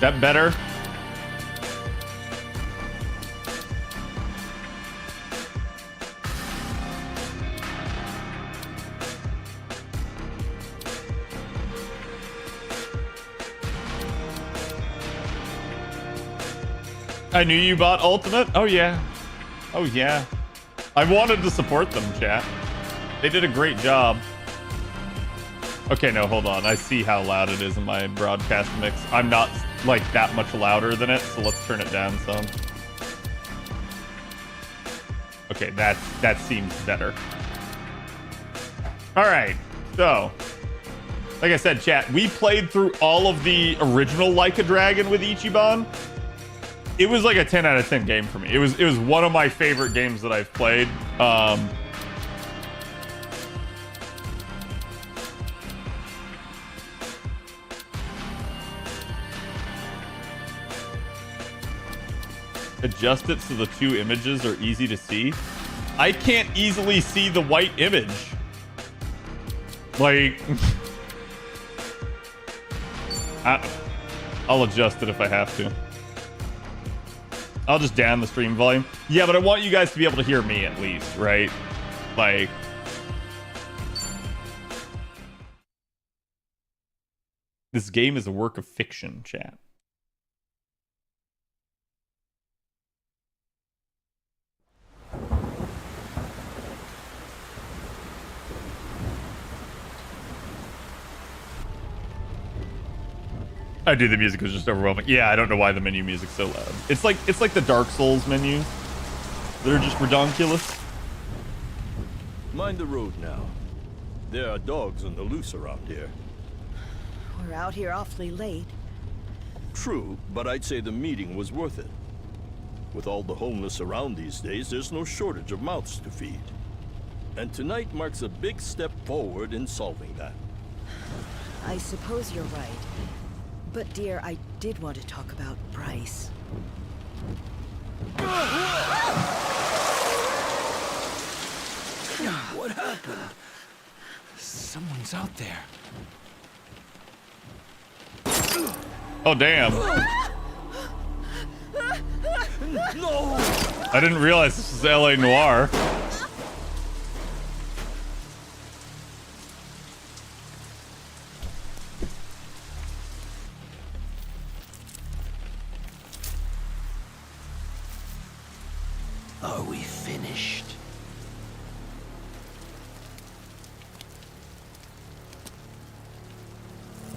Speaker 1: That better? I knew you bought Ultimate? Oh yeah. Oh yeah. I wanted to support them, chat. They did a great job. Okay, no, hold on. I see how loud it is in my broadcast mix. I'm not, like, that much louder than it, so let's turn it down some. Okay, that seems better. Alright, so... Like I said, chat, we played through all of the original Like a Dragon with Ichiban. It was like a 10 out of 10 game for me. It was one of my favorite games that I've played. Adjust it so the two images are easy to see. I can't easily see the white image. Like... I'll adjust it if I have to. I'll just down the stream volume. Yeah, but I want you guys to be able to hear me at least, right? Like... This game is a work of fiction, chat. I do. The music was just overwhelming. Yeah, I don't know why the menu music's so loud. It's like the Dark Souls menus. They're just redonkulous.
Speaker 2: Mind the road now. There are dogs on the loose around here.
Speaker 3: We're out here awfully late.
Speaker 2: True, but I'd say the meeting was worth it. With all the homeless around these days, there's no shortage of mouths to feed. And tonight marks a big step forward in solving that.
Speaker 3: I suppose you're right. But dear, I did want to talk about Bryce.
Speaker 4: What happened? Someone's out there.
Speaker 1: Oh, damn.
Speaker 2: No!
Speaker 1: I didn't realize this was LA Noire.
Speaker 4: Are we finished?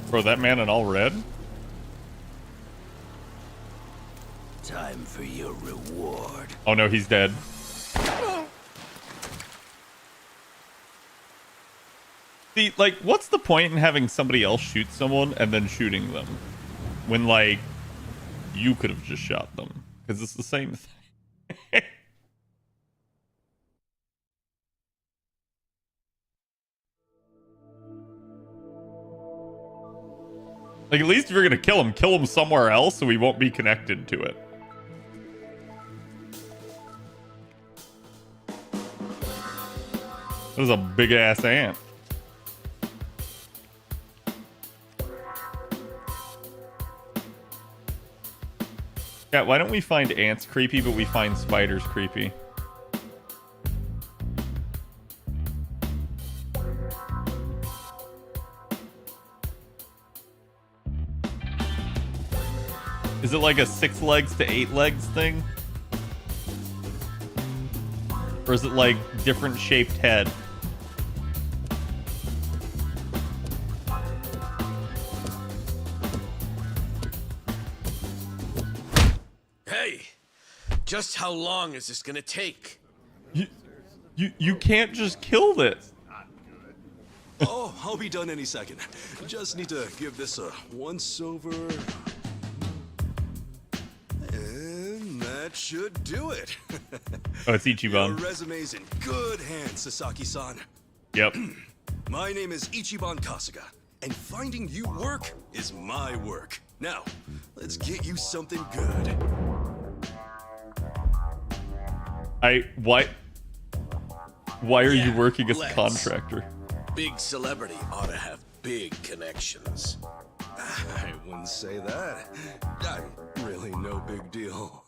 Speaker 1: Bro, that man in all red?
Speaker 4: Time for your reward.
Speaker 1: Oh no, he's dead. See, like, what's the point in having somebody else shoot someone and then shooting them? When, like, you could have just shot them. Because it's the same thing. Like, at least if you're gonna kill him somewhere else so he won't be connected to it. That was a big-ass ant. Yeah, why don't we find ants creepy, but we find spiders creepy? Is it like a 6 legs to 8 legs thing? Or is it like different shaped head?
Speaker 5: Hey, just how long is this gonna take?
Speaker 1: You can't just kill this.
Speaker 6: Oh, I'll be done any second. Just need to give this a once-over. And that should do it.
Speaker 1: Oh, it's Ichiban.
Speaker 6: Your resume's in good hands, Sasaki-san.
Speaker 1: Yep.
Speaker 6: My name is Ichiban Kasuga, and finding you work is my work. Now, let's get you something good.
Speaker 1: Why are you
Speaker 5: Yeah,
Speaker 1: working as a
Speaker 5: let's.
Speaker 1: contractor?
Speaker 5: Big celebrity ought to have big connections.
Speaker 6: I wouldn't say that. I'm really no big deal.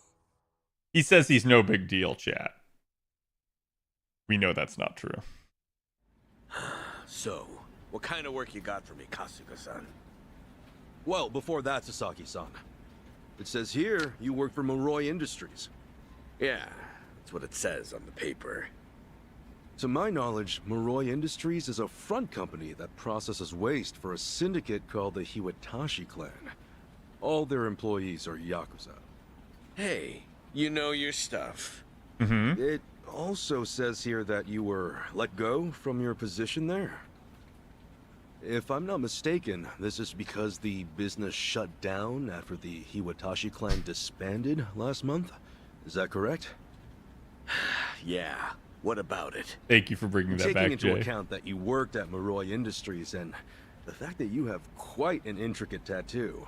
Speaker 1: He says he's no big deal, chat. We know that's not true.
Speaker 5: So, what kind of work you got for me, Kasuga-san?
Speaker 6: Well, before that, Sasaki-san. It says here you work for Moroi Industries.
Speaker 5: Yeah, that's what it says on the paper.
Speaker 6: To my knowledge, Moroi Industries is a front company that processes waste for a syndicate called the Hiwatashi clan. All their employees are Yakuza.
Speaker 5: Hey, you know your stuff.
Speaker 1: Mm-hmm.
Speaker 6: It also says here that you were let go from your position there. If I'm not mistaken, this is because the business shut down after the Hiwatashi clan disbanded last month. Is that correct?
Speaker 5: Yeah, what about it?
Speaker 1: Thank you for bringing that
Speaker 6: Taking
Speaker 1: back,
Speaker 6: into
Speaker 1: Jay.
Speaker 6: account that you worked at Moroi Industries and the fact that you have quite an intricate tattoo,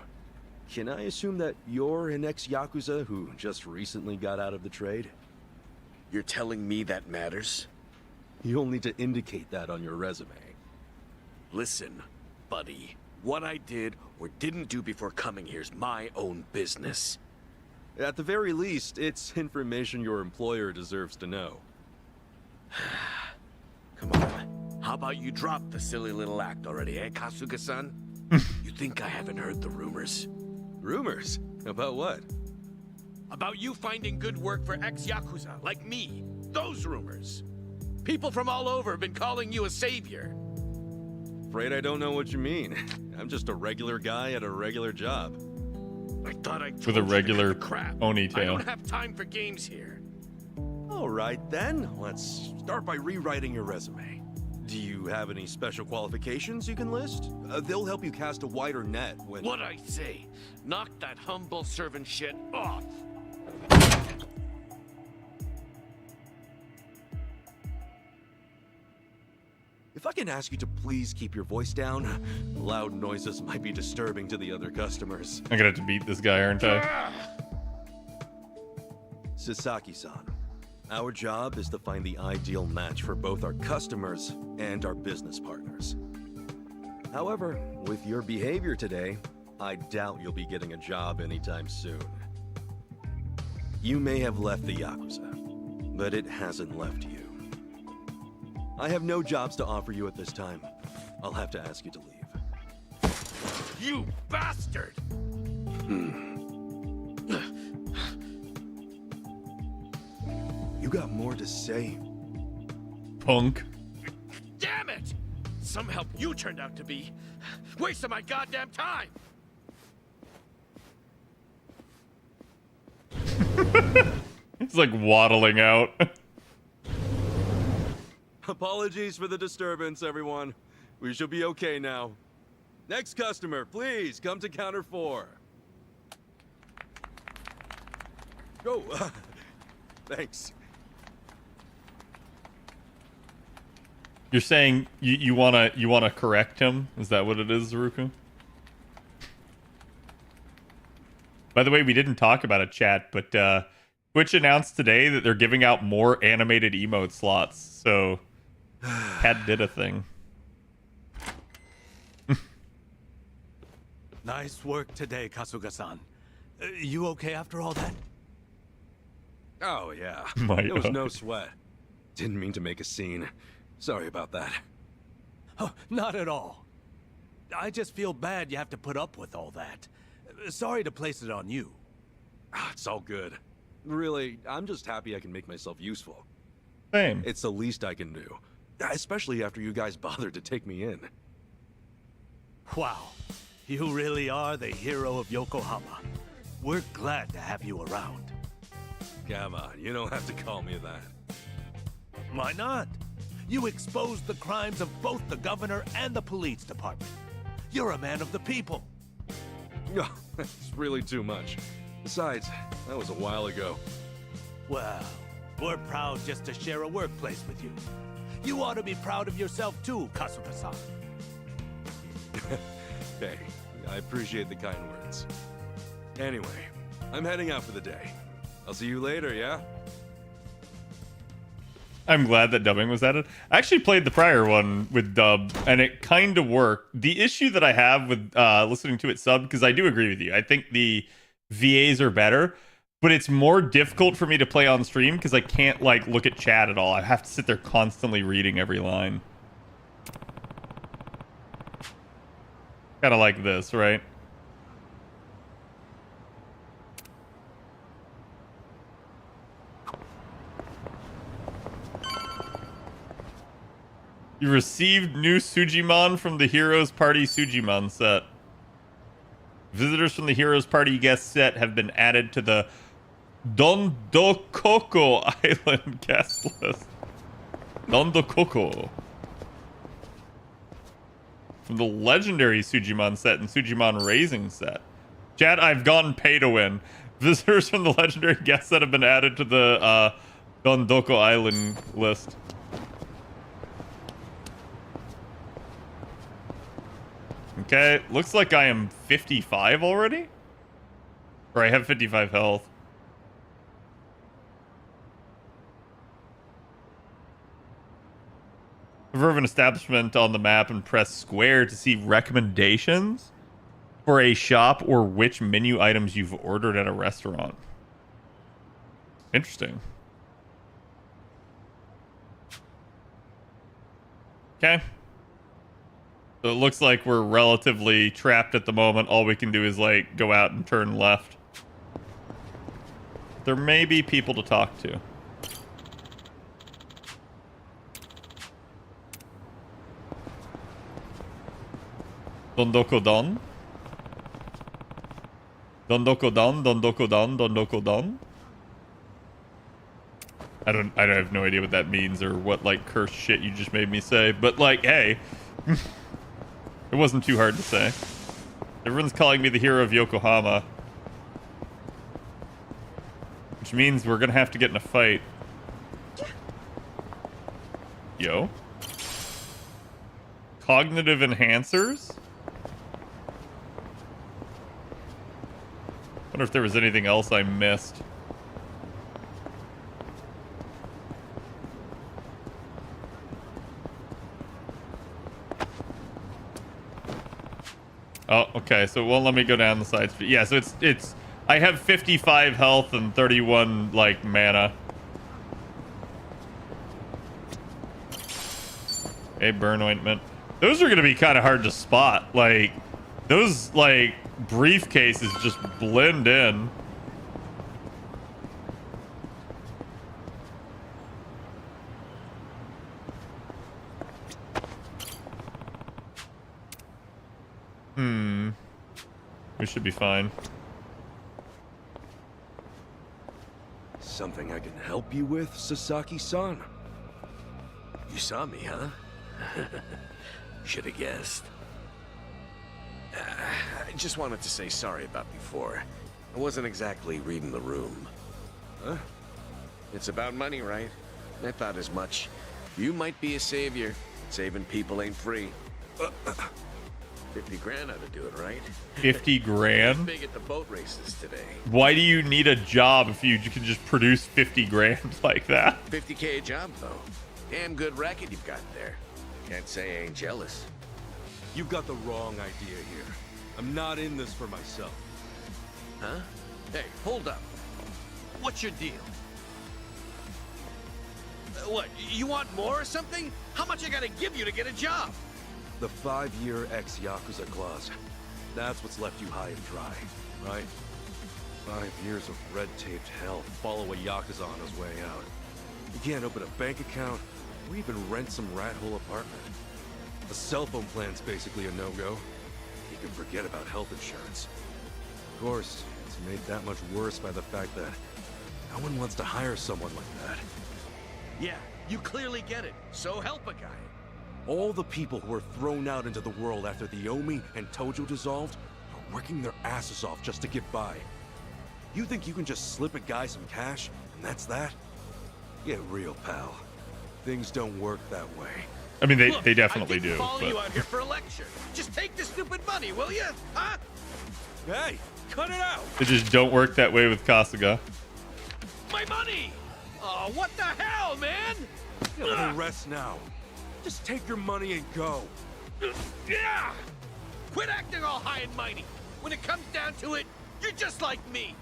Speaker 6: can I assume that you're an ex-Yakuza who just recently got out of the trade?
Speaker 5: You're telling me that matters?
Speaker 6: You'll need to indicate that on your resume.
Speaker 5: Listen, buddy. What I did or didn't do before coming here's my own business.
Speaker 6: At the very least, it's information your employer deserves to know.
Speaker 5: Come on. How about you drop the silly little act already, eh, Kasuga-san? You think I haven't heard the rumors?
Speaker 6: Rumors? About what?
Speaker 5: About you finding good work for ex-Yakuza, like me. Those rumors. People from all over have been calling you a savior.
Speaker 6: Afraid I don't know what you mean. I'm just a regular guy at a regular job.
Speaker 5: I thought I told
Speaker 1: With a
Speaker 5: you to
Speaker 1: regular
Speaker 5: cut the crap.
Speaker 1: Oni
Speaker 5: I
Speaker 1: tail.
Speaker 5: don't have time for games here.
Speaker 6: All right then, let's start by rewriting your resume. Do you have any special qualifications you can list? They'll help you cast a wider net when...
Speaker 5: What I say, knock that humble servant shit off.
Speaker 6: If I can ask you to please keep your voice down, loud noises might be disturbing to the other customers.
Speaker 1: I'm gonna have to beat this guy, aren't I?
Speaker 6: Sasaki-san, our job is to find the ideal match for both our customers and our business partners. However, with your behavior today, I doubt you'll be getting a job anytime soon. You may have left the Yakuza, but it hasn't left you. I have no jobs to offer you at this time. I'll have to ask you to leave.
Speaker 5: You bastard!
Speaker 6: You got more to say?
Speaker 1: Punk.
Speaker 5: Damn it! Some help you turned out to be. Wasting my goddamn time!
Speaker 1: It's like waddling out.
Speaker 6: Apologies for the disturbance, everyone. We should be okay now. Next customer, please come to counter 4. Go. Thanks.
Speaker 1: You're saying you wanna correct him? Is that what it is, Zaruka? By the way, we didn't talk about it, chat, but Twitch announced today that they're giving out more animated emote slots. So Cat did a thing.
Speaker 4: Nice work today, Kasuga-san. You okay after all that?
Speaker 6: Oh, yeah.
Speaker 1: My
Speaker 6: It was
Speaker 1: God.
Speaker 6: no sweat. Didn't mean to make a scene. Sorry about that.
Speaker 4: Oh, not at all. I just feel bad you have to put up with all that. Sorry to place it on you.
Speaker 6: It's all good. Really, I'm just happy I can make myself useful.
Speaker 1: Same.
Speaker 6: It's the least I can do. Especially after you guys bothered to take me in.
Speaker 4: Wow. You really are the hero of Yokohama. We're glad to have you around.
Speaker 6: Come on, you don't have to call me that.
Speaker 4: Why not? You exposed the crimes of both the governor and the police department. You're a man of the people.
Speaker 6: No, that's really too much. Besides, that was a while ago.
Speaker 4: Well, we're proud just to share a workplace with you. You ought to be proud of yourself too, Kasuga-san.
Speaker 6: Hey, I appreciate the kind words. Anyway, I'm heading out for the day. I'll see you later, yeah?
Speaker 1: I'm glad that dubbing was added. I actually played the prior one with dub, and it kind of worked. The issue that I have with listening to it sub, because I do agree with you, I think the VAs are better, but it's more difficult for me to play on stream because I can't like look at chat at all. I have to sit there constantly reading every line. Kind of like this, right? You received new Sujimon from the Heroes Party Sujimon set. Visitors from the Heroes Party guest set have been added to the Dondokoko Island guest list. Dondokoko. From the legendary Sujimon set and Sujimon Raising set. Chat, I've gotten pay to win. Visitors from the legendary guest set have been added to the Dondoko Island list. Okay, looks like I am 55 already? Or I have 55 health. Observe an establishment on the map and press square to see recommendations for a shop or which menu items you've ordered at a restaurant. Interesting. Okay. So it looks like we're relatively trapped at the moment. All we can do is like go out and turn left. There may be people to talk to. Dondoko Don? Dondoko Don, Dondoko Don, Dondoko Don? I have no idea what that means or what like cursed shit you just made me say, but like, hey. It wasn't too hard to say. Everyone's calling me the hero of Yokohama. Which means we're gonna have to get in a fight. Yo. Cognitive enhancers? Wonder if there was anything else I missed. Oh, okay, so it won't let me go down the side street. Yeah, so it's I have 55 health and 31 like mana. Okay, burn ointment. Those are gonna be kind of hard to spot. Like those like briefcases just blend in. We should be fine.
Speaker 6: Something I can help you with, Sasaki-san?
Speaker 5: You saw me, huh? Should have guessed. I just wanted to say sorry about before. I wasn't exactly reading the room. Huh? It's about money, right? I thought as much. You might be a savior. Saving people ain't free. 50 grand ought to do it, right?
Speaker 1: 50 grand?
Speaker 5: Big at the boat races today.
Speaker 1: Why do you need a job if you can just produce 50 grand like that?
Speaker 5: 50K a job, though. Damn good racket you've got there. Can't say I ain't jealous.
Speaker 6: You've got the wrong idea here. I'm not in this for myself.
Speaker 5: Huh? Hey, hold up. What's your deal? What, you want more or something? How much I gotta give you to get a job?
Speaker 6: The 5-year ex-Yakuza clause. That's what's left you high and dry, right? 5 years of red-taped hell follow a Yakuza on his way out. You can't open a bank account or even rent some rat hole apartment. A cell phone plan's basically a no-go. You can forget about health insurance. Of course, it's made that much worse by the fact that no one wants to hire someone like that.
Speaker 5: Yeah, you clearly get it. So help a guy.
Speaker 6: All the people who were thrown out into the world after the Omi and Tojo dissolved are working their asses off just to get by. You think you can just slip a guy some cash, and that's that? Get real, pal. Things don't work that way.
Speaker 1: I mean,
Speaker 5: Look,
Speaker 1: they definitely
Speaker 5: I didn't
Speaker 1: do.
Speaker 5: follow
Speaker 1: But
Speaker 5: you out here for a lecture. Just take the stupid money, will you? Huh?
Speaker 6: Hey, cut it out!
Speaker 1: they just don't work that way with Kasuga.
Speaker 5: My money! Oh, what the hell, man?
Speaker 6: Get a little rest now. Just take your money and go.
Speaker 5: Yeah! Quit acting all high and mighty. When it comes down to it, you're just like me.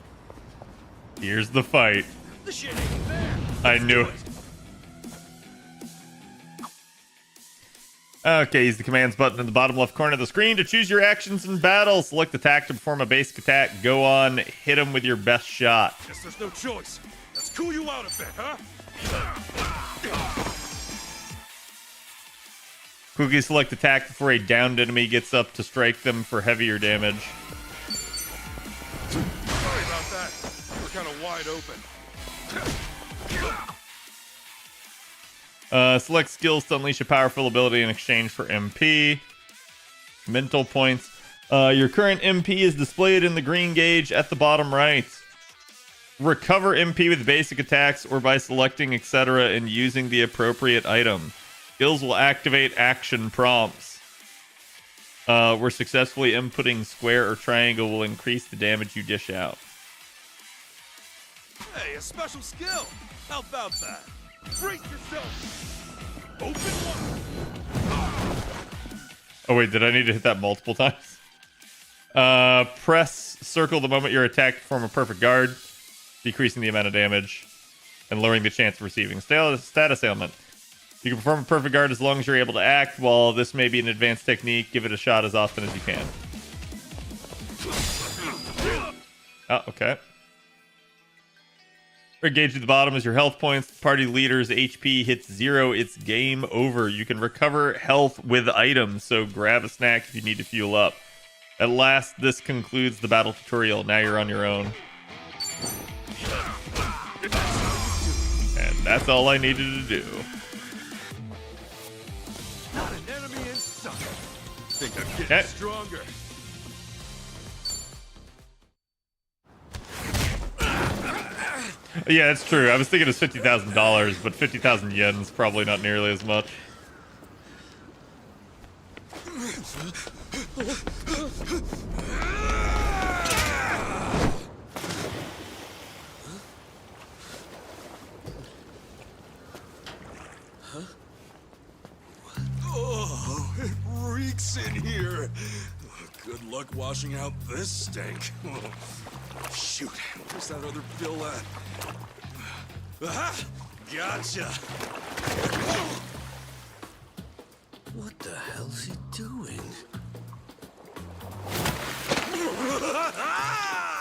Speaker 1: Here's the fight.
Speaker 5: The shit ain't fair.
Speaker 1: I knew it. Okay, use the commands button in the bottom left corner of the screen to choose your actions in battle. Select attack to perform a basic attack. Go on, hit him with your best shot.
Speaker 6: Guess there's no choice. Let's cool you out a bit, huh?
Speaker 1: Quickly select attack before a downed enemy gets up to strike them for heavier damage.
Speaker 6: Sorry about that. We're kind of wide open.
Speaker 1: Select skills to unleash a powerful ability in exchange for MP. Mental points. Your current MP is displayed in the green gauge at the bottom right. Recover MP with basic attacks or by selecting etc. and using the appropriate item. Skills will activate action prompts. Where successfully inputting square or triangle will increase the damage you dish out.
Speaker 6: Hey, a special skill. How about that? Brace yourself. Open one.
Speaker 1: Oh wait, did I need to hit that multiple times? Press circle the moment you're attacked to perform a perfect guard, decreasing the amount of damage and lowering the chance of receiving status ailment. You can perform a perfect guard as long as you're able to act. While this may be an advanced technique, give it a shot as often as you can. Oh, okay. Gauge at the bottom is your health points. The party leader's HP hits 0. It's game over. You can recover health with items, so grab a snack if you need to fuel up. At last, this concludes the battle tutorial. Now you're on your own. And that's all I needed to do.
Speaker 6: Not an enemy in sight. Think I'm getting stronger.
Speaker 1: Yeah, it's true. I was thinking it's $50,000, but 50,000 yen is probably not nearly as much.
Speaker 6: Oh, it reeks in here. Good luck washing out this stank. Shoot, where's that other bill at? Aha! Gotcha!
Speaker 5: What the hell's he doing?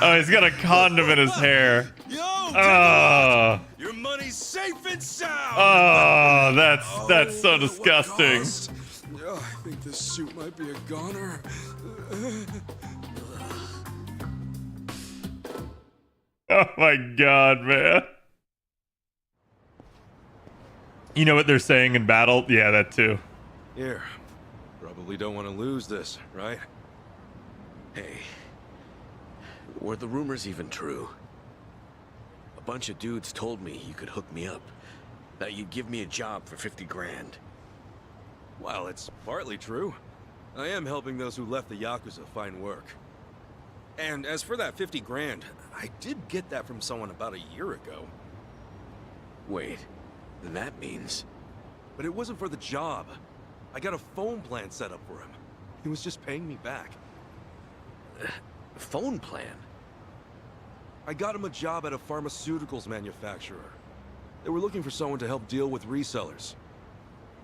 Speaker 1: Oh, he's got a condom in his hair.
Speaker 6: Yo,
Speaker 1: Oh,
Speaker 6: your money's safe and sound!
Speaker 1: oh, that's so disgusting.
Speaker 6: Oh, I think this suit might be a goner.
Speaker 1: Oh my god, man. You know what they're saying in battle? Yeah, that too.
Speaker 6: Here, probably don't want to lose this, right?
Speaker 5: Hey, were the rumors even true? A bunch of dudes told me you could hook me up, that you'd give me a job for 50 grand.
Speaker 6: Well, it's partly true. I am helping those who left the Yakuza find work. And as for that 50 grand, I did get that from someone about a year ago.
Speaker 5: Wait, then that means...
Speaker 6: But it wasn't for the job. I got a phone plan set up for him. He was just paying me back.
Speaker 5: phone plan?
Speaker 6: I got him a job at a pharmaceuticals manufacturer. They were looking for someone to help deal with resellers.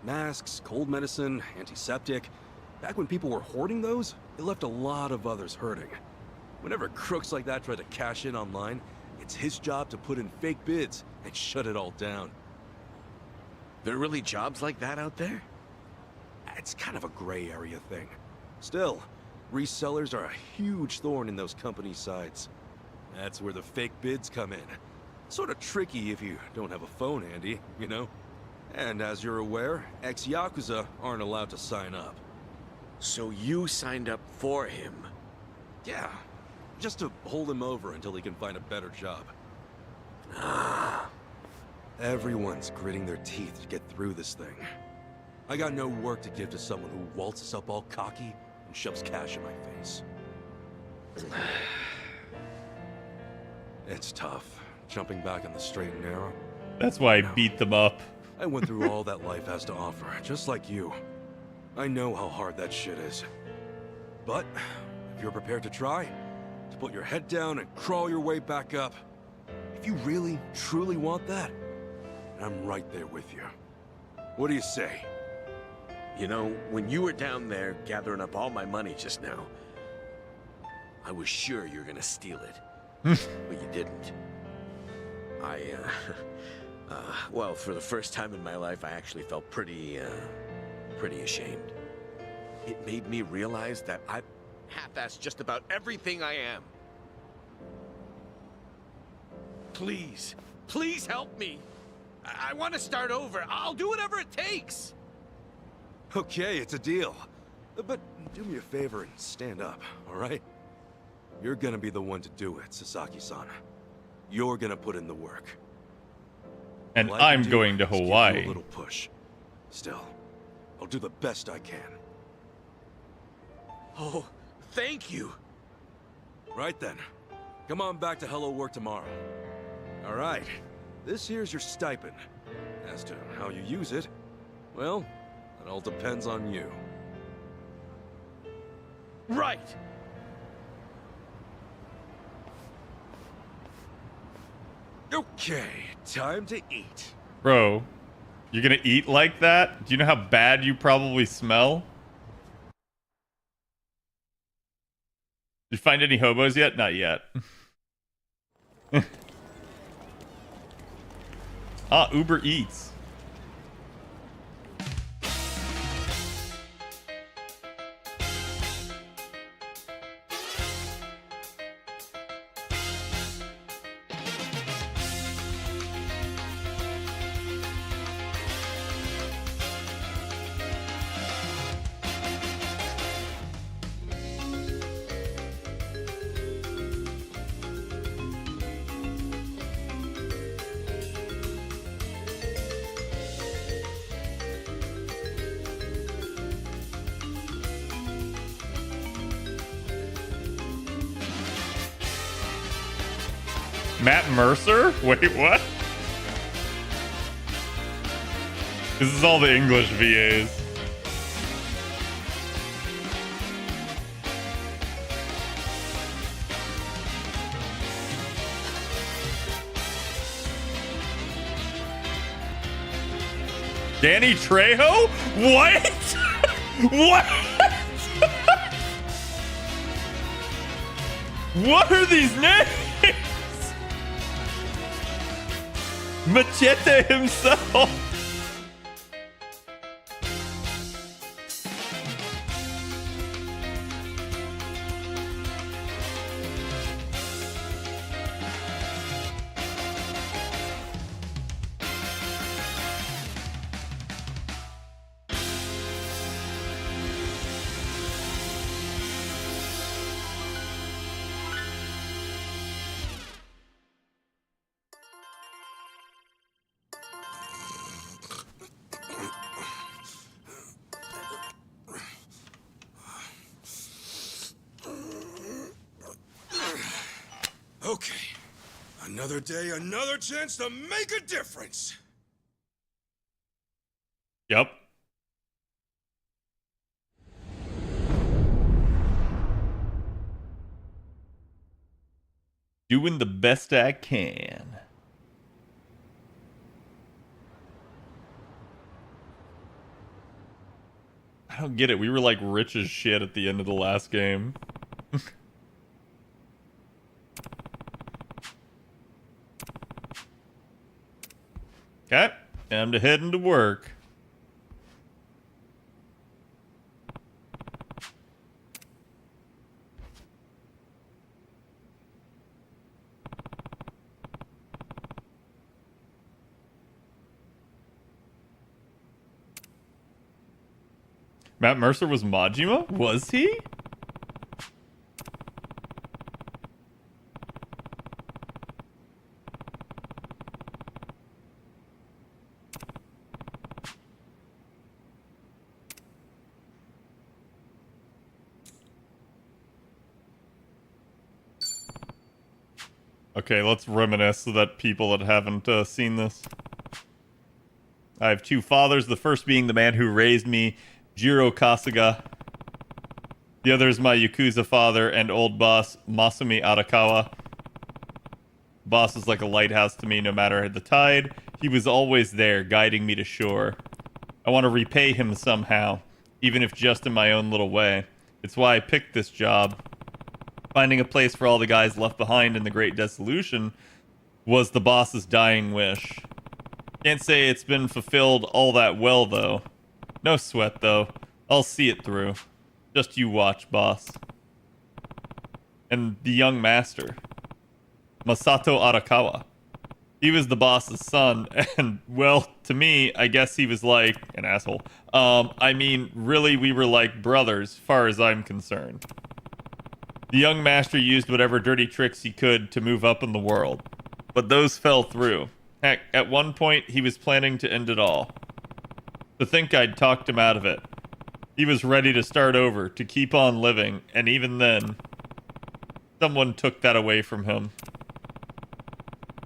Speaker 6: Masks, cold medicine, antiseptic. Back when people were hoarding those, it left a lot of others hurting. Whenever crooks like that try to cash in online, it's his job to put in fake bids and shut it all down.
Speaker 5: There are really jobs like that out there?
Speaker 6: It's kind of a gray area thing. Still, resellers are a huge thorn in those companies' sides. That's where the fake bids come in. Sort of tricky if you don't have a phone handy, you know? And as you're aware, ex-Yakuza aren't allowed to sign up.
Speaker 5: So you signed up for him?
Speaker 6: Yeah, just to hold him over until he can find a better job. Everyone's gritting their teeth to get through this thing. I got no work to give to someone who waltzes up all cocky and shoves cash in my face. It's tough, jumping back on the straight and narrow.
Speaker 1: That's why I beat them up.
Speaker 6: I went through all that life has to offer, just like you. I know how hard that shit is. But, if you're prepared to try, to put your head down and crawl your way back up, if you really, truly want that, I'm right there with you. What do you say?
Speaker 5: You know, when you were down there gathering up all my money just now, I was sure you were gonna steal it. But you didn't. Well, for the first time in my life, I actually felt pretty ashamed. It made me realize that I half-assed just about everything I am. Please, please help me. I want to start over. I'll do whatever it takes.
Speaker 6: Okay, it's a deal. But do me a favor and stand up, all right? You're gonna be the one to do it, Sasaki-san. You're gonna put in the work.
Speaker 1: And
Speaker 6: All I
Speaker 1: I'm
Speaker 6: can do
Speaker 1: going to
Speaker 6: is give you
Speaker 1: Hawaii.
Speaker 6: a little push. Still, I'll do the best I can.
Speaker 5: Oh, thank you.
Speaker 6: Right then. Come on back to Hello Work tomorrow. All right. This here's your stipend. As to how you use it, well, it all depends on you.
Speaker 5: Right.
Speaker 6: Okay, time to eat.
Speaker 1: Bro, you're gonna eat like that? Do you know how bad you probably smell? Did you find any hobos yet? Not yet. Uber Eats. Matt Mercer? Wait, what? This is all the English VAs. Danny Trejo? What? What? What are these names? Machete himself.
Speaker 7: Okay. Another day, another chance to make a difference.
Speaker 1: Yep. Doing the best I can. I don't get it. We were like rich as shit at the end of the last game. Okay. Time to head into work. Matt Mercer was Majima? Was he? Okay, let's reminisce so that people that haven't seen this. I have two fathers, the first being the man who raised me, Jiro Kasuga. The other is my Yakuza father and old boss, Masumi Arakawa. Boss is like a lighthouse to me no matter the tide. He was always there, guiding me to shore. I want to repay him somehow, even if just in my own little way. It's why I picked this job. Finding a place for all the guys left behind in the Great Dissolution was the boss's dying wish. Can't say it's been fulfilled all that well, though. No sweat, though. I'll see it through. Just you watch, boss. And the young master, Masato Arakawa. He was the boss's son, and, well, to me, I guess he was like an asshole. I mean, really, we were like brothers, far as I'm concerned. The young master used whatever dirty tricks he could to move up in the world, but those fell through. Heck, at one point, he was planning to end it all. To think I'd talked him out of it. He was ready to start over, to keep on living, and even then, someone took that away from him.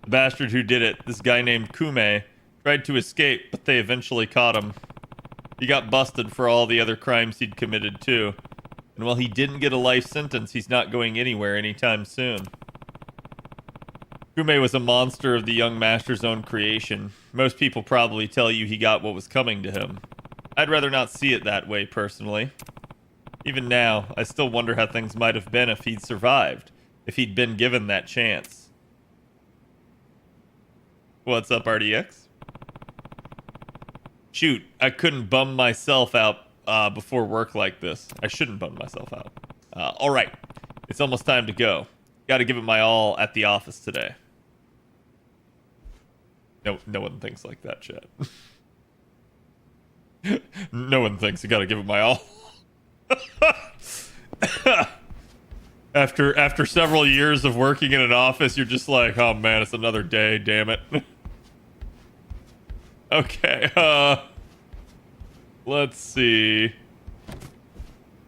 Speaker 1: The bastard who did it, this guy named Kume, tried to escape, but they eventually caught him. He got busted for all the other crimes he'd committed, too. And while he didn't get a life sentence, he's not going anywhere anytime soon. Kume was a monster of the young master's own creation. Most people probably tell you he got what was coming to him. I'd rather not see it that way, personally. Even now, I still wonder how things might have been if he'd survived, if he'd been given that chance. What's up, RDX? Shoot, I couldn't bum myself out before work like this. I shouldn't bum myself out. All right, it's almost time to go. Got to give it my all at the office today. No one thinks like that, chat. No one thinks you got to give it my all. After several years of working in an office, you're just like, oh man, it's another day. Damn it. Okay. Let's see. Is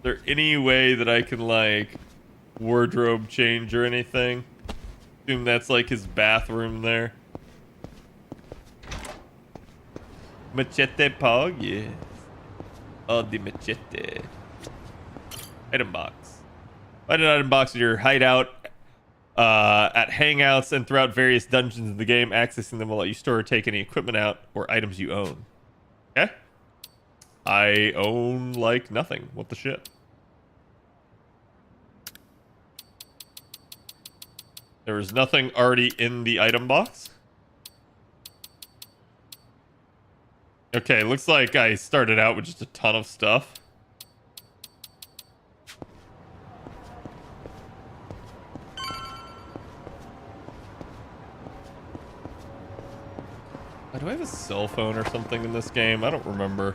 Speaker 1: there any way that I can, like, wardrobe change or anything? Assume that's, like, his bathroom there. Machete Pog, yes. Oh, the machete. Item box. Find an item box in your hideout at hangouts and throughout various dungeons in the game. Accessing them will let you store or take any equipment out or items you own. Okay? I own, like, nothing. What the shit? There was nothing already in the item box? Okay, looks like I started out with just a ton of stuff. Do I have a cell phone or something in this game? I don't remember.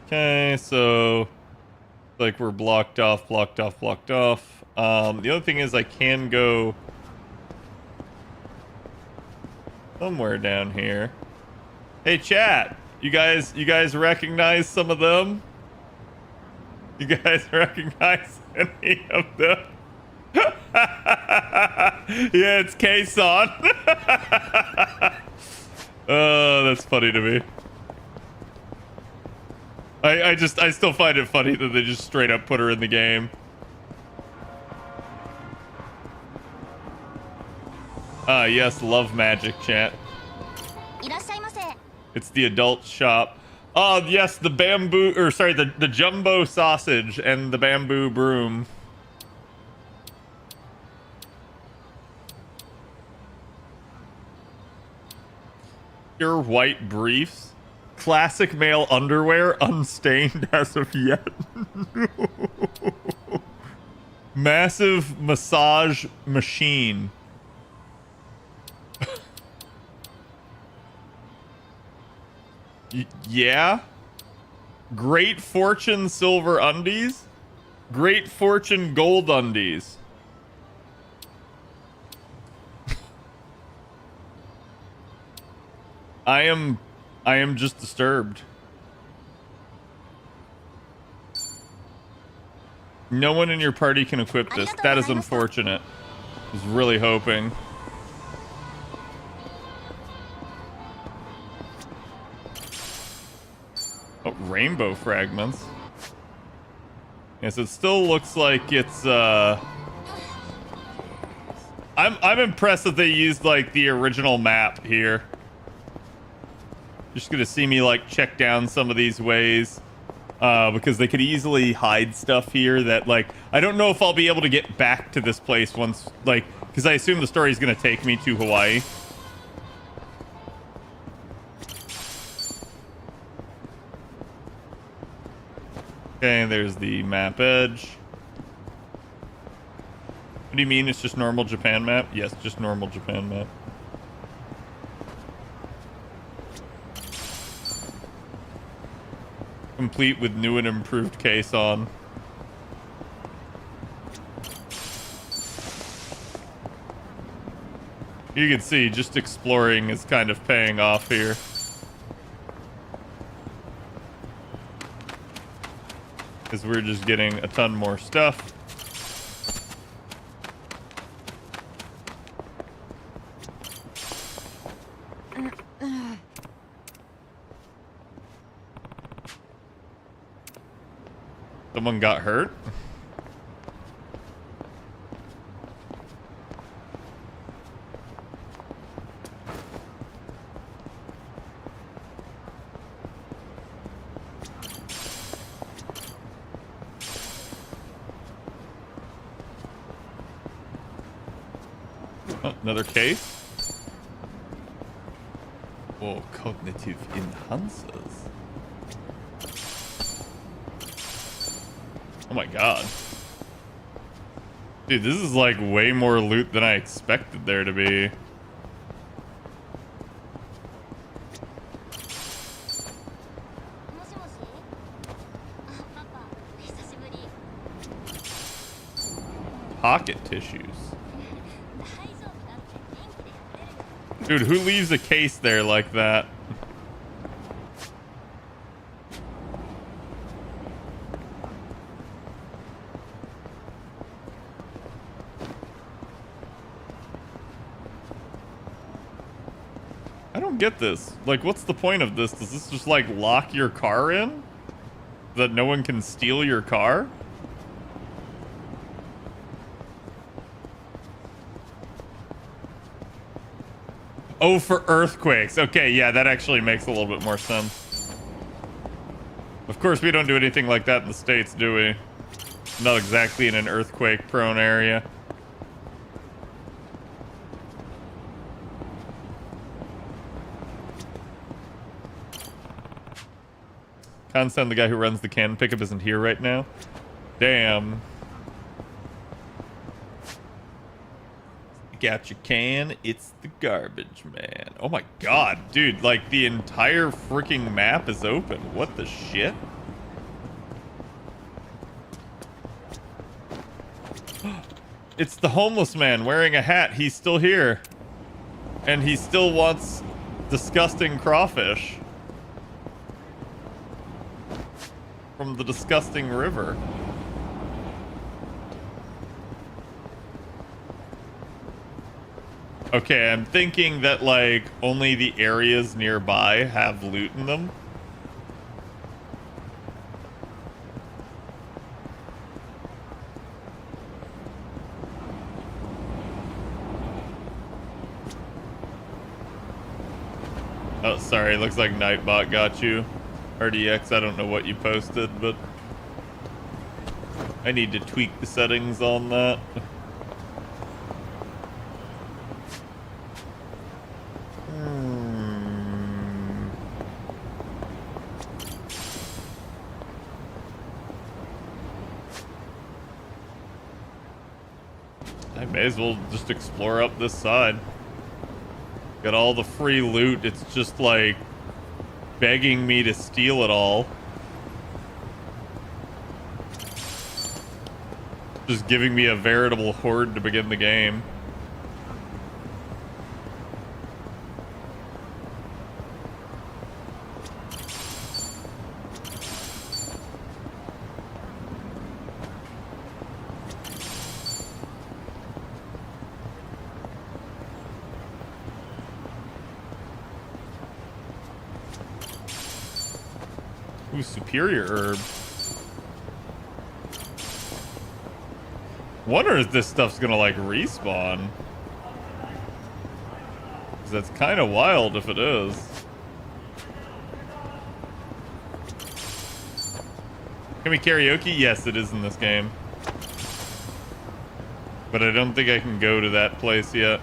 Speaker 1: Okay, so like we're blocked off. The other thing is I can go somewhere down here. Hey chat, you guys recognize some of them? You guys recognize any of them? Yeah, it's K-Son. Oh, that's funny to me. I still find it funny that they just straight up put her in the game. Ah, yes, love magic, chat. It's the adult shop. Oh, yes, the bamboo, or sorry, the jumbo sausage and the bamboo broom. Pure white briefs. Classic male underwear, unstained as of yet. Massive massage machine. Yeah. Great Fortune silver undies. Great Fortune gold undies. I am just disturbed. No one in your party can equip this. That is unfortunate. I was really hoping. Oh, rainbow fragments. Yes, it still looks like it's I'm impressed that they used like the original map here. You're just gonna see me like check down some of these ways. Because they could easily hide stuff here that, like, I don't know if I'll be able to get back to this place once, like, because I assume the story is going to take me to Hawaii. Okay, there's the map edge. What do you mean it's just normal Japan map? Yes, just normal Japan map. Complete with new and improved case on. You can see just exploring is kind of paying off here. Because we're just getting a ton more stuff. Someone got hurt? Oh, another case? Oh, cognitive enhancers. Oh my god. Dude, this is like way more loot than I expected there to be. Pocket tissues. Dude, who leaves a case there like that? I don't get this. Like, what's the point of this? Does this just, like, lock your car in? That no one can steal your car? Oh, for earthquakes. Okay, yeah, that actually makes a little bit more sense. Of course, we don't do anything like that in the States, do we? Not exactly in an earthquake-prone area. Constantine, the guy who runs the cannon pickup, isn't here right now. Damn. Got your can, it's the garbage man. Oh my god, dude, like the entire freaking map is open. What the shit? It's the homeless man wearing a hat. He's still here. And he still wants disgusting crawfish from the disgusting river. Okay, I'm thinking that, like, only the areas nearby have loot in them. Oh, sorry, looks like Nightbot got you. RDX, I don't know what you posted, but I need to tweak the settings on that. May as well just explore up this side. Got all the free loot. It's just like begging me to steal it all. Just giving me a veritable horde to begin the game. Ooh, superior herb. Wonder if this stuff's gonna like respawn. 'Cause that's kind of wild if it is. Can we karaoke? Yes, it is in this game. But I don't think I can go to that place yet.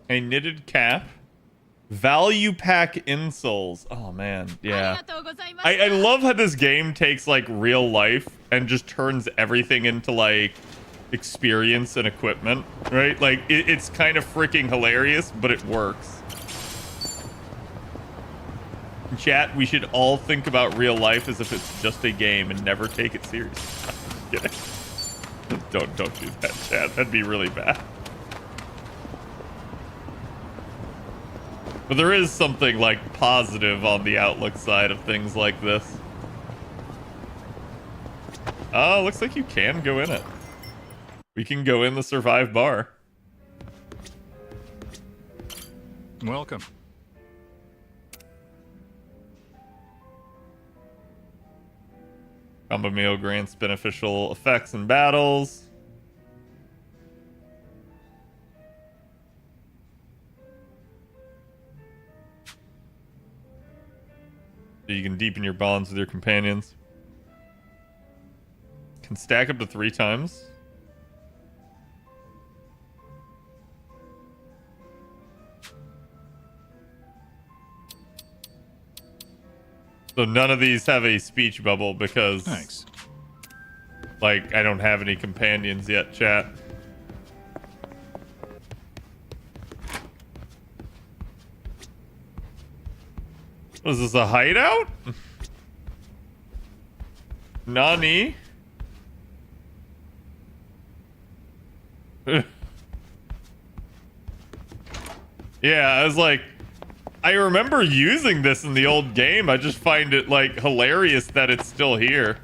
Speaker 1: A knitted cap. Value pack insoles. Oh man, yeah. I love how this game takes like real life and just turns everything into like experience and equipment, right? Like it's kind of freaking hilarious, but it works. Chat, we should all think about real life as if it's just a game and never take it seriously. Don't do that, chat. That'd be really bad. But there is something like positive on the outlook side of things like this. Oh, looks like you can go in it. We can go in the survive bar.
Speaker 8: Welcome.
Speaker 1: Combo meal grants beneficial effects in battles. So you can deepen your bonds with your companions. Can stack up to 3 times. So none of these have a speech bubble because...
Speaker 8: Thanks.
Speaker 1: Like, I don't have any companions yet, chat. Was this a hideout? Nani? Yeah, I was like, I remember using this in the old game. I just find it like hilarious that it's still here.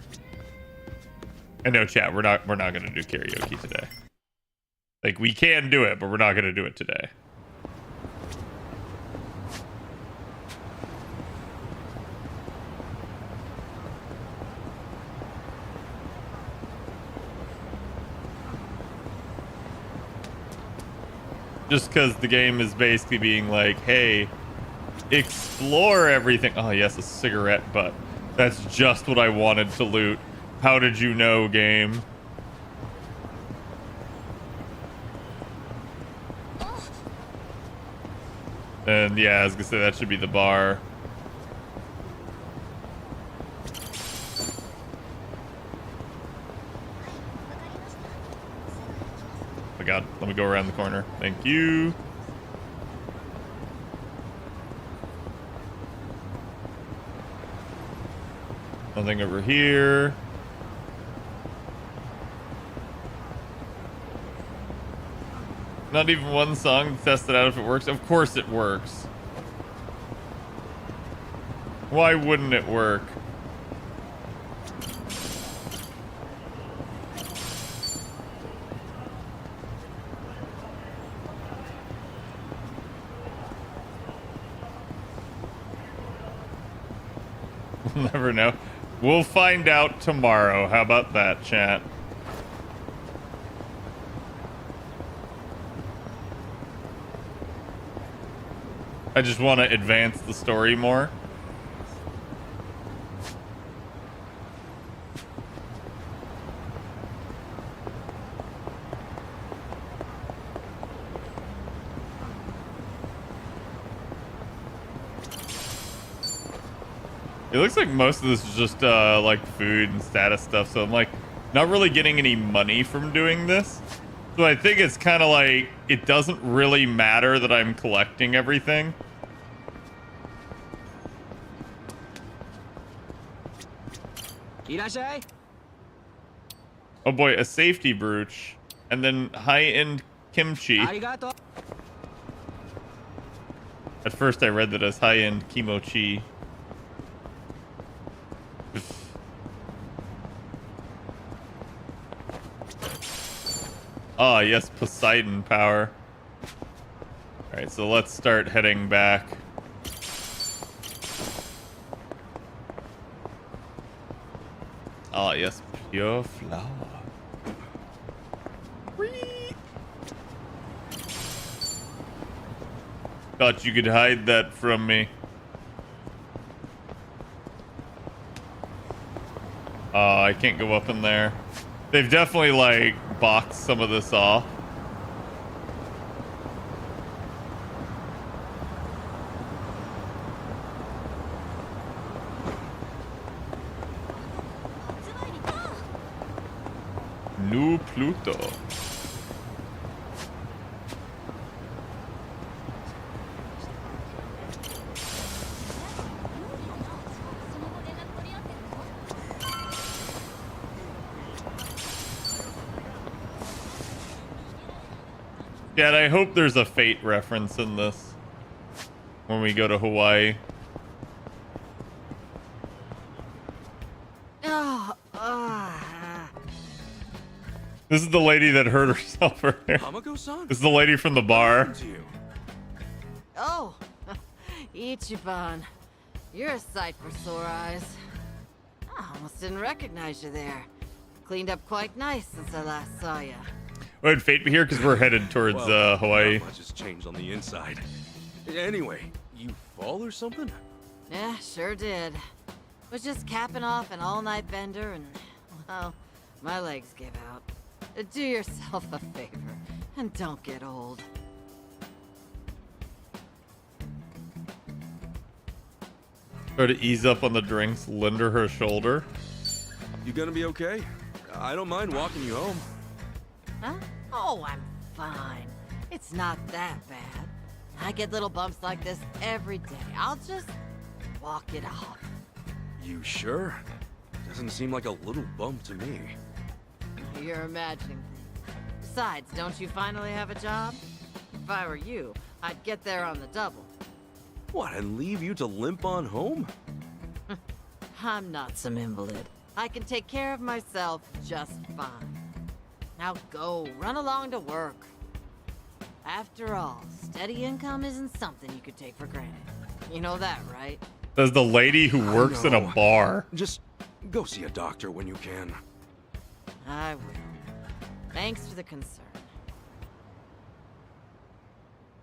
Speaker 1: I know, chat, we're not gonna do karaoke today. Like, we can do it, but we're not gonna do it today. Just because the game is basically being like, hey, explore everything. Oh, yes, a cigarette butt. That's just what I wanted to loot. How did you know, game? And yeah, I was gonna say that should be the bar. Oh god, let me go around the corner. Thank you. Nothing over here. Not even one song to test it out if it works. Of course it works. Why wouldn't it work? We'll never know. We'll find out tomorrow. How about that, chat? I just want to advance the story more. It looks like most of this is just like food and status stuff, so I'm like not really getting any money from doing this. So I think it's kind of like it doesn't really matter that I'm collecting everything. Oh boy, a safety brooch and then high-end kimchi. At first I read that as high-end kimochi. Ah, yes, Poseidon power. Alright, so let's start heading back. Ah, yes, pure flower. Whee! Thought you could hide that from me. I can't go up in there. They've definitely, like, boxed some of this off. New Pluto. Dad, I hope there's a Fate reference in this when we go to Hawaii. This is the lady that hurt herself earlier. This is the lady from the bar.
Speaker 9: Oh, Ichiban. You're a sight for sore eyes. I almost didn't recognize you there. Cleaned up quite nice since I last saw you.
Speaker 1: Would Fate be here? Because we're headed towards Hawaii.
Speaker 6: Not much has changed on the inside. Anyway, you fall or something?
Speaker 9: Yeah, sure did. Was just capping off an all-night bender and, well, my legs gave out. Do yourself a favor and don't get old.
Speaker 1: Try to ease up on the drinks, lend her shoulder.
Speaker 6: You gonna be okay? I don't mind walking you home.
Speaker 9: Huh? Oh, I'm fine. It's not that bad. I get little bumps like this every day. I'll just walk it off.
Speaker 6: You sure? Doesn't seem like a little bump to me.
Speaker 9: You're imagining things. Besides, don't you finally have a job? If I were you, I'd get there on the double.
Speaker 6: What, and leave you to limp on home?
Speaker 9: I'm not some invalid. I can take care of myself just fine. Now go, run along to work. After all, steady income isn't something you could take for granted. You know that, right?
Speaker 1: There's the lady who works in a bar.
Speaker 6: Just go see a doctor when you can.
Speaker 9: I will. Thanks for the concern.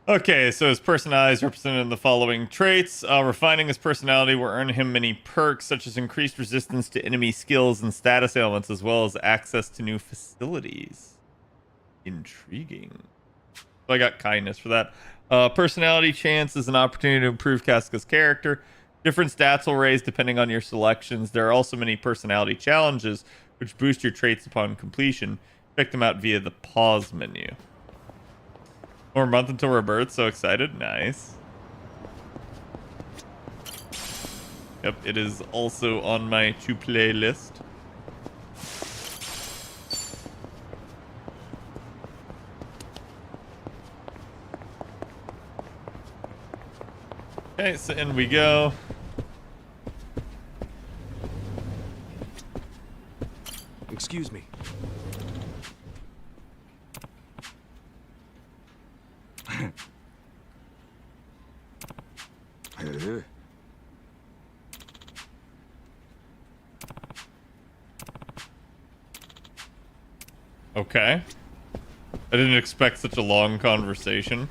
Speaker 1: Okay, so his personality is represented in the following traits. Refining his personality will earn him many perks, such as increased resistance to enemy skills and status ailments, as well as access to new facilities. Intriguing. So I got kindness for that. Personality chance is an opportunity to improve Casca's character. Different stats will raise depending on your selections. There are also many personality challenges, which boost your traits upon completion. Check them out via the pause menu. More month until rebirth, so excited. Nice. Yep, it is also on my to play list. Okay, so in we go.
Speaker 6: Excuse me.
Speaker 1: Okay. I didn't expect such a long conversation.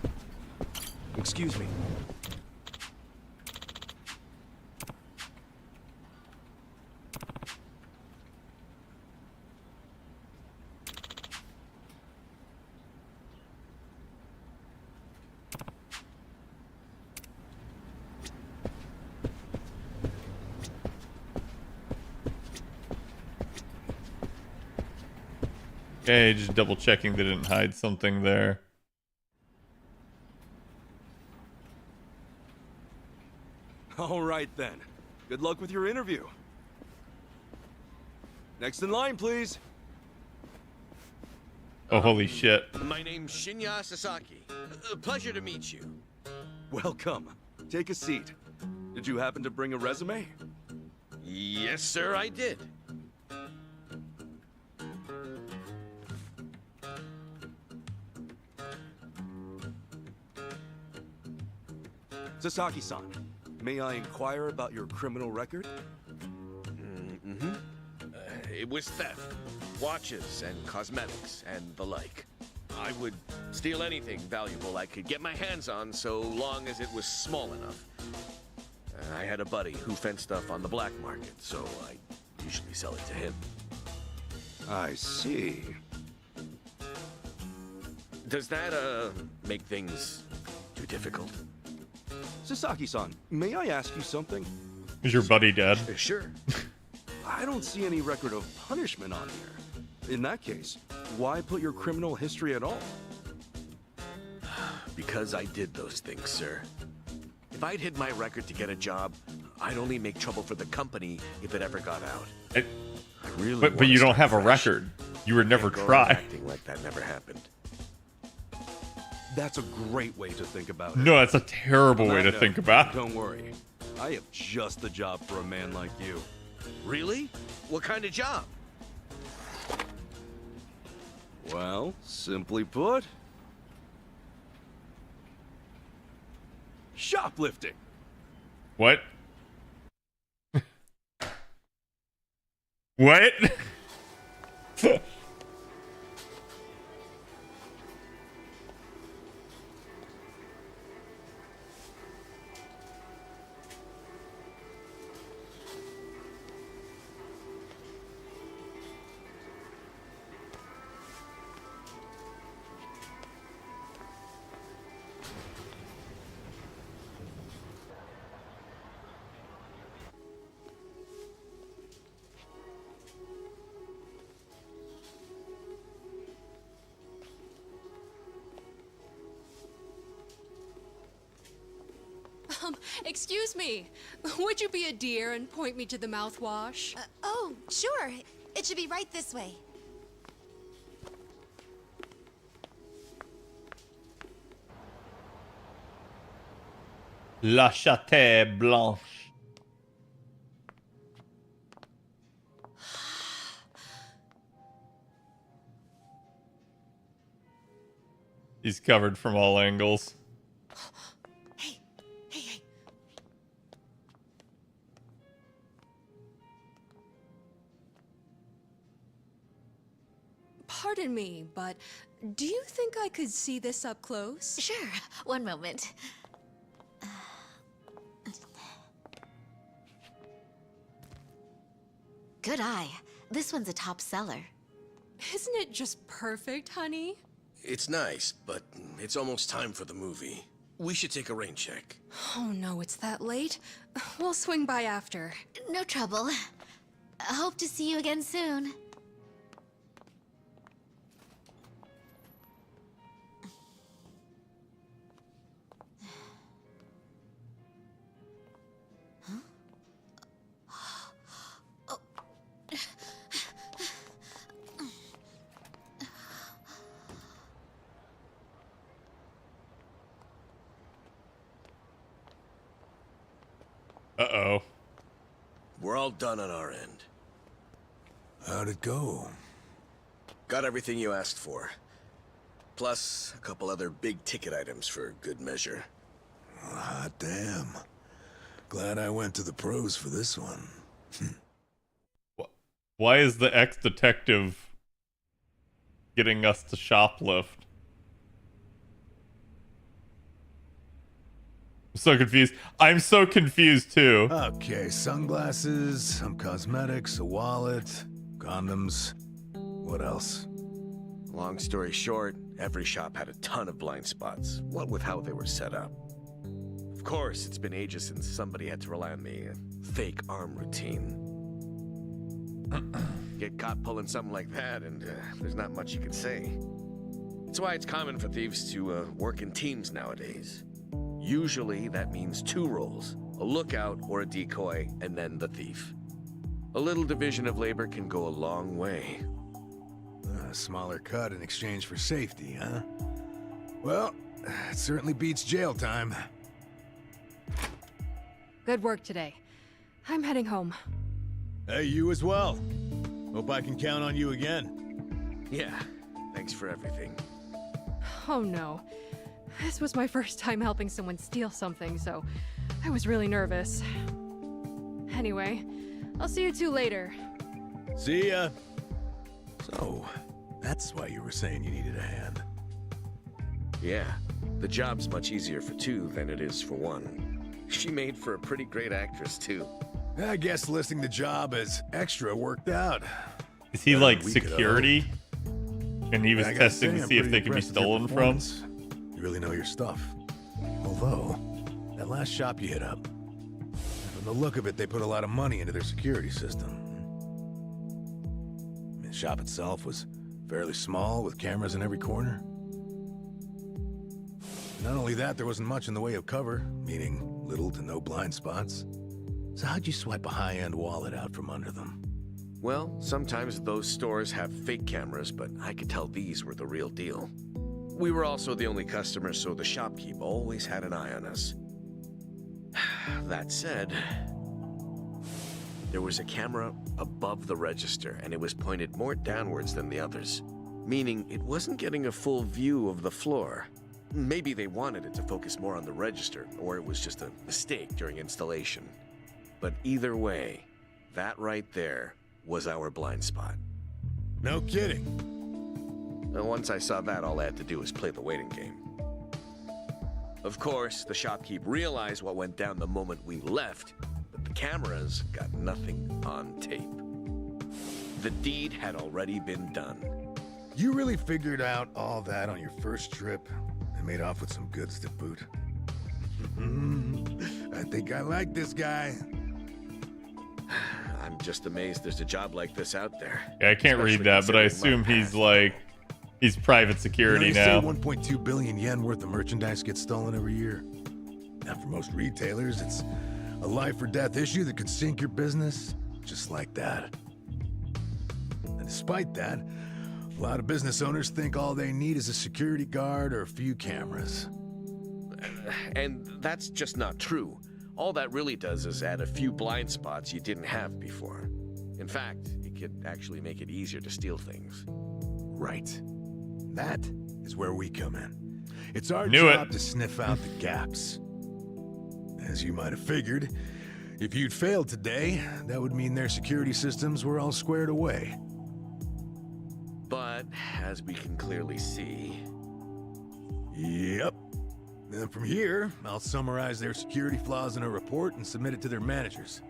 Speaker 6: Excuse me.
Speaker 1: Okay, just double checking they didn't hide something there.
Speaker 6: All right then. Good luck with your interview. Next in line, please.
Speaker 1: Oh, holy shit.
Speaker 5: My name's Shinya Sasaki. Pleasure to meet you.
Speaker 6: Welcome. Take a seat. Did you happen to bring a resume?
Speaker 5: Yes, sir, I did.
Speaker 6: Sasaki-san, may I inquire about your criminal record?
Speaker 5: It was theft, watches and cosmetics and the like. I would steal anything valuable I could get my hands on so long as it was small enough. I had a buddy who fenced stuff on the black market, so I usually sell it to him.
Speaker 6: I see.
Speaker 5: Does that, make things too difficult?
Speaker 6: Sasaki-san, may I ask you something?
Speaker 1: Is your buddy dead?
Speaker 5: Sure.
Speaker 6: I don't see any record of punishment on here. In that case, why put your criminal history at all?
Speaker 5: Because I did those things, sir. If I'd hid my record to get a job, I'd only make trouble for the company if it ever got out. I really
Speaker 1: But
Speaker 5: wanna
Speaker 1: you don't
Speaker 5: start
Speaker 1: have a
Speaker 5: fresh.
Speaker 1: record. You were never
Speaker 5: Can't go around
Speaker 1: tried.
Speaker 5: acting like that never happened.
Speaker 6: That's a great way to think about it.
Speaker 1: No, that's a terrible
Speaker 6: On
Speaker 1: way
Speaker 6: that
Speaker 1: to
Speaker 6: note,
Speaker 1: think about it.
Speaker 6: Don't worry. I have just the job for a man like you.
Speaker 5: Really? What kind of job?
Speaker 6: Well, simply put, shoplifting.
Speaker 1: What? What?
Speaker 10: Excuse me. Would you be a dear and point me to the mouthwash?
Speaker 11: Oh, sure. It should be right this way.
Speaker 1: La Châtaie Blanche. He's covered from all angles.
Speaker 11: Hey, hey, hey.
Speaker 10: Pardon me, but do you think I could see this up close?
Speaker 11: Sure. One moment. Good eye. This one's a top seller.
Speaker 10: Isn't it just perfect, honey?
Speaker 5: It's nice, but it's almost time for the movie. We should take a rain check.
Speaker 10: Oh no, it's that late. We'll swing by after.
Speaker 11: No trouble. I hope to see you again soon.
Speaker 1: Uh-oh.
Speaker 5: We're all done on our end.
Speaker 7: How'd it go?
Speaker 5: Got everything you asked for. Plus, a couple other big-ticket items for good measure.
Speaker 7: Hot damn. Glad I went to the pros for this one.
Speaker 1: Why is the ex-detective getting us to shoplift? I'm so confused. I'm so confused too.
Speaker 7: Okay, sunglasses, some cosmetics, a wallet, condoms. What else?
Speaker 5: Long story short, every shop had a ton of blind spots, what with how they were set up. Of course, it's been ages since somebody had to rely on the fake arm routine. Get caught pulling something like that, and there's not much you can say. That's why it's common for thieves to work in teams nowadays. Usually that means 2 roles, a lookout or a decoy, and then the thief. A little division of labor can go a long way.
Speaker 7: A smaller cut in exchange for safety, huh? Well, it certainly beats jail time.
Speaker 10: Good work today. I'm heading home.
Speaker 7: Hey, you as well. Hope I can count on you again.
Speaker 5: Yeah, thanks for everything.
Speaker 10: Oh no. This was my first time helping someone steal something, so I was really nervous. Anyway, I'll see you two later.
Speaker 7: See ya. So, that's why you were saying you needed a hand.
Speaker 5: Yeah, the job's much easier for 2 than it is for 1. She made for a pretty great actress, too.
Speaker 7: I guess listing the job as extra worked out.
Speaker 1: Is he like security? And he was
Speaker 7: I gotta
Speaker 1: testing
Speaker 7: say,
Speaker 1: to
Speaker 7: I'm
Speaker 1: see if
Speaker 7: pretty
Speaker 1: they could be
Speaker 7: impressed with your
Speaker 1: stolen from?
Speaker 7: performance. You really know your stuff. Although, that last shop you hit up, from the look of it, they put a lot of money into their security system. The shop itself was fairly small, with cameras in every corner. Not only that, there wasn't much in the way of cover, meaning little to no blind spots. So how'd you swipe a high-end wallet out from under them?
Speaker 5: Well, sometimes those stores have fake cameras, but I could tell these were the real deal. We were also the only customers, so the shopkeep always had an eye on us. That said, there was a camera above the register, and it was pointed more downwards than the others, meaning it wasn't getting a full view of the floor. Maybe they wanted it to focus more on the register, or it was just a mistake during installation. But either way, that right there was our blind spot.
Speaker 7: No kidding.
Speaker 5: And once I saw that, all I had to do was play the waiting game. Of course, the shopkeep realized what went down the moment we left, but the cameras got nothing on tape. The deed had already been done.
Speaker 7: You really figured out all that on your first trip and made off with some goods to boot. I think I like this guy.
Speaker 5: I'm just amazed there's a job like this out there.
Speaker 1: Yeah, I can't read that, but I assume he's like, he's private security now.
Speaker 7: Say 1.2 billion yen worth of merchandise gets stolen every year. Now, for most retailers, it's a life or death issue that could sink your business, just like that. And despite that, a lot of business owners think all they need is a security guard or a few cameras.
Speaker 5: And that's just not true. All that really does is add a few blind spots you didn't have before. In fact, it could actually make it easier to steal things.
Speaker 7: Right. That is where we come in. It's our
Speaker 1: Knew
Speaker 7: job
Speaker 1: it.
Speaker 7: to sniff out the gaps. As you might have figured, if you'd failed today, that would mean their security systems were all squared away.
Speaker 5: But, as we can clearly see...
Speaker 7: Yep. Then from here, I'll summarize their security flaws in a report and submit it to their managers.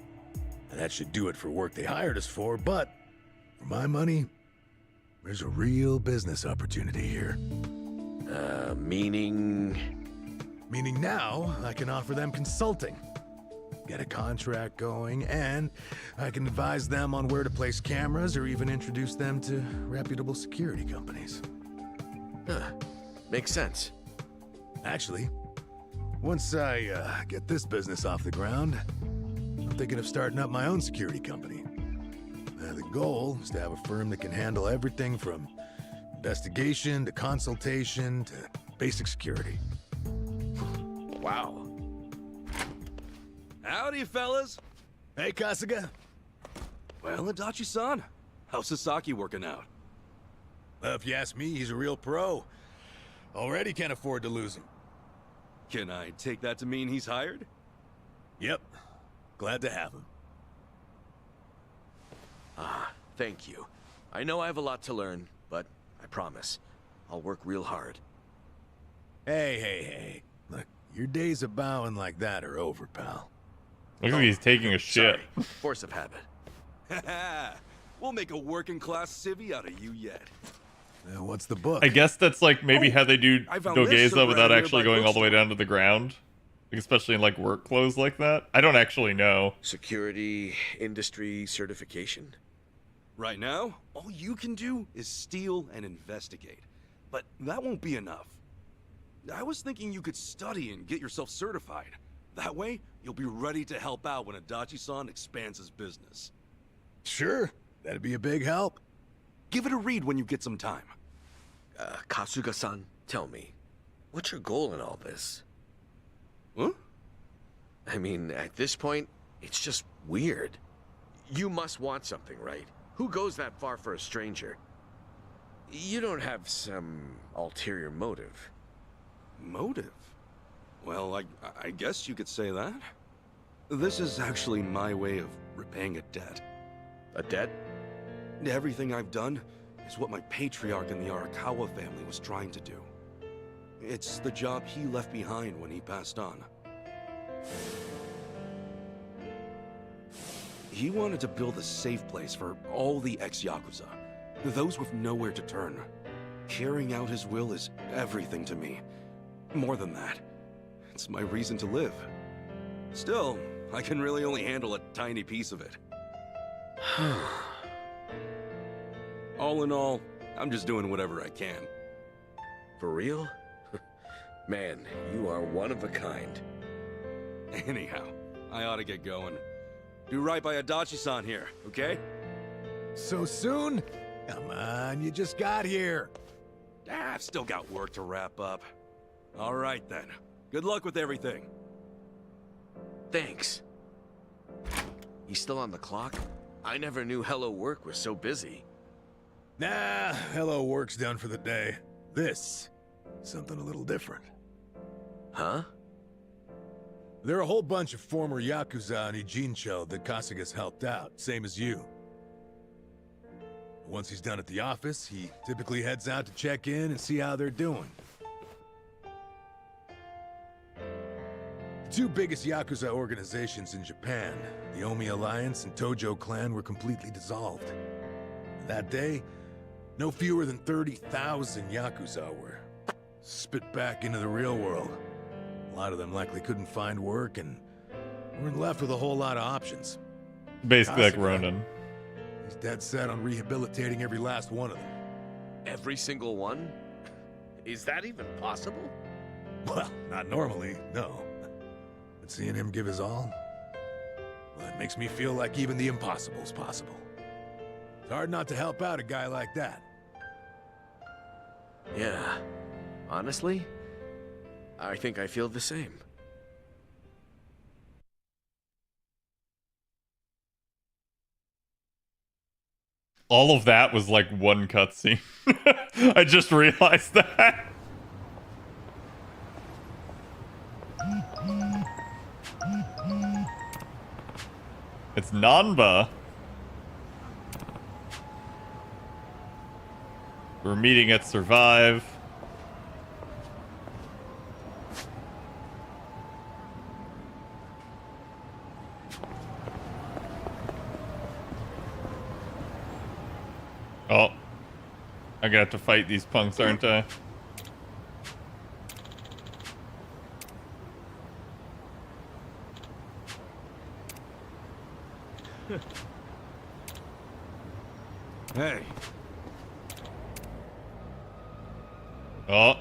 Speaker 7: And that should do it for work they hired us for, but for my money, there's a real business opportunity here.
Speaker 5: Meaning...
Speaker 7: Meaning now, I can offer them consulting. Get a contract going, and I can advise them on where to place cameras or even introduce them to reputable security companies.
Speaker 5: Huh. Makes sense.
Speaker 7: Actually, once I get this business off the ground, I'm thinking of starting up my own security company. The goal is to have a firm that can handle everything from investigation to consultation to basic security.
Speaker 5: Wow.
Speaker 6: Howdy, fellas.
Speaker 7: Hey, Kasuga.
Speaker 6: Well, Adachi-san, how's Sasaki working out?
Speaker 7: If you ask me, he's a real pro. Already can't afford to lose him.
Speaker 6: Can I take that to mean he's hired?
Speaker 7: Yep. Glad to have him.
Speaker 5: Ah, thank you. I know I have a lot to learn, but I promise, I'll work real hard.
Speaker 7: Hey. Look, your days of bowing like that are over, pal.
Speaker 1: Looks like he's taking a shit.
Speaker 5: Sorry. Force of habit.
Speaker 6: We'll make a working-class civvy out of you yet.
Speaker 7: What's the book?
Speaker 1: I guess that's like maybe how they do
Speaker 6: I found this
Speaker 1: Dogeza without
Speaker 6: around
Speaker 1: actually
Speaker 6: here by
Speaker 1: going all the way
Speaker 6: bookstore.
Speaker 1: down to the ground. Like, especially in like work clothes like that. I don't actually know.
Speaker 5: Security, industry, certification.
Speaker 6: Right now, all you can do is steal and investigate. But that won't be enough. I was thinking you could study and get yourself certified. That way, you'll be ready to help out when Adachi-san expands his business.
Speaker 7: Sure, that'd be a big help.
Speaker 6: Give it a read when you get some time.
Speaker 5: Kasuga-san, tell me, what's your goal in all this?
Speaker 6: Huh?
Speaker 5: I mean, at this point, it's just weird. You must want something, right? Who goes that far for a stranger? You don't have some ulterior motive.
Speaker 6: Motive? Well, I guess you could say that. This is actually my way of repaying a debt.
Speaker 5: A debt?
Speaker 6: Everything I've done is what my patriarch in the Arakawa family was trying to do. It's the job he left behind when he passed on. He wanted to build a safe place for all the ex-Yakuza, those with nowhere to turn. Carrying out his will is everything to me. More than that, it's my reason to live. Still, I can really only handle a tiny piece of it. All in all, I'm just doing whatever I can.
Speaker 5: For real? Man, you are one of a kind.
Speaker 6: Anyhow, I ought to get going. Do right by Adachi-san here, okay?
Speaker 7: So soon? Come on, you just got here.
Speaker 6: I've still got work to wrap up. All right then. Good luck with everything.
Speaker 5: Thanks. He's still on the clock? I never knew Hello Work was so busy.
Speaker 7: Nah, hello work's done for the day. This, something a little different.
Speaker 5: Huh?
Speaker 7: There are a whole bunch of former Yakuza in Ijincho that Kasuga's helped out, same as you. Once he's done at the office, he typically heads out to check in and see how they're doing. The two biggest Yakuza organizations in Japan, the Omi Alliance and Tojo Clan, were completely dissolved. That day, no fewer than 30,000 Yakuza were spit back into the real world. A lot of them likely couldn't find work and weren't left with a whole lot of options.
Speaker 1: Basically like
Speaker 7: Kasuga,
Speaker 1: Ronin.
Speaker 7: He's dead set on rehabilitating every last one of them.
Speaker 5: Every single one? Is that even possible?
Speaker 7: Well, not normally, no. But seeing him give his all, well, it makes me feel like even the impossible's possible. It's hard not to help out a guy like that.
Speaker 5: Yeah. Honestly, I think I feel the same.
Speaker 1: All of that was like one cutscene. I just realized that. It's Nanba. We're meeting at Survive. Oh. I got to fight these punks, aren't I?
Speaker 6: Hey.
Speaker 1: Oh.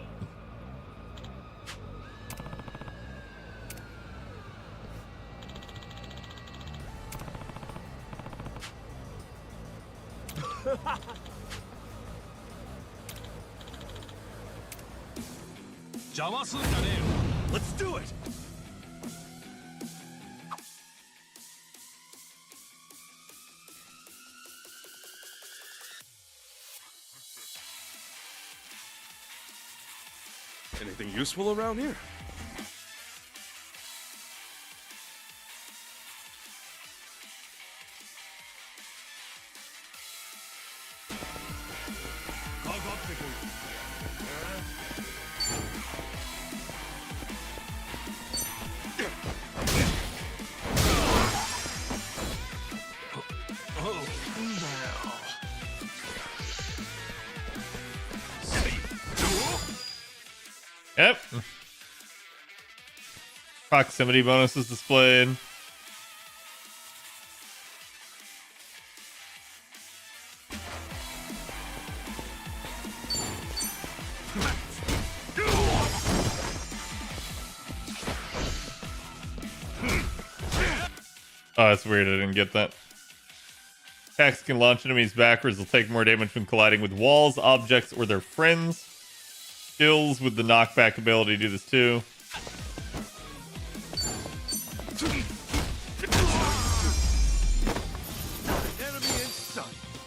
Speaker 6: Let's do it! Anything useful around here?
Speaker 1: Yep. Proximity bonuses displayed. Oh, that's weird. I didn't get that. Attacks can launch enemies backwards. They'll take more damage when colliding with walls, objects, or their friends. Skills with the knockback ability do this too.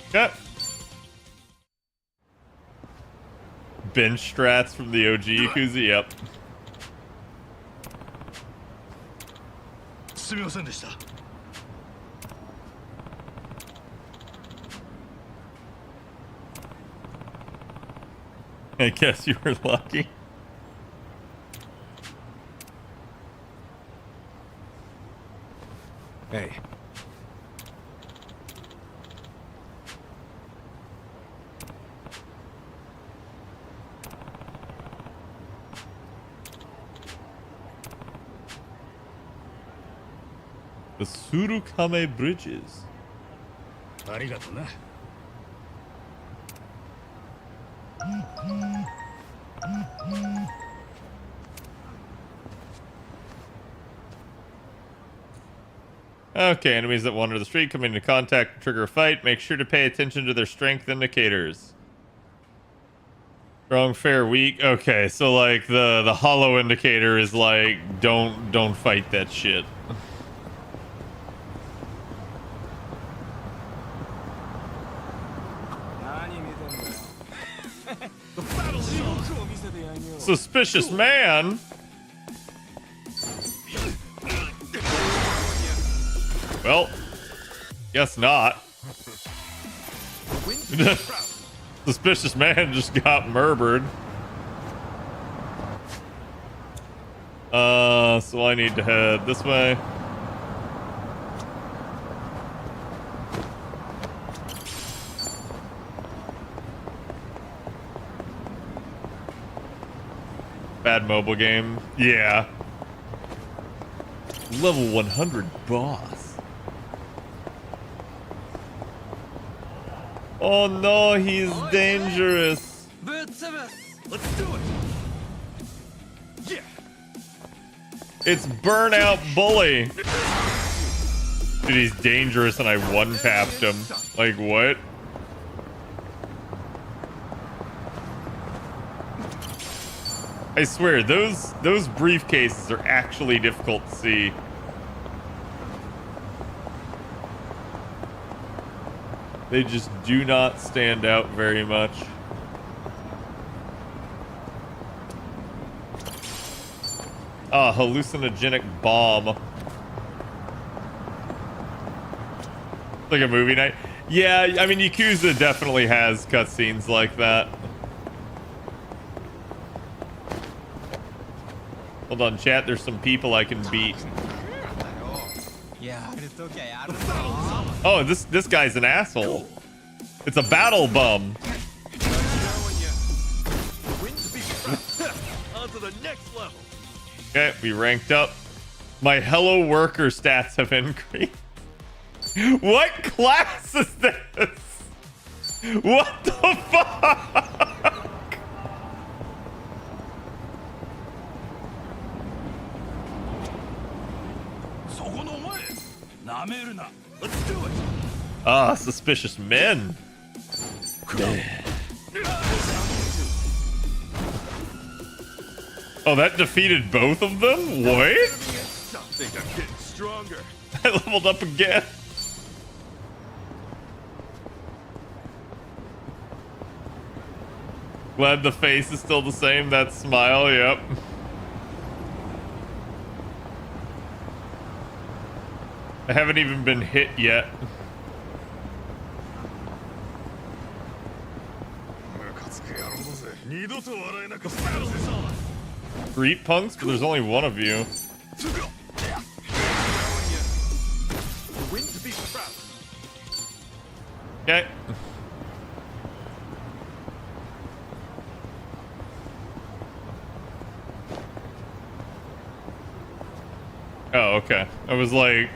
Speaker 1: Okay. Bench strats from the OG Yakuza. Yep. I guess you were lucky.
Speaker 6: Hey.
Speaker 1: The Surukame Bridges. Okay, enemies that wander the street come into contact and trigger a fight. Make sure to pay attention to their strength indicators. Strong, fair, weak. Okay, so like the hollow indicator is like don't fight that shit. Suspicious man. Well, guess not. Suspicious man just got murdered. So I need to head this way. Bad mobile game. Yeah. Level 100 boss. Oh no, he's dangerous.
Speaker 4: Let's do it. Yeah.
Speaker 1: It's Burnout Bully. Dude, he's dangerous and I one-tapped him. Like, what? I swear, those briefcases are actually difficult to see. They just do not stand out very much. Ah, hallucinogenic bomb. Like a movie night. Yeah, I mean, Yakuza definitely has cutscenes like that. Hold on, chat. There's some people I can beat. Oh, this guy's an asshole. It's a battle bum. Okay, we ranked up. My hello worker stats have increased. What class is this? What the fuck?
Speaker 4: Let's do it.
Speaker 1: Ah, suspicious men. Oh, that defeated both of them? What?
Speaker 4: I think I'm getting stronger.
Speaker 1: I leveled up again. Glad the face is still the same. That smile, yep. I haven't even been hit yet. Street punks, but there's only one of you. Okay. Oh, okay. I was like,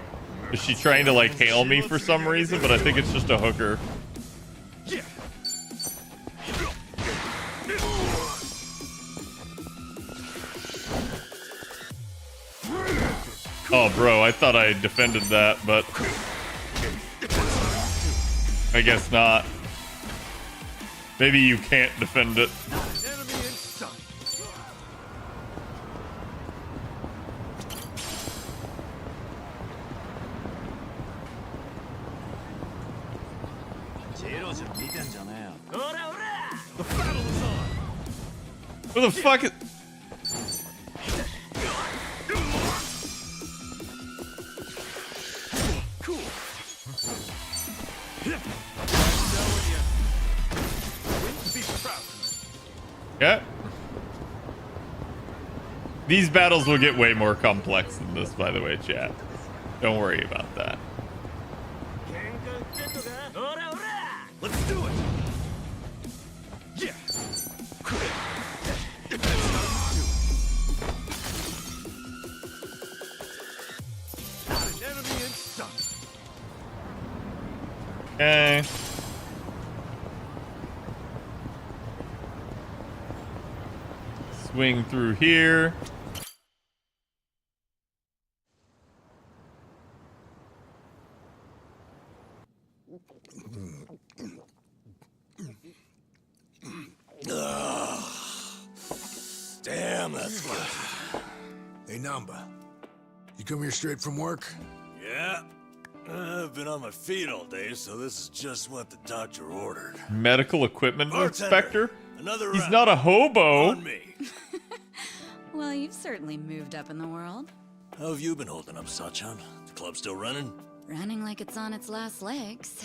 Speaker 1: is she trying to like hail me for some reason? But I think it's just a hooker. Oh, bro, I thought I defended that, but I guess not. Maybe you can't defend it.
Speaker 4: Enemy in sight. The battle is on.
Speaker 1: What the fuck is...
Speaker 4: Cool.
Speaker 1: Yeah. These battles will get way more complex than this, by the way, chat. Don't worry about that.
Speaker 4: Let's do it. Yeah. Enemy in sight.
Speaker 1: Okay. Swing through here.
Speaker 7: Damn, that's good. Hey, Namba. You come here straight from work?
Speaker 4: Yeah. I've been on my feet all day, so this is just what the doctor ordered.
Speaker 1: Medical equipment
Speaker 4: Bartender,
Speaker 1: inspector?
Speaker 4: Another
Speaker 1: He's
Speaker 4: round.
Speaker 1: not a hobo.
Speaker 4: On me.
Speaker 3: Well, you've certainly moved up in the world.
Speaker 4: How have you been holding up, Sachan? The club still running?
Speaker 3: Running like it's on its last legs.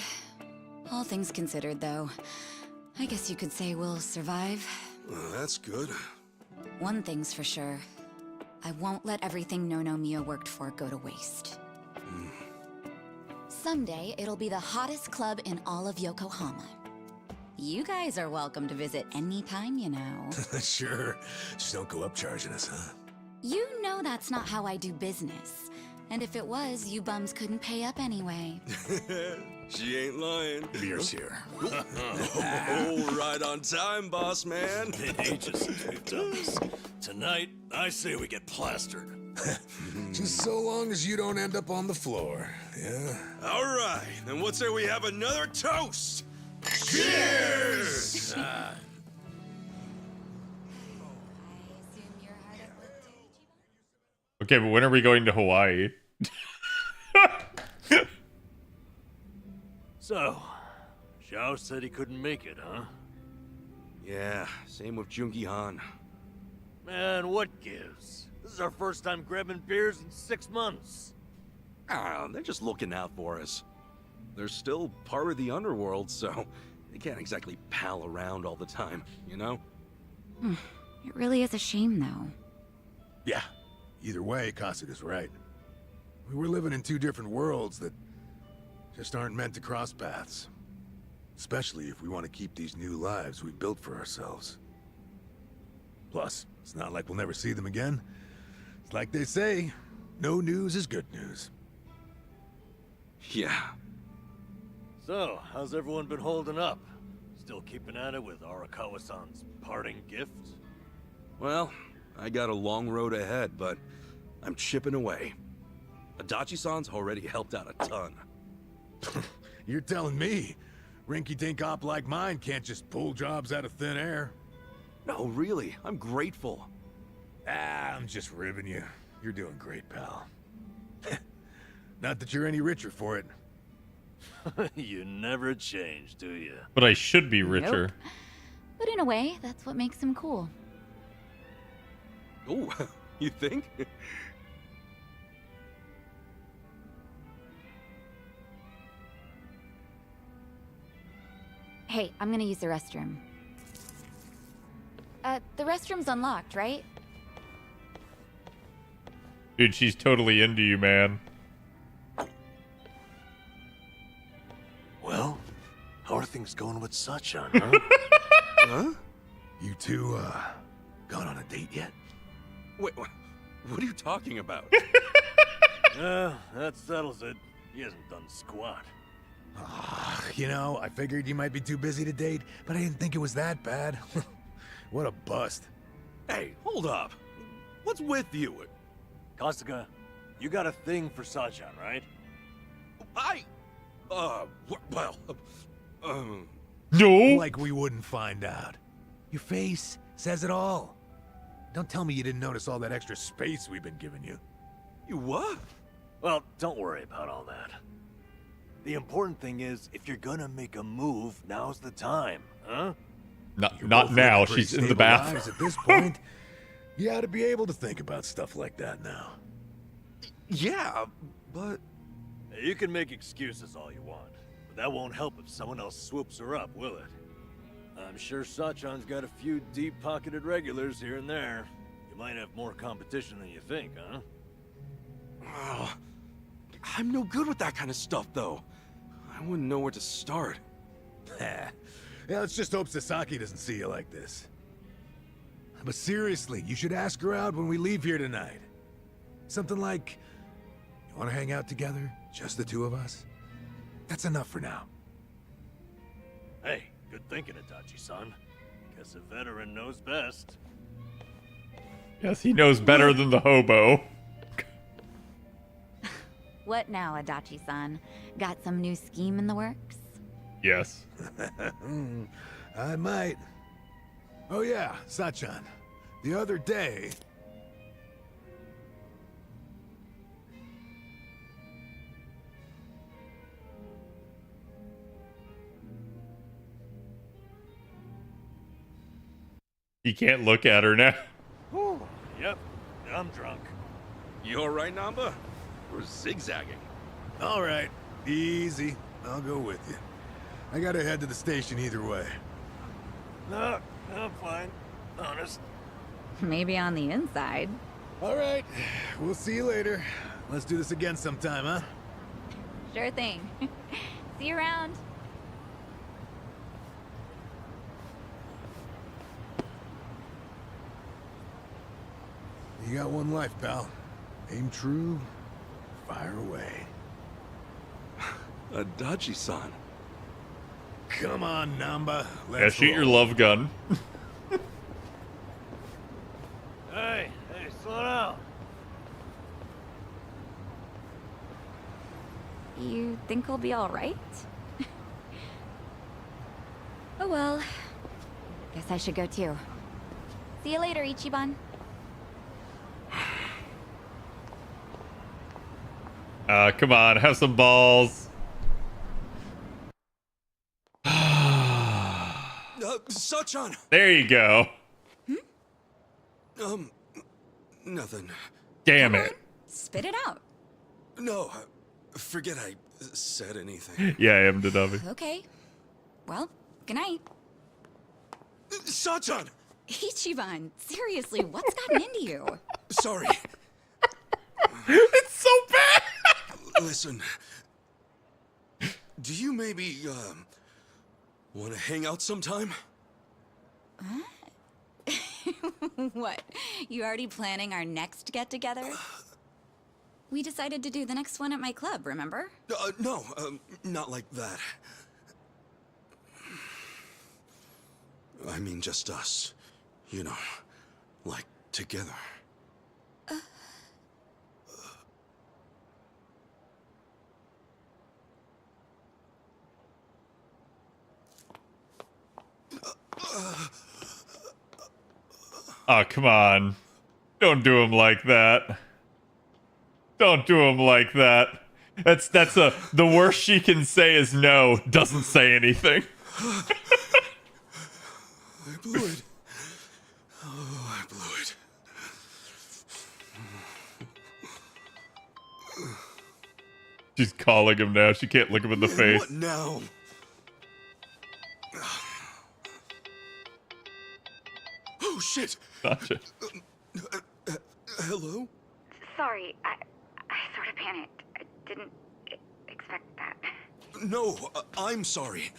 Speaker 3: All things considered, though, I guess you could say we'll survive.
Speaker 7: Well, that's good.
Speaker 3: One thing's for sure. I won't let everything No Mia worked for go to waste. Someday, it'll be the hottest club in all of Yokohama. You guys are welcome to visit anytime, you know.
Speaker 7: Sure. Just don't go up charging us, huh?
Speaker 3: You know that's not how I do business. And if it was, you bums couldn't pay up anyway.
Speaker 6: She ain't lying.
Speaker 7: Beer's here.
Speaker 6: Oh, right on time, boss man.
Speaker 4: Been ages since we've done this. Tonight, I say we get plastered.
Speaker 7: Just so long as you don't end up on the floor, yeah?
Speaker 6: All right, then what say we have another toast?
Speaker 7: Cheers!
Speaker 1: Okay, but when are we going to Hawaii?
Speaker 4: So, Zhao said he couldn't make it, huh?
Speaker 6: Yeah, same with Junki Han.
Speaker 4: Man, what gives? This is our first time grabbing beers in 6 months.
Speaker 6: Ah, they're just looking out for us. They're still part of the underworld, so they can't exactly pal around all the time, you know?
Speaker 3: It really is a shame, though.
Speaker 7: Yeah. Either way, Kasuga's right. We're living in two different worlds that just aren't meant to cross paths. Especially if we want to keep these new lives we built for ourselves. Plus, it's not like we'll never see them again. It's like they say, no news is good news.
Speaker 6: Yeah.
Speaker 4: So, how's everyone been holding up? Still keeping at it with Arakawa-san's parting gift?
Speaker 6: Well, I got a long road ahead, but I'm chipping away. Adachi-san's already helped out a ton.
Speaker 7: You're telling me rinky-dink op like mine can't just pull jobs out of thin air?
Speaker 6: No, really, I'm grateful.
Speaker 7: Ah, I'm just ribbing you. You're doing great, pal. Not that you're any richer for it.
Speaker 4: You never change, do you?
Speaker 1: But I should be richer.
Speaker 3: Nope. But in a way, that's what makes him cool.
Speaker 6: Oh, you think?
Speaker 3: Hey, I'm gonna use the restroom. The restroom's unlocked, right?
Speaker 1: Dude, she's totally into you, man.
Speaker 4: Well, how are things going with Sachan, huh?
Speaker 6: Huh?
Speaker 7: You two, gone on a date yet?
Speaker 6: Wait, what are you talking about?
Speaker 4: That settles it. He hasn't done squat.
Speaker 7: You know, I figured you might be too busy to date, but I didn't think it was that bad. What a bust.
Speaker 6: Hey, hold up. What's with you?
Speaker 4: Kasuga, You got a thing for Sachan, right?
Speaker 1: No.
Speaker 7: Like we wouldn't find out. Your face says it all. Don't tell me you didn't notice all that extra space we've been giving you.
Speaker 4: You what? Well, don't worry about all that. The important thing is, if you're gonna make a move, now's the time, huh?
Speaker 1: Not now. She's in the bathroom.
Speaker 7: At this point, you ought to be able to think about stuff like that now.
Speaker 6: Yeah, but...
Speaker 4: You can make excuses all you want, but that won't help if someone else swoops her up, will it? I'm sure Sachan's got a few deep-pocketed regulars here and there. You might have more competition than you think, huh?
Speaker 6: Oh, I'm no good with that kind of stuff, though. I wouldn't know where to start.
Speaker 7: Yeah, let's just hope Sasaki doesn't see you like this. But seriously, you should ask her out when we leave here tonight. Something like, you want to hang out together? Just the two of us? That's enough for now.
Speaker 4: Hey, good thinking, Itachi-san. Guess a veteran knows best.
Speaker 1: Yes, he knows better than the hobo.
Speaker 3: What now, Adachi-san? Got some new scheme in the works?
Speaker 1: Yes.
Speaker 7: I might. Oh yeah, Sachan. The other day...
Speaker 1: He can't look at her now.
Speaker 4: Whew, yep, I'm drunk.
Speaker 6: You alright, Namba? We're zigzagging.
Speaker 7: All right, easy. I'll go with you. I gotta head to the station either way.
Speaker 4: No, I'm fine. Honest.
Speaker 3: Maybe on the inside.
Speaker 7: All right, we'll see you later. Let's do this again sometime, huh?
Speaker 3: Sure thing. See you around.
Speaker 7: You got one life, pal. Aim true, fire away.
Speaker 6: Adachi-san.
Speaker 7: Come on, Namba.
Speaker 1: Yeah, shoot your love gun.
Speaker 4: Hey, slow down.
Speaker 3: You think we'll be all right? Oh well. Guess I should go too. See you later, Ichiban.
Speaker 1: Come on, have some balls.
Speaker 6: Sachan!
Speaker 1: There you go.
Speaker 6: Nothing.
Speaker 1: Damn it.
Speaker 3: Spit it out.
Speaker 6: No, forget I said anything.
Speaker 1: Yeah, I am the dummy.
Speaker 3: Okay. Well, good night.
Speaker 6: Sachan!
Speaker 3: Ichiban, seriously, what's gotten into you?
Speaker 6: Sorry.
Speaker 1: It's so bad.
Speaker 6: Listen. Do you maybe, want to hang out sometime?
Speaker 3: Huh? What? You already planning our next get-together? We decided to do the next one at my club, remember?
Speaker 6: No, not like that. I mean just us. You know, like together.
Speaker 1: Oh, come on. Don't do him like that. Don't do him like that. The worst she can say is no. Doesn't say anything.
Speaker 6: I blew it. Oh, I blew it.
Speaker 1: She's calling him now. She can't look him in the face.
Speaker 6: What now? Oh, shit.
Speaker 1: Gotcha.
Speaker 6: Hello?
Speaker 3: Sorry, I sort of panicked. I didn't expect that.
Speaker 6: No, I'm sorry.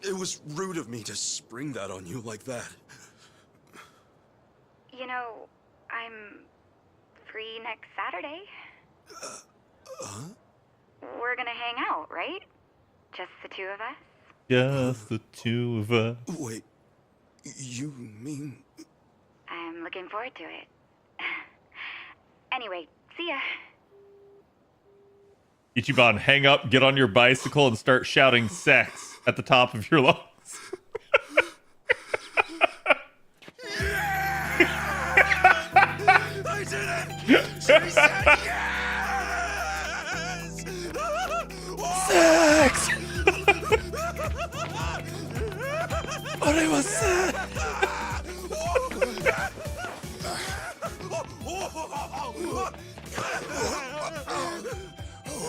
Speaker 6: It was rude of me to spring that on you like that.
Speaker 3: You know, I'm free next Saturday.
Speaker 6: Huh?
Speaker 3: We're gonna hang out, right? Just the two of us?
Speaker 1: Just the two of us.
Speaker 6: Wait, you mean...
Speaker 3: I'm looking forward to it. Anyway, see ya.
Speaker 1: Ichiban, hang up, get on your bicycle, and start shouting sex at the top of your lungs.
Speaker 2: I did it! She said yes!
Speaker 1: Sex!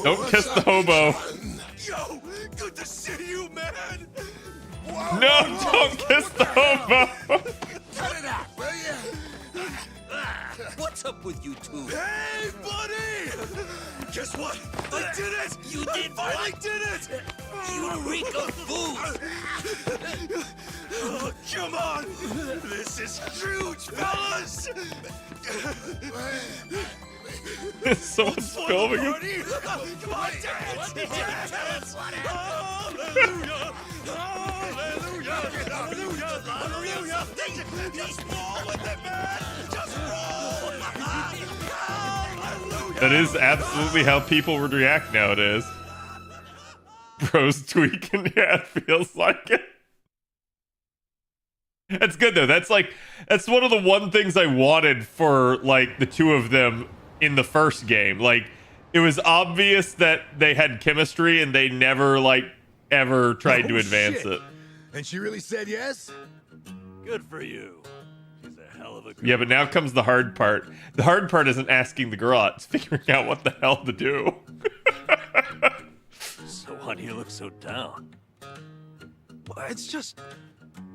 Speaker 1: Don't kiss the hobo.
Speaker 2: Yo, good to see you, man!
Speaker 1: No, don't kiss the hobo.
Speaker 2: Cut it out, will you? What's up with you two? Hey, buddy! Guess what? I did it! You did finally did it! You reek of booze! Oh, come on! This is huge, fellas!
Speaker 1: Someone's filming it.
Speaker 2: Come on, dance! Dance! Hallelujah! Hallelujah! Hallelujah! Hallelujah! Just roll with it, man! Just roll! Hallelujah!
Speaker 1: That is absolutely how people would react nowadays. Bro's tweaking. Yeah, it feels like it. That's good though. That's one of the one things I wanted for like the two of them in the first game. Like, it was obvious that they had chemistry and they never like ever tried to advance it.
Speaker 7: And she really said yes?
Speaker 4: Good for you. She's a hell of a girl.
Speaker 1: Yeah, but now comes the hard part. The hard part isn't asking the girl out, it's figuring out what the hell to do.
Speaker 4: So why do you look so down?
Speaker 6: It's just...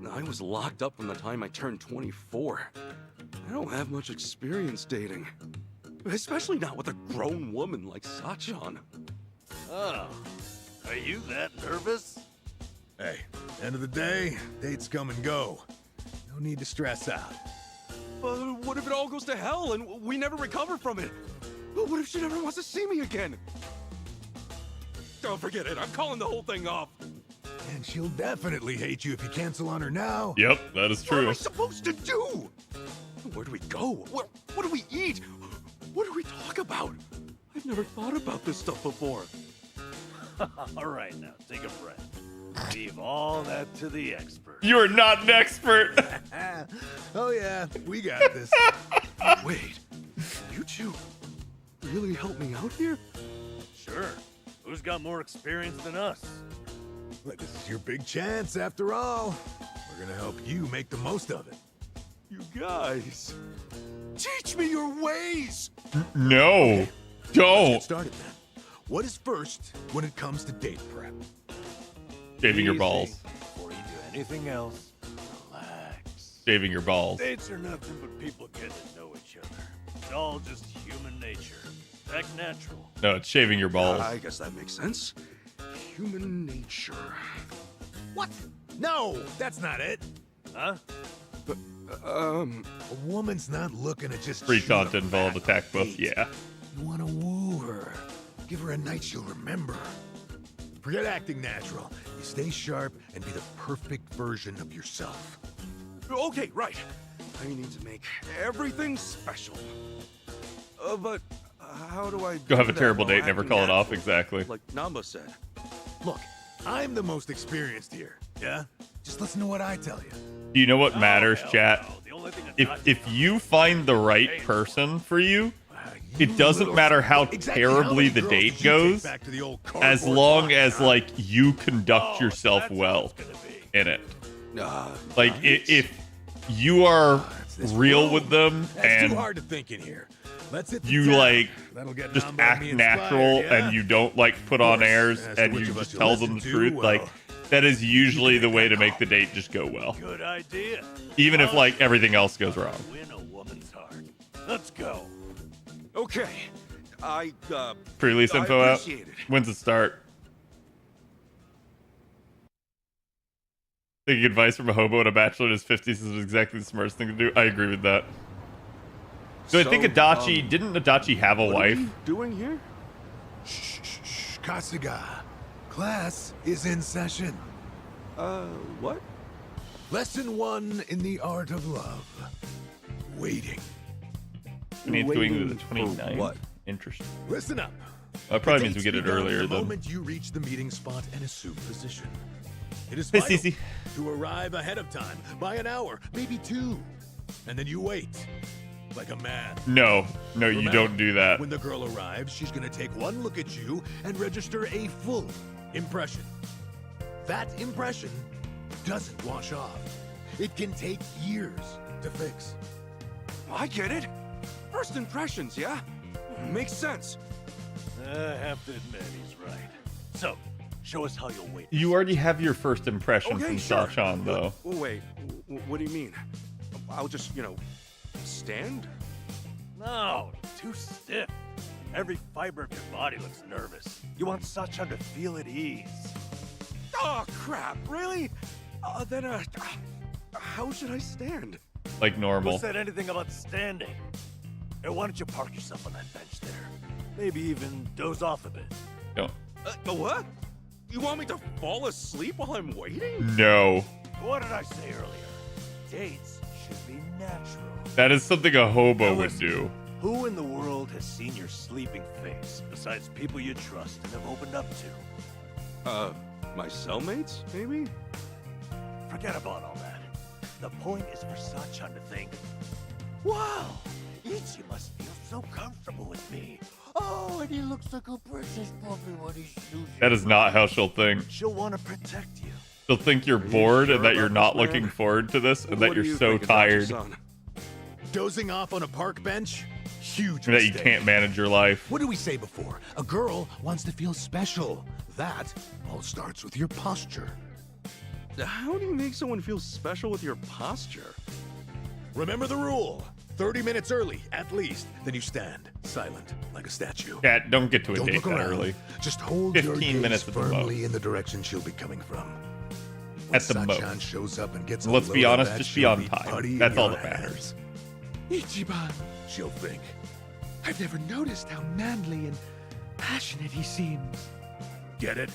Speaker 6: I was locked up from the time I turned 24. I don't have much experience dating. Especially not with a grown woman like Sachan.
Speaker 4: Oh, are you that nervous?
Speaker 7: Hey, end of the day, dates come and go. No need to stress out.
Speaker 6: But what if it all goes to hell and we never recover from it? What if she never wants to see me again? Don't forget it. I'm calling the whole thing off.
Speaker 7: And she'll definitely hate you if you cancel on her now.
Speaker 1: Yep, that is
Speaker 6: What am
Speaker 1: true.
Speaker 6: I supposed to do? Where do we go? What do we eat? What do we talk about? I've never thought about this stuff before.
Speaker 4: All right, now take a breath. Leave all that to the expert.
Speaker 1: You are not an expert.
Speaker 7: Oh yeah, we got this.
Speaker 6: Wait, you two really help me out here?
Speaker 4: Sure. Who's got more experience than us?
Speaker 7: Look, this is your big chance after all. We're gonna help you make the most of it.
Speaker 6: You guys, teach me your ways.
Speaker 1: No,
Speaker 7: Let's
Speaker 1: don't.
Speaker 7: get started then. What is first when it comes to date prep?
Speaker 1: Shaving your
Speaker 4: Easy.
Speaker 1: balls.
Speaker 4: Before you do anything else, relax.
Speaker 1: Shaving your balls.
Speaker 4: Dates are nothing but people getting to know each other. It's all just human nature. Act natural.
Speaker 1: No, it's shaving your balls.
Speaker 6: I guess that makes sense. Human nature.
Speaker 7: What? No, that's not it.
Speaker 4: Huh?
Speaker 7: A woman's not looking to just
Speaker 1: Free
Speaker 7: shoot a
Speaker 1: content involved,
Speaker 7: fat
Speaker 1: attack both.
Speaker 7: date.
Speaker 1: Yeah.
Speaker 7: You want to woo her. Give her a night she'll remember. Forget acting natural. You stay sharp and be the perfect version of yourself.
Speaker 6: Okay, right. I need to make everything special. But how do I
Speaker 1: Go have a
Speaker 6: do that
Speaker 1: terrible
Speaker 6: while
Speaker 1: date, never
Speaker 6: acting
Speaker 1: call it off.
Speaker 6: natural?
Speaker 1: Exactly.
Speaker 6: Like Namba said.
Speaker 7: Look, I'm the most experienced here. Yeah? Just listen to what I tell you.
Speaker 1: Do you know what matters,
Speaker 4: hell
Speaker 1: chat?
Speaker 4: no. The only thing that
Speaker 1: If
Speaker 4: knocks
Speaker 1: if you find the right person for you, it doesn't
Speaker 7: little-
Speaker 1: matter how
Speaker 7: Exactly how
Speaker 1: terribly
Speaker 7: many
Speaker 1: the
Speaker 7: girls
Speaker 1: date
Speaker 7: did you take
Speaker 1: goes,
Speaker 7: back to the old
Speaker 1: as
Speaker 7: cardboard
Speaker 1: long
Speaker 7: box,
Speaker 1: as
Speaker 7: huh?
Speaker 1: like you conduct
Speaker 4: Oh,
Speaker 1: yourself
Speaker 4: that's how
Speaker 1: well
Speaker 4: it's gonna be.
Speaker 1: in it.
Speaker 6: Like
Speaker 1: If you are
Speaker 7: this
Speaker 1: real
Speaker 7: room.
Speaker 1: with them
Speaker 7: That's
Speaker 1: and
Speaker 7: too hard to think in here. Let's hit the
Speaker 1: you
Speaker 7: town.
Speaker 1: like
Speaker 7: That'll get
Speaker 1: just
Speaker 7: Namba
Speaker 1: act
Speaker 7: me
Speaker 1: natural
Speaker 7: inspired, yeah?
Speaker 1: and you don't like put on
Speaker 7: course,
Speaker 1: airs
Speaker 7: as to
Speaker 1: and
Speaker 7: which
Speaker 1: you
Speaker 7: of us
Speaker 1: just
Speaker 7: you
Speaker 1: tell them the
Speaker 7: listen to,
Speaker 1: truth,
Speaker 7: well,
Speaker 1: like that is usually
Speaker 7: you
Speaker 1: the
Speaker 7: can
Speaker 1: way
Speaker 7: get
Speaker 1: to
Speaker 7: that
Speaker 1: make
Speaker 7: call.
Speaker 1: the date just go well,
Speaker 4: Good idea.
Speaker 1: even if like everything else goes wrong.
Speaker 4: Win a woman's heart. Let's go.
Speaker 6: Okay.
Speaker 1: Pre-release
Speaker 6: I
Speaker 1: info out.
Speaker 6: appreciate it.
Speaker 1: When's it start? Taking advice from a hobo and a bachelor in his 50s is exactly the smartest thing to do. I agree with that. So I think Adachi, didn't Adachi have a
Speaker 6: What
Speaker 1: wife?
Speaker 6: are we doing here?
Speaker 7: Shh, Kasuga. Class is in session.
Speaker 6: What?
Speaker 7: Lesson 1 in the art of love. Waiting.
Speaker 1: And it's going to the
Speaker 6: Waiting for
Speaker 1: 29th.
Speaker 6: what?
Speaker 1: Interesting.
Speaker 7: Listen up.
Speaker 1: That probably
Speaker 7: The
Speaker 1: means we
Speaker 7: dates
Speaker 1: get it
Speaker 7: begin
Speaker 1: earlier
Speaker 7: the
Speaker 1: then.
Speaker 7: moment you reach the meeting spot and assume position. It is
Speaker 1: Hey,
Speaker 7: vital
Speaker 1: Cece.
Speaker 7: to arrive ahead of time by an hour, maybe 2, and then you wait like a man.
Speaker 1: No, you
Speaker 7: Remember,
Speaker 1: don't do that.
Speaker 7: When the girl arrives, she's gonna take one look at you and register a full impression. That impression doesn't wash off. It can take years to fix.
Speaker 6: I get it. First impressions, yeah? Makes sense.
Speaker 4: I have to admit, he's right. So, show us how you'll wait.
Speaker 1: You already have your first impression
Speaker 6: Okay,
Speaker 1: from
Speaker 6: sure.
Speaker 1: Sachan, though.
Speaker 6: Wait, what do you mean? I'll just, stand?
Speaker 4: No, too stiff. Every fiber of your body looks nervous. You want Sachan to feel at ease.
Speaker 6: Oh, crap, really? Then, how should I stand?
Speaker 1: Like
Speaker 4: Who
Speaker 1: normal.
Speaker 4: said anything about standing? Hey, why don't you park yourself on that bench there? Maybe even doze off a bit.
Speaker 1: Don't.
Speaker 6: What? You want me to fall asleep while I'm waiting?
Speaker 1: No.
Speaker 4: What did I say earlier? Dates should be natural.
Speaker 1: That is something a hobo
Speaker 4: Now
Speaker 1: would
Speaker 4: listen,
Speaker 1: do.
Speaker 4: Who in the world has seen your sleeping face besides people you trust and have opened up to?
Speaker 6: My cellmates, maybe?
Speaker 4: Forget about all that. The point is for Sachan to think, wow, Ichi must feel so comfortable with me. Oh, and he looks like a princess puppy when he's choosing.
Speaker 1: That is not how she'll think.
Speaker 4: She'll want to protect you.
Speaker 1: She'll think you're
Speaker 6: Are you
Speaker 1: bored
Speaker 6: sure
Speaker 1: and that
Speaker 6: about
Speaker 1: you're
Speaker 6: this,
Speaker 1: not
Speaker 6: man?
Speaker 1: looking forward to this and that
Speaker 6: What do
Speaker 1: you're
Speaker 6: you
Speaker 1: so
Speaker 6: think about your
Speaker 1: tired
Speaker 6: son?
Speaker 7: Dozing off on a park bench? Huge
Speaker 1: that you
Speaker 7: mistake.
Speaker 1: can't manage your life.
Speaker 7: What did we say before? A girl wants to feel special. That all starts with your posture.
Speaker 6: How do you make someone feel special with your posture?
Speaker 7: Remember the rule. 30 minutes early, at least. Then you stand, silent, like a statue.
Speaker 1: Cat, don't get to a
Speaker 7: Don't
Speaker 1: date
Speaker 7: look
Speaker 1: that
Speaker 7: around.
Speaker 1: early.
Speaker 7: Just hold
Speaker 1: 15
Speaker 7: your gaze
Speaker 1: minutes at the
Speaker 7: firmly
Speaker 1: most.
Speaker 7: in the direction she'll be coming from. When
Speaker 1: At the
Speaker 7: Sachan
Speaker 1: most.
Speaker 7: shows up and gets
Speaker 1: Let's
Speaker 7: a
Speaker 1: be
Speaker 7: load of
Speaker 1: honest,
Speaker 7: that,
Speaker 1: just be
Speaker 7: she'll
Speaker 1: on time.
Speaker 7: putty in
Speaker 1: That's all
Speaker 7: your
Speaker 1: that matters.
Speaker 7: hands. Ichiban, she'll think. I've never noticed how manly and passionate he seems. Get it?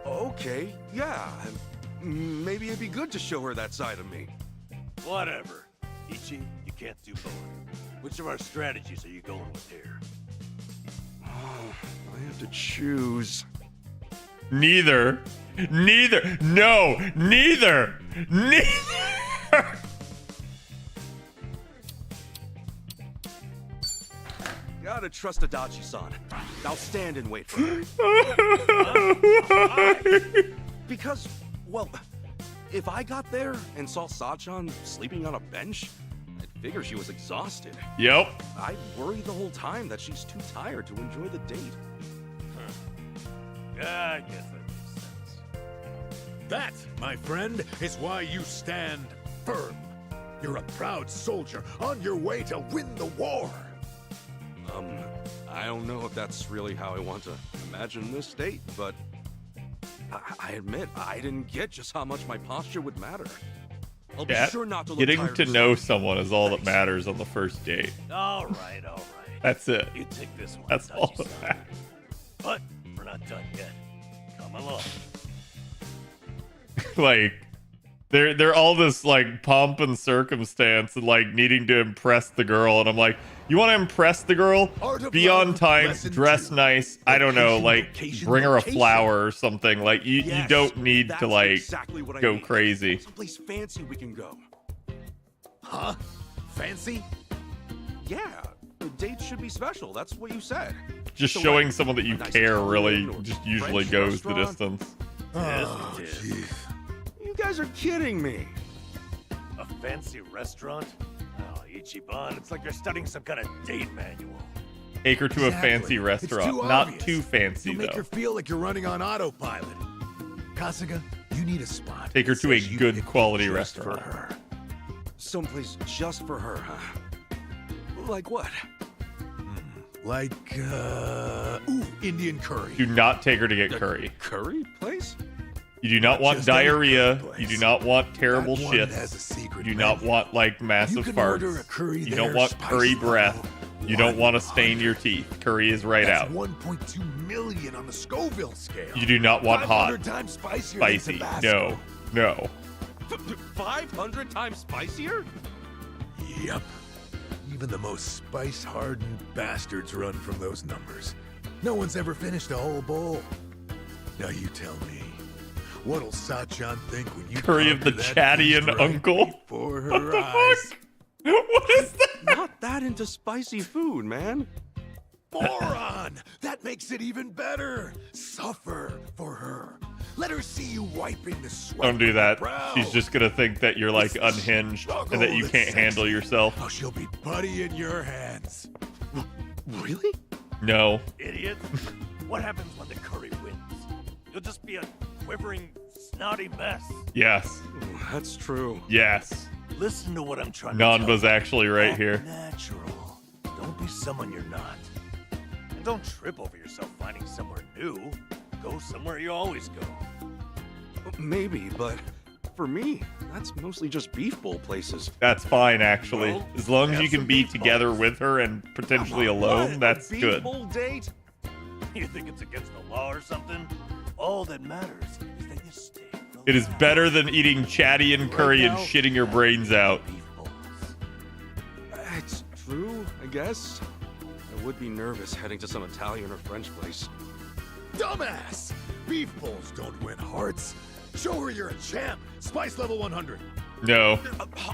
Speaker 6: Okay, yeah. Maybe it'd be good to show her that side of me.
Speaker 4: Whatever. Ichi, you can't do both. Which of our strategies are you going with here?
Speaker 6: Oh, I have to choose.
Speaker 1: Neither. No, neither.
Speaker 6: Gotta trust Adachi-san. I'll stand and wait for her. Because, well, if I got there and saw Sachan sleeping on a bench, I'd figure she was exhausted.
Speaker 1: Yep.
Speaker 6: I'd worry the whole time that she's too tired to enjoy the date.
Speaker 4: Yeah, I guess that makes sense.
Speaker 7: That, my friend, is why you stand firm. You're a proud soldier on your way to win the war.
Speaker 6: I don't know if that's really how I want to imagine this date, but I admit I didn't get just how much my posture would matter. I'll be
Speaker 1: Cat,
Speaker 6: sure not to look
Speaker 1: getting
Speaker 6: tired
Speaker 1: to
Speaker 6: or
Speaker 1: know
Speaker 6: something.
Speaker 1: someone is all that
Speaker 6: Thanks.
Speaker 1: matters on the first date.
Speaker 4: All right.
Speaker 1: That's it.
Speaker 4: You take this one.
Speaker 1: That's all that
Speaker 4: Adachi-san.
Speaker 1: matters.
Speaker 4: But we're not done yet. Come along.
Speaker 1: Like they're all this like pomp and circumstance and like needing to impress the girl, and I'm like, you want to impress the girl?
Speaker 7: Art of
Speaker 1: Be on
Speaker 7: Love,
Speaker 1: time,
Speaker 7: Lesson
Speaker 1: dress
Speaker 7: 2.
Speaker 1: nice. I don't know,
Speaker 7: Location,
Speaker 1: like
Speaker 7: location,
Speaker 1: bring her a
Speaker 7: location.
Speaker 1: flower or something. Like you
Speaker 6: Yes,
Speaker 1: don't need
Speaker 6: that's
Speaker 1: to like
Speaker 6: exactly what I
Speaker 1: go
Speaker 6: mean.
Speaker 1: crazy.
Speaker 6: Someplace fancy we can go.
Speaker 7: Huh? Fancy?
Speaker 6: Yeah, the date should be special. That's what you said.
Speaker 1: Just
Speaker 6: So,
Speaker 1: showing
Speaker 6: like,
Speaker 1: someone that
Speaker 6: a
Speaker 1: you
Speaker 6: nice
Speaker 1: care
Speaker 6: Italian
Speaker 1: really
Speaker 6: or
Speaker 1: just usually
Speaker 6: French
Speaker 1: goes the
Speaker 6: restaurant.
Speaker 1: distance.
Speaker 7: Oh,
Speaker 4: it is.
Speaker 7: jeez.
Speaker 6: You guys are kidding me.
Speaker 4: A fancy restaurant? Oh, Ichiban, it's like you're studying some kind of date manual.
Speaker 1: Take her to a
Speaker 7: Exactly.
Speaker 1: fancy
Speaker 7: It's
Speaker 1: restaurant.
Speaker 7: too
Speaker 1: Not
Speaker 7: obvious.
Speaker 1: too fancy
Speaker 7: You'll make
Speaker 1: though.
Speaker 7: her feel like you're running on autopilot. Kasuga, you need a spot.
Speaker 1: Take her
Speaker 7: that
Speaker 1: to a
Speaker 7: says you
Speaker 1: good
Speaker 7: picked
Speaker 1: quality
Speaker 7: just
Speaker 1: restaurant.
Speaker 7: For her.
Speaker 6: Someplace just for her, huh? Like what?
Speaker 7: Like, Indian curry.
Speaker 1: Do not take her to get curry.
Speaker 6: Curry place?
Speaker 1: You do not
Speaker 7: Not
Speaker 1: want
Speaker 7: just any
Speaker 1: diarrhea.
Speaker 7: curry place.
Speaker 1: You do not want terrible
Speaker 7: That one
Speaker 1: shits.
Speaker 7: has a secret
Speaker 1: You do not
Speaker 7: menu.
Speaker 1: want like massive
Speaker 7: You can
Speaker 1: farts.
Speaker 7: order a curry
Speaker 1: You
Speaker 7: there,
Speaker 1: don't want
Speaker 7: spice
Speaker 1: curry
Speaker 7: level
Speaker 1: breath. You don't want to
Speaker 7: 100.
Speaker 1: stain your teeth. Curry is right
Speaker 7: That's
Speaker 1: out.
Speaker 7: 1.2 million on the Scoville scale.
Speaker 1: You do not want
Speaker 7: 500
Speaker 1: hot,
Speaker 7: times spicier
Speaker 1: spicy.
Speaker 7: than Tabasco.
Speaker 1: No.
Speaker 6: 500 times spicier?
Speaker 7: Yep. Even the most spice-hardened bastards run from those numbers. No one's ever finished a whole bowl. Now you tell me, what'll Sachan think when you
Speaker 1: Curry of the
Speaker 7: conquer that
Speaker 1: Chadian
Speaker 7: beast right
Speaker 1: uncle?
Speaker 7: before her
Speaker 1: What the
Speaker 7: eyes?
Speaker 1: fuck? What is that?
Speaker 6: Not that into spicy food, man.
Speaker 7: Moron! That makes it even better. Suffer for her. Let her see you wiping the sweat.
Speaker 1: Don't do
Speaker 7: from her
Speaker 1: that.
Speaker 7: brow.
Speaker 1: She's just gonna think that you're like
Speaker 7: It's the
Speaker 1: unhinged and that
Speaker 7: struggle
Speaker 1: you
Speaker 7: that's
Speaker 1: can't
Speaker 7: sexy.
Speaker 1: handle yourself.
Speaker 7: Oh, she'll be putty in your hands.
Speaker 6: Really?
Speaker 1: No.
Speaker 4: Idiot. What happens when the curry wins? You'll just be a quivering, snotty mess.
Speaker 1: Yes.
Speaker 6: That's true.
Speaker 1: Yes.
Speaker 4: Listen to what I'm trying to tell
Speaker 1: Nanba's
Speaker 4: you.
Speaker 1: actually right
Speaker 4: Act
Speaker 1: here.
Speaker 4: Natural. Don't be someone you're not. And don't trip over yourself finding somewhere new. Go somewhere you always go.
Speaker 6: Maybe, but for me, that's mostly just beef bowl places.
Speaker 1: That's fine, actually.
Speaker 4: Well,
Speaker 1: As long as
Speaker 4: have
Speaker 1: you can
Speaker 4: some
Speaker 1: be
Speaker 4: beef
Speaker 1: together
Speaker 4: balls.
Speaker 1: with her and potentially
Speaker 6: Come on,
Speaker 1: alone,
Speaker 6: what?
Speaker 1: that's
Speaker 6: A beef
Speaker 1: good.
Speaker 6: bowl date?
Speaker 4: You think it's against the law or something? All that matters is that you stay
Speaker 1: It is
Speaker 4: relaxed.
Speaker 1: better than eating Chadian curry and
Speaker 4: Right now,
Speaker 1: shitting your brains out.
Speaker 4: beef bowls.
Speaker 6: It's true, I guess. I would be nervous heading to some Italian or French place.
Speaker 7: Dumbass! Beef bowls don't win hearts. Show her you're a champ. Spice level 100.
Speaker 1: No.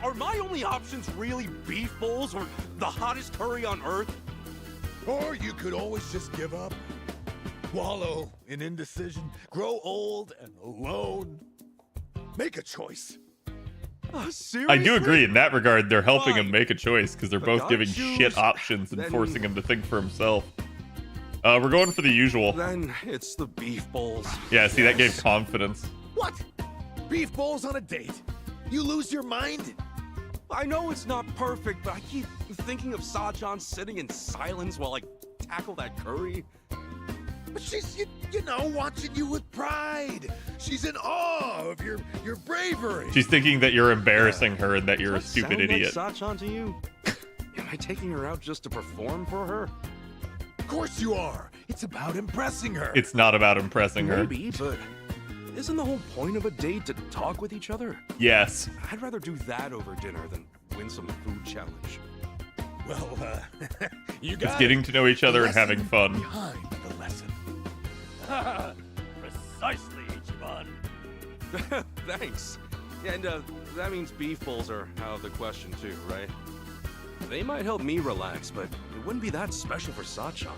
Speaker 6: Are my only options really beef bowls or the hottest curry on earth?
Speaker 7: Or you could always just give up. Wallow in indecision. Grow old and alone. Make a choice.
Speaker 6: Seriously?
Speaker 1: I do agree in that regard. They're helping him
Speaker 6: Fine.
Speaker 1: make a choice because they're
Speaker 6: But
Speaker 1: both
Speaker 6: gotta
Speaker 1: giving
Speaker 6: choose,
Speaker 1: shit options and
Speaker 6: then-
Speaker 1: forcing him to think for himself. We're going for the usual.
Speaker 6: Then it's the beef bowls.
Speaker 1: Yeah, see, that gave
Speaker 6: Yes.
Speaker 1: confidence.
Speaker 7: What? Beef bowls on a date? You lose your mind?
Speaker 6: I know it's not perfect, but I keep thinking of Sachan sitting in silence while I tackle that curry.
Speaker 7: But she's, you know, watching you with pride. She's in awe of your bravery.
Speaker 1: She's thinking that you're embarrassing her and that you're a
Speaker 6: Does that
Speaker 1: stupid
Speaker 6: sound
Speaker 1: idiot.
Speaker 6: Like Sachan to you? Am I taking her out just to perform for her?
Speaker 7: Of course you are. It's about impressing her.
Speaker 1: It's not about impressing her.
Speaker 6: Maybe, but isn't the whole point of a date to talk with each other?
Speaker 1: Yes.
Speaker 6: I'd rather do that over dinner than win some food challenge.
Speaker 7: Well, you
Speaker 1: It's
Speaker 7: got
Speaker 1: getting to know each other and having
Speaker 7: lesson
Speaker 1: fun.
Speaker 7: behind the lesson.
Speaker 4: Precisely, Ichiban.
Speaker 6: Thanks. And that means beef bowls are out of the question too, right? They might help me relax, but it wouldn't be that special for Sachan.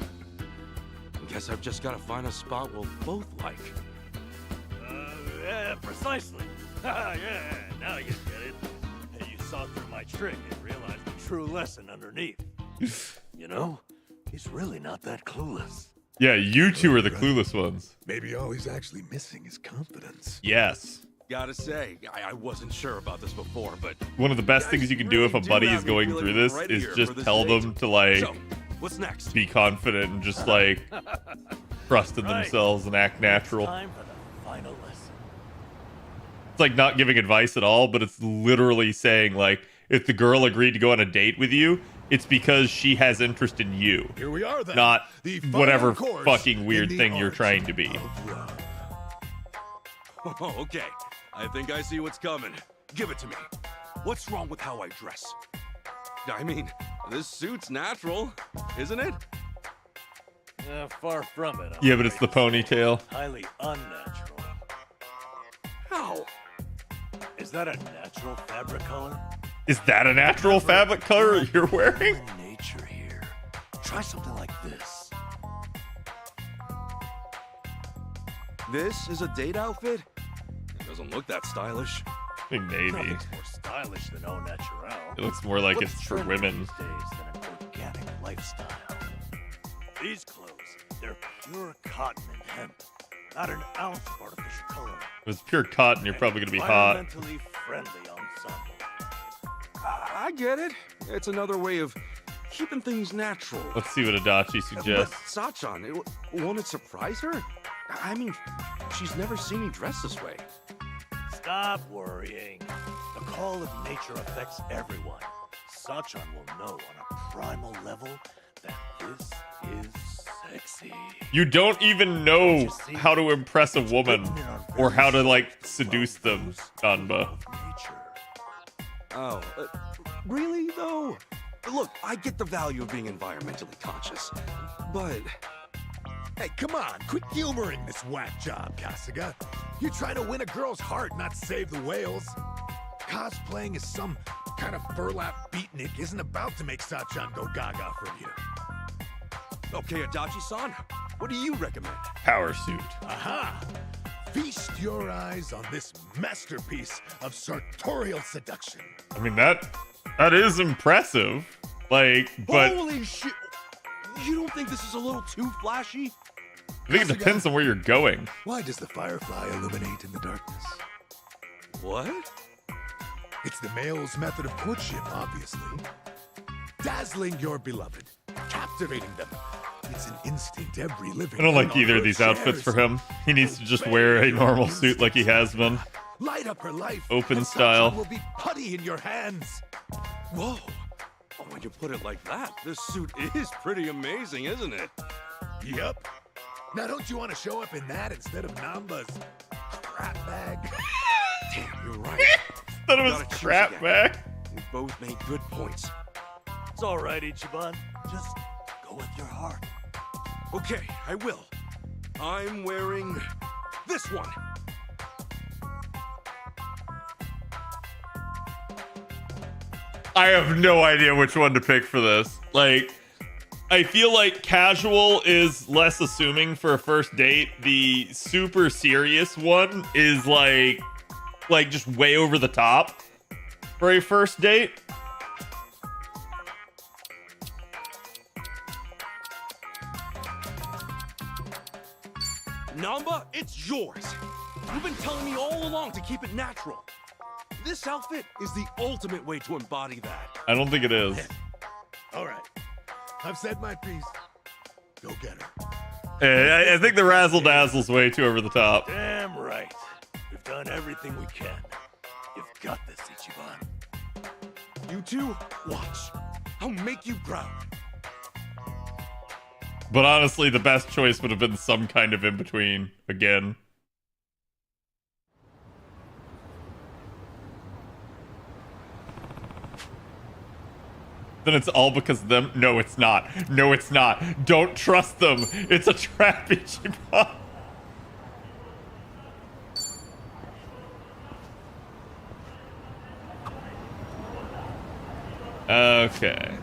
Speaker 6: I guess I've just got to find a spot we'll both like.
Speaker 4: Yeah, precisely. Yeah, now you get it. You saw through my trick and realized the true lesson underneath. You know, he's really not that clueless.
Speaker 1: Yeah, you two are the clueless ones.
Speaker 7: Maybe all he's actually missing is confidence.
Speaker 1: Yes.
Speaker 6: Gotta say, I wasn't sure about this before, but
Speaker 1: One of the best
Speaker 6: guys
Speaker 1: things you can do
Speaker 6: really
Speaker 1: if a
Speaker 6: do
Speaker 1: buddy
Speaker 6: have
Speaker 1: is
Speaker 6: me
Speaker 1: going
Speaker 6: feeling
Speaker 1: through this
Speaker 6: readier
Speaker 1: is
Speaker 6: for
Speaker 1: just
Speaker 6: this
Speaker 1: tell
Speaker 6: date.
Speaker 1: them to like
Speaker 6: So, what's next?
Speaker 1: be confident and just like trust in
Speaker 4: Right.
Speaker 1: themselves and act natural.
Speaker 4: Time for the final lesson.
Speaker 1: It's like not giving advice at all, but it's literally saying like if the girl agreed to go on a date with you, it's because she has interest in you,
Speaker 7: Here we are then.
Speaker 1: not
Speaker 7: The final
Speaker 1: whatever
Speaker 7: course
Speaker 1: fucking
Speaker 7: in
Speaker 1: weird
Speaker 7: the
Speaker 1: thing you're
Speaker 7: art
Speaker 1: trying to be.
Speaker 7: of love.
Speaker 6: Oh, okay. I think I see what's coming. Give it to me. What's wrong with how I dress? I mean, this suit's natural, isn't it?
Speaker 4: Far from it. I'm
Speaker 1: Yeah, but it's the
Speaker 4: afraid.
Speaker 1: ponytail.
Speaker 4: Highly unnatural.
Speaker 6: How?
Speaker 4: Is that a natural fabric color?
Speaker 1: Is that a natural fabric color you're wearing?
Speaker 4: In nature here. Try something like this.
Speaker 6: This is a date outfit? It doesn't look that stylish.
Speaker 1: I think maybe.
Speaker 4: Nothing's more stylish than au naturel.
Speaker 1: It looks more like
Speaker 4: What's
Speaker 1: it's for
Speaker 4: trendy
Speaker 1: women.
Speaker 4: these days than an organic lifestyle? These clothes, they're pure cotton and hemp. Not an ounce of artificial color.
Speaker 1: If it's pure cotton, you're probably gonna be hot.
Speaker 4: Environmentally friendly ensemble.
Speaker 6: I get it. It's another way of keeping things natural.
Speaker 1: Let's see what Adachi
Speaker 6: But
Speaker 1: suggests.
Speaker 6: Sachan, won't it surprise her? I mean, she's never seen me dress this way.
Speaker 4: Stop worrying. The call of nature affects everyone. Sachan will know on a primal level that this is sexy.
Speaker 1: You don't even know how to impress a woman or how to like seduce them, Danba.
Speaker 4: Of nature.
Speaker 6: Oh, really though? Look, I get the value of being environmentally conscious, but
Speaker 7: Hey, come on, quit humoring this whack job, Kasuga. You're trying to win a girl's heart, not save the whales. Cosplaying as some kind of burlap beatnik isn't about to make Sachan go gaga for you.
Speaker 6: Okay, Adachi-san, what do you recommend?
Speaker 1: Power suit.
Speaker 7: Aha! Feast your eyes on this masterpiece of sartorial seduction.
Speaker 1: I mean, that is impressive. Like, but
Speaker 6: Holy shit! You don't think this is a little too flashy?
Speaker 1: I think it depends on where you're going.
Speaker 7: Why does the firefly illuminate in the darkness?
Speaker 6: What?
Speaker 7: It's the male's method of courtship, obviously. Dazzling your beloved, captivating them. It's an instinct every living
Speaker 1: I don't like
Speaker 7: thing on
Speaker 1: either of
Speaker 7: Earth
Speaker 1: these outfits for
Speaker 7: shares.
Speaker 1: him. He needs to just wear a normal suit like he has been.
Speaker 7: Light up her life.
Speaker 1: Open
Speaker 7: and
Speaker 1: style.
Speaker 7: Sachan will be putty in your hands.
Speaker 6: Whoa! Oh, when you put it like that, this suit is pretty amazing, isn't it?
Speaker 7: Yep. Now don't you want to show up in that instead of Namba's crap bag?
Speaker 6: Damn, you're right.
Speaker 1: That was
Speaker 6: Gotta choose
Speaker 1: crap
Speaker 6: again.
Speaker 1: back.
Speaker 6: You both made good points.
Speaker 4: It's all right, Ichiban. Just go with your heart.
Speaker 6: Okay, I will. I'm wearing this one.
Speaker 1: I have no idea which one to pick for this. Like, I feel like casual is less assuming for a first date. The super serious one is like just way over the top for a first date.
Speaker 6: Namba, it's yours. You've been telling me all along to keep it natural. This outfit is the ultimate way to embody that.
Speaker 1: I don't think it is.
Speaker 7: All right. I've said my piece. Go get her.
Speaker 1: I think the razzle dazzle's way too over the top.
Speaker 4: Damn right. We've done everything we can. You've got this, Ichiban.
Speaker 6: You two, watch. I'll make you proud.
Speaker 1: But honestly, the best choice would have been some kind of in between again. Then it's all because of them. No, it's not. No, it's not. Don't trust them. It's a trap, Ichiban. Okay.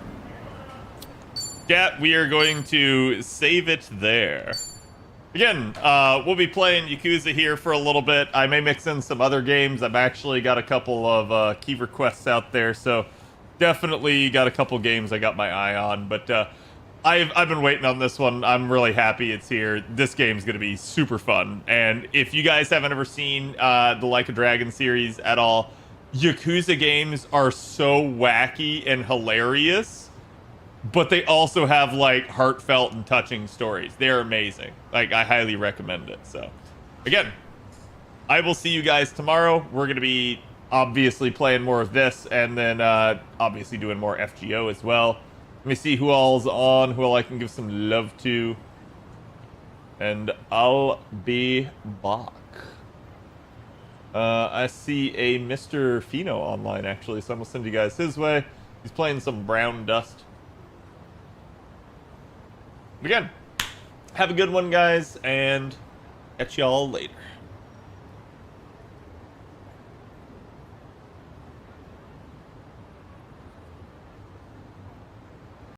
Speaker 1: Yeah, we are going to save it there. Again, we'll be playing Yakuza here for a little bit. I may mix in some other games. I've actually got a couple of key requests out there, so definitely got a couple games I got my eye on. But I've been waiting on this one. I'm really happy it's here. This game's going to be super fun. And if you guys haven't ever seen the Like a Dragon series at all, Yakuza games are so wacky and hilarious. But they also have, like, heartfelt and touching stories. They're amazing. Like, I highly recommend it. So, again, I will see you guys tomorrow. We're going to be, obviously, playing more of this. And then, obviously, doing more FGO as well. Let me see who all's on, who all I can give some love to. And I'll be back. I see a Mr. Fino online, actually. So I'm going to send you guys his way. He's playing some Brown Dust. Again, have a good one, guys, and catch y'all later.